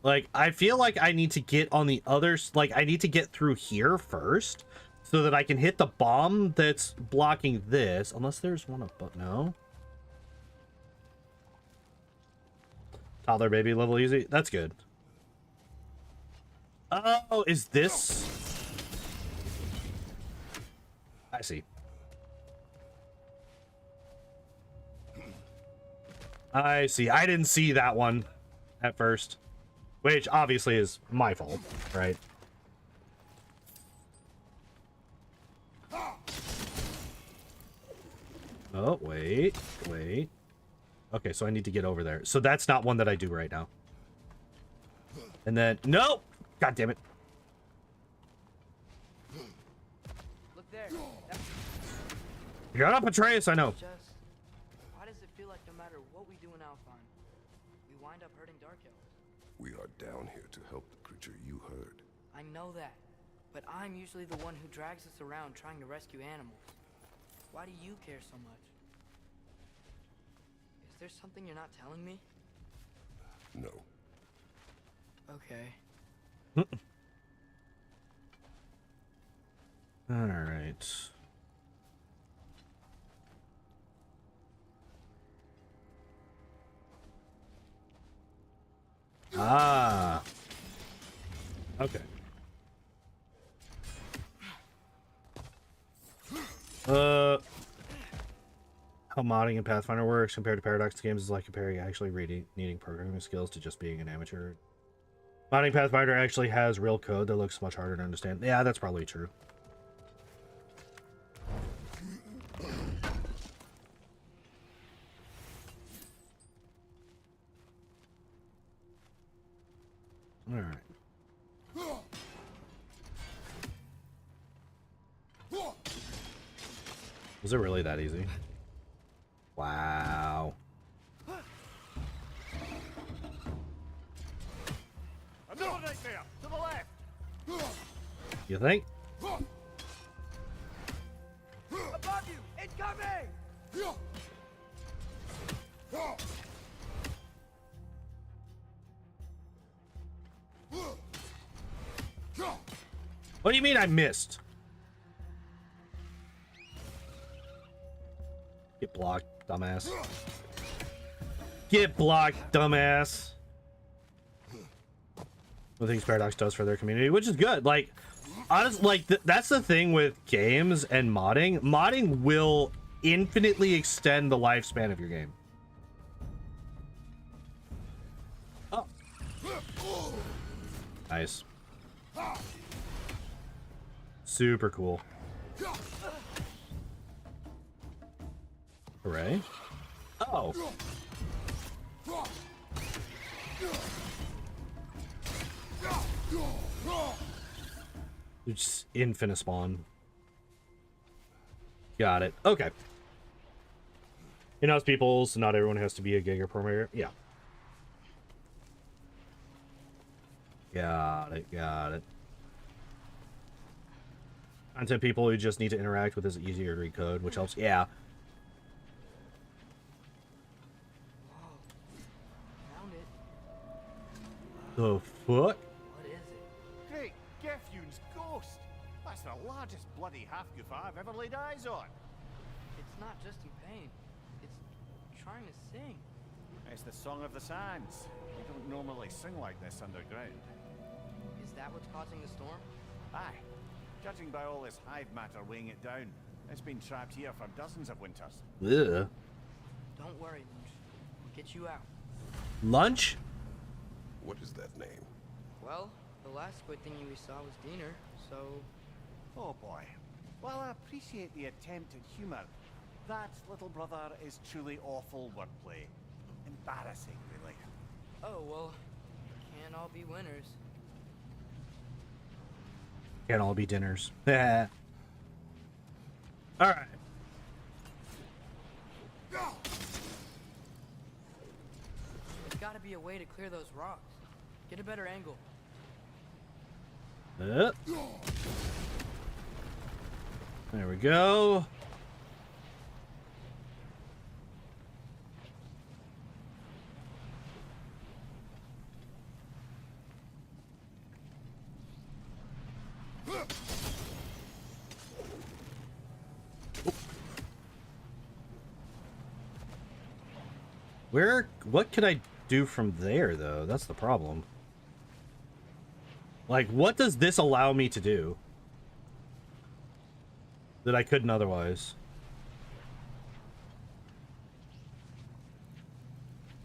Speaker 1: Like, I feel like I need to get on the other... Like, I need to get through here first, so that I can hit the bomb that's blocking this. Unless there's one above. No. Toddler baby level easy. That's good. Oh, is this... I see. I see. I didn't see that one at first. Which obviously is my fault, right? Oh, wait. Wait. Okay, so I need to get over there. So that's not one that I do right now. And then... No! God damn it.
Speaker 8: Look there.
Speaker 1: Shut up, Atreus, I know.
Speaker 8: Just, why does it feel like no matter what we do in Alfheim, we wind up hurting Dark Elves?
Speaker 2: We are down here to help the creature you heard.
Speaker 8: I know that, but I'm usually the one who drags us around trying to rescue animals. Why do you care so much? Is there something you're not telling me?
Speaker 2: No.
Speaker 8: Okay.
Speaker 1: All right. Ah. Okay. How modding in Pathfinder works compared to Paradox games is like comparing actually needing programming skills to just being an amateur. Modding Pathfinder actually has real code that looks much harder to understand. Yeah, that's probably true. All right. Was it really that easy? Wow.
Speaker 4: Door right there, to the left.
Speaker 1: You think?
Speaker 8: Above you! Incoming!
Speaker 1: What do you mean I missed? Get blocked, dumbass. Get blocked, dumbass. The things Paradox does for their community, which is good. Like, honestly, like that's the thing with games and modding. Modding will infinitely extend the lifespan of your game. Oh, nice. Super cool. Hooray. Oh. Just infinite spawn. Got it. Okay. In-house people, so not everyone has to be a Giga Premier. Yeah. Got it. Got it. Content people who just need to interact with is easier to read code, which helps. Yeah.
Speaker 8: Found it.
Speaker 1: The fuck?
Speaker 8: What is it?
Speaker 4: Great, Gefyun's ghost. That's the largest bloody half-goof I've ever laid eyes on.
Speaker 8: It's not just in pain. It's trying to sing.
Speaker 4: It's the Song of the Sands. We don't normally sing like this underground.
Speaker 8: Is that what's causing the storm?
Speaker 4: Aye. Judging by all this hive matter weighing it down, it's been trapped here for dozens of winters.
Speaker 1: Ugh.
Speaker 8: Don't worry, Lunch. We'll get you out.
Speaker 1: Lunch?
Speaker 2: What is that name?
Speaker 8: Well, the last squid thingy we saw was Diener, so...
Speaker 4: Oh boy. Well, I appreciate the attempt at humor. That, little brother, is truly awful wordplay. Embarrassing, really.
Speaker 8: Oh, well, can't all be winners.
Speaker 1: Can't all be dinners. Alright.
Speaker 8: There's gotta be a way to clear those rocks. Get a better angle.
Speaker 1: There we go. What can I do from there, though? That's the problem. Like, what does this allow me to do that I couldn't otherwise?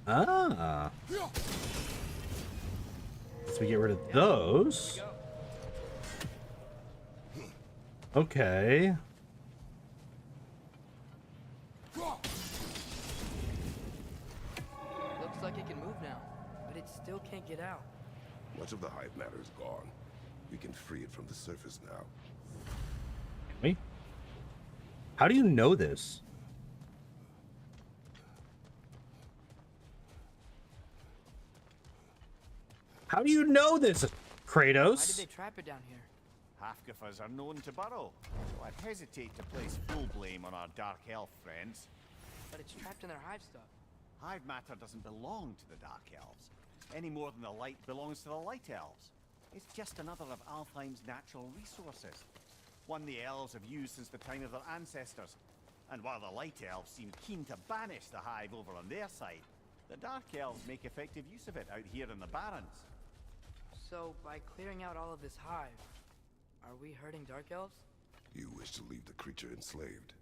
Speaker 1: Ah. So we get rid of those. Okay.
Speaker 8: Looks like it can move now, but it still can't get out.
Speaker 2: Much of the hive matter is gone. We can free it from the surface now.
Speaker 1: Me? How do you know this? How do you know this, Kratos?
Speaker 8: Why did they trap it down here?
Speaker 4: Half-goofers are known to burrow, so I'd hesitate to place full blame on our dark elf friends.
Speaker 8: But it's trapped in their hive stuff.
Speaker 4: Hive matter doesn't belong to the Dark Elves, any more than the light belongs to the Light Elves. It's just another of Alfheim's natural resources, one the elves have used since the time of their ancestors. And while the Light Elves seem keen to banish the hive over on their side, the Dark Elves make effective use of it out here in the Barrens.
Speaker 8: So, by clearing out all of this hive, are we hurting Dark Elves?
Speaker 2: You wish to leave the creature enslaved?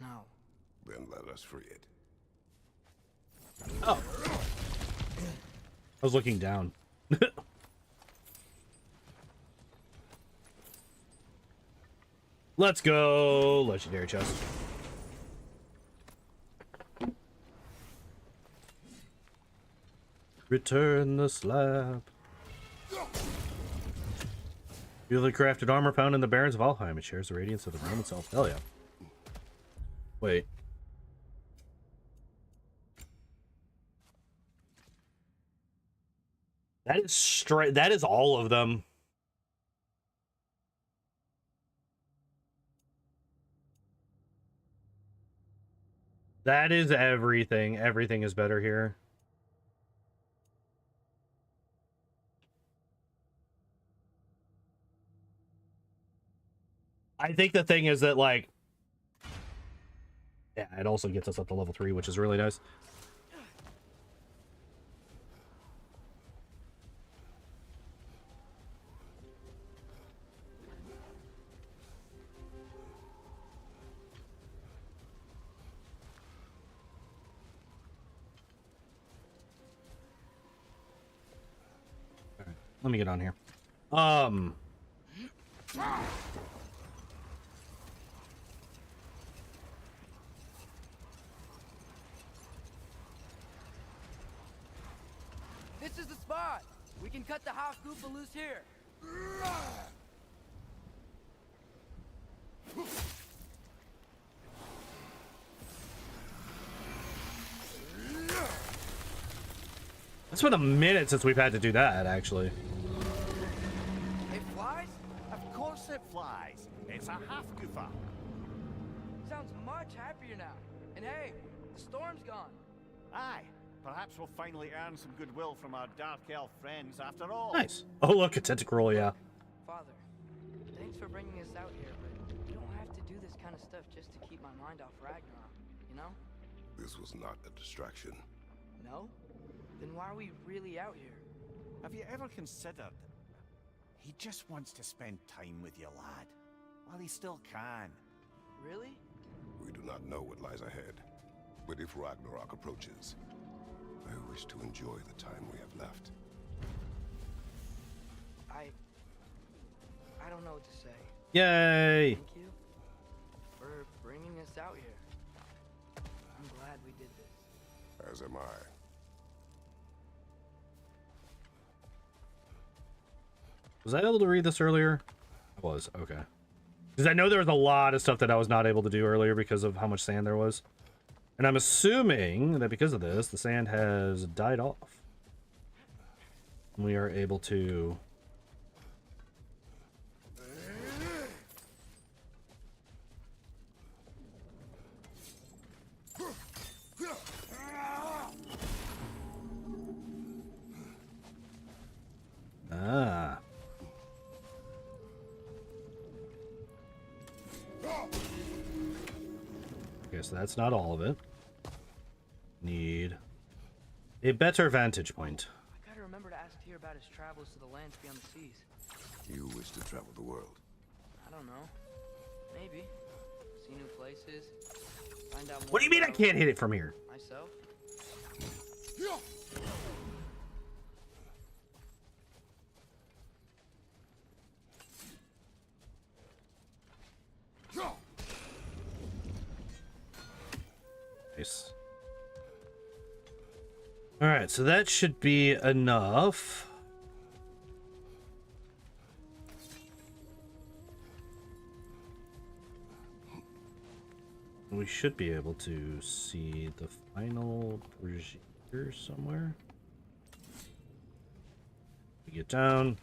Speaker 8: No.
Speaker 2: Then let us free it.
Speaker 1: Oh. I was looking down. Let's go. Legendary chest. Return the slab. Beautifully crafted armor found in the Barrens of Alfheim. It shares the radiance of the realm itself. Hell yeah. Wait. That is straight. That is all of them. That is everything. Everything is better here. I think the thing is that, like, yeah, it also gets us up to level 3, which is really nice. All right, let me get on here.
Speaker 8: This is the spot. We can cut the half Goopa loose here.
Speaker 1: It's been a minute since we've had to do that, actually.
Speaker 8: It flies?
Speaker 4: Of course it flies. It's a half goofa.
Speaker 8: Sounds much happier now. And hey, the storm's gone.
Speaker 4: Aye, perhaps we'll finally earn some goodwill from our dark elf friends after all.
Speaker 1: Nice. Oh, look, a tentacle, yeah.
Speaker 8: Father, thanks for bringing us out here, but you don't have to do this kind of stuff just to keep my mind off Ragnarok, you know?
Speaker 2: This was not a distraction.
Speaker 8: No? Then why are we really out here?
Speaker 4: Have you ever considered he just wants to spend time with you, lad, while he still can?
Speaker 8: Really?
Speaker 2: We do not know what lies ahead, but if Ragnarok approaches, I wish to enjoy the time we have left.
Speaker 8: I don't know what to say.
Speaker 1: Yay!
Speaker 8: Thank you for bringing us out here. I'm glad we did this.
Speaker 2: As am I.
Speaker 1: Was I able to read this earlier? I was, okay. Because I know there was a lot of stuff that I was not able to do earlier because of how much sand there was. And I'm assuming that because of this, the sand has died off. We are able to... Ah. Okay, so that's not all of it. Need a better vantage point.
Speaker 8: I gotta remember to ask Tyr about his travels to the lands beyond the seas.
Speaker 2: You wish to travel the world.
Speaker 8: I don't know. Maybe. See new places. Find out more.
Speaker 1: What do you mean I
Speaker 8: about
Speaker 1: can't hit it from here?
Speaker 8: myself?
Speaker 1: Nice. Alright, so that should be enough. We should be able to see the final procedure somewhere. We get down.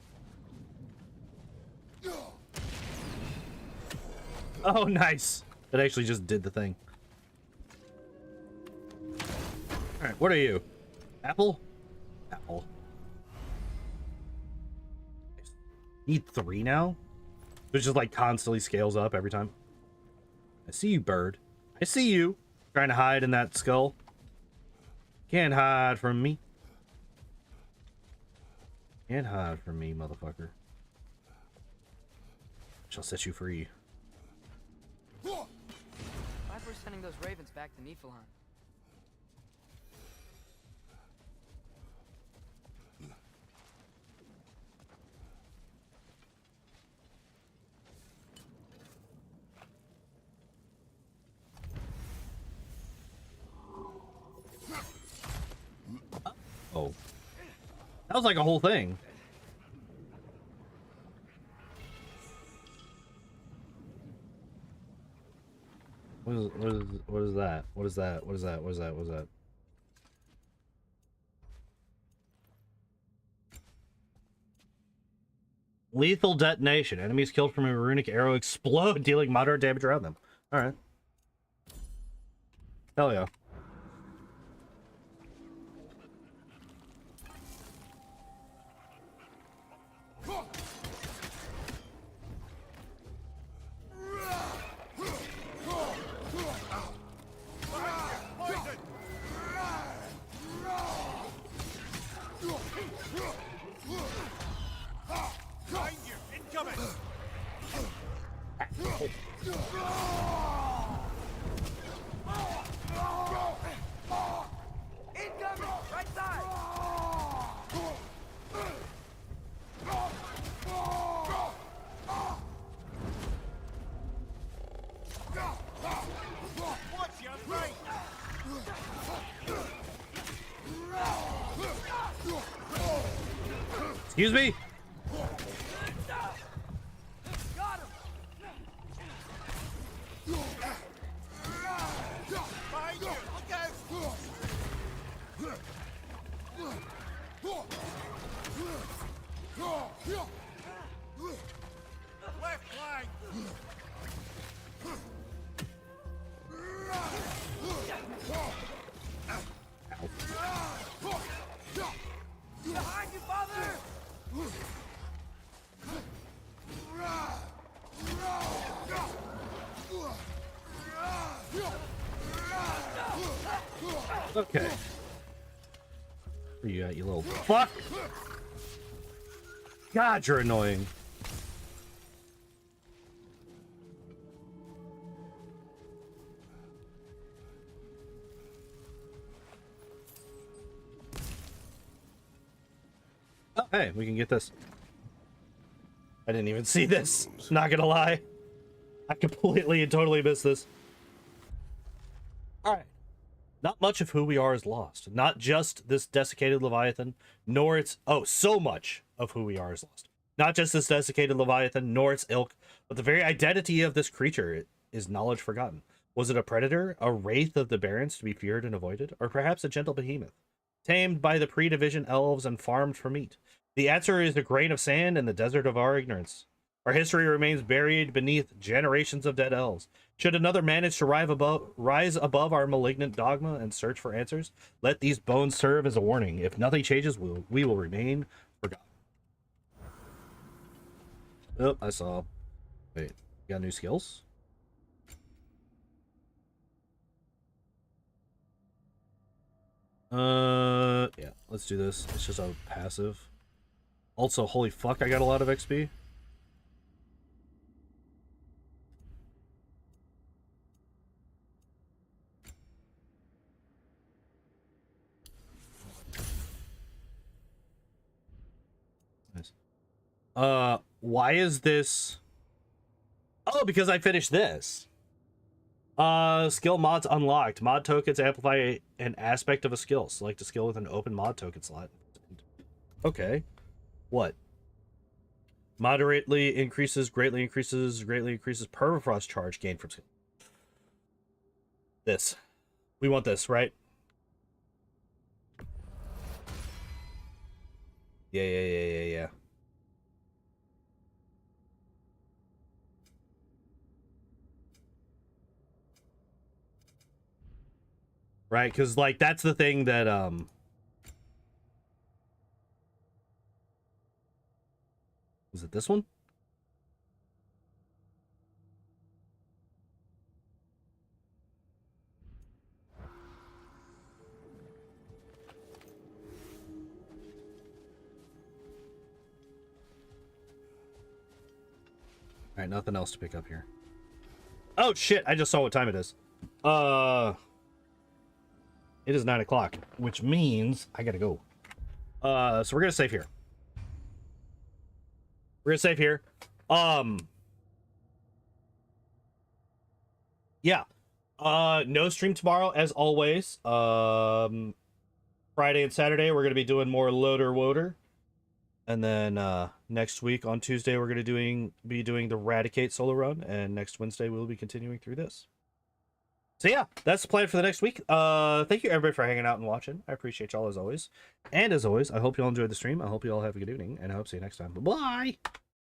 Speaker 1: Oh, nice. That actually just did the thing. Alright, what are you? Apple? Apple. Need 3 now? Which just like constantly scales up every time. I see you, bird. I see you. Trying to hide in that skull. Can't hide from me. Can't hide from me, motherfucker. Shall set you free.
Speaker 8: Why we're sending those ravens back to Niflheim?
Speaker 1: Oh. That was like a whole thing. What is that? What is that? What is that? What is that? What is that? Lethal detonation. Enemies killed from a runic arrow explode, dealing moderate damage around them. Alright. Hell yeah. Excuse me? Okay. Where you at, you little fuck? God, you're annoying. Oh, hey, we can get this. I didn't even see this. Not gonna lie. I completely and totally missed this. Alright. Not much of who we are is lost. Not just this desiccated Leviathan, nor its... Oh, so much of who we are is lost. Not just this desiccated Leviathan, nor its ilk, but the very identity of this creature is knowledge forgotten. Was it a predator, a wraith of the Barrens to be feared and avoided, or perhaps a gentle behemoth, tamed by the pre-division elves and farmed for meat? The answer is a grain of sand in the desert of our ignorance. Our history remains buried beneath generations of dead elves. Should another manage to rise above our malignant dogma and search for answers, let these bones serve as a warning. If nothing changes, we will remain forgotten. Oh, I saw. Wait, you got new skills? Yeah, let's do this. It's just a passive. Also, holy fuck, I got a lot of XP. Nice. Why is this? Oh, because I finished this. Skill mods unlocked. Mod tokens amplify an aspect of a skill. Select a skill with an open mod token slot. Okay. What? Moderately increases, greatly increases permafrost charge gained from skill. This. We want this, right? Yeah. Right, because, like, that's the thing that, was it this one? Alright, nothing else to pick up here. Oh, shit, I just saw what time it is. It is 9 o'clock, which means I gotta go. So we're gonna save here. Yeah. No stream tomorrow, as always. Friday and Saturday, we're gonna be doing more Loader Woder. And then next week on Tuesday, we're gonna be doing the Radicate solo run, and next Wednesday we'll be continuing through this. So yeah, that's the plan for the next week. Thank you everybody for hanging out and watching. I appreciate y'all as always. And as always, I hope y'all enjoyed the stream. I hope you all have a good evening, and I hope to see you next time. Bye-bye!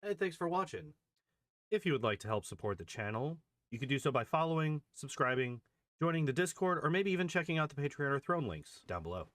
Speaker 1: and thanks for watching. If you would like to help support the channel, you can do so by following, subscribing, joining the Discord, or maybe even checking out the Patreon or Throne links down below.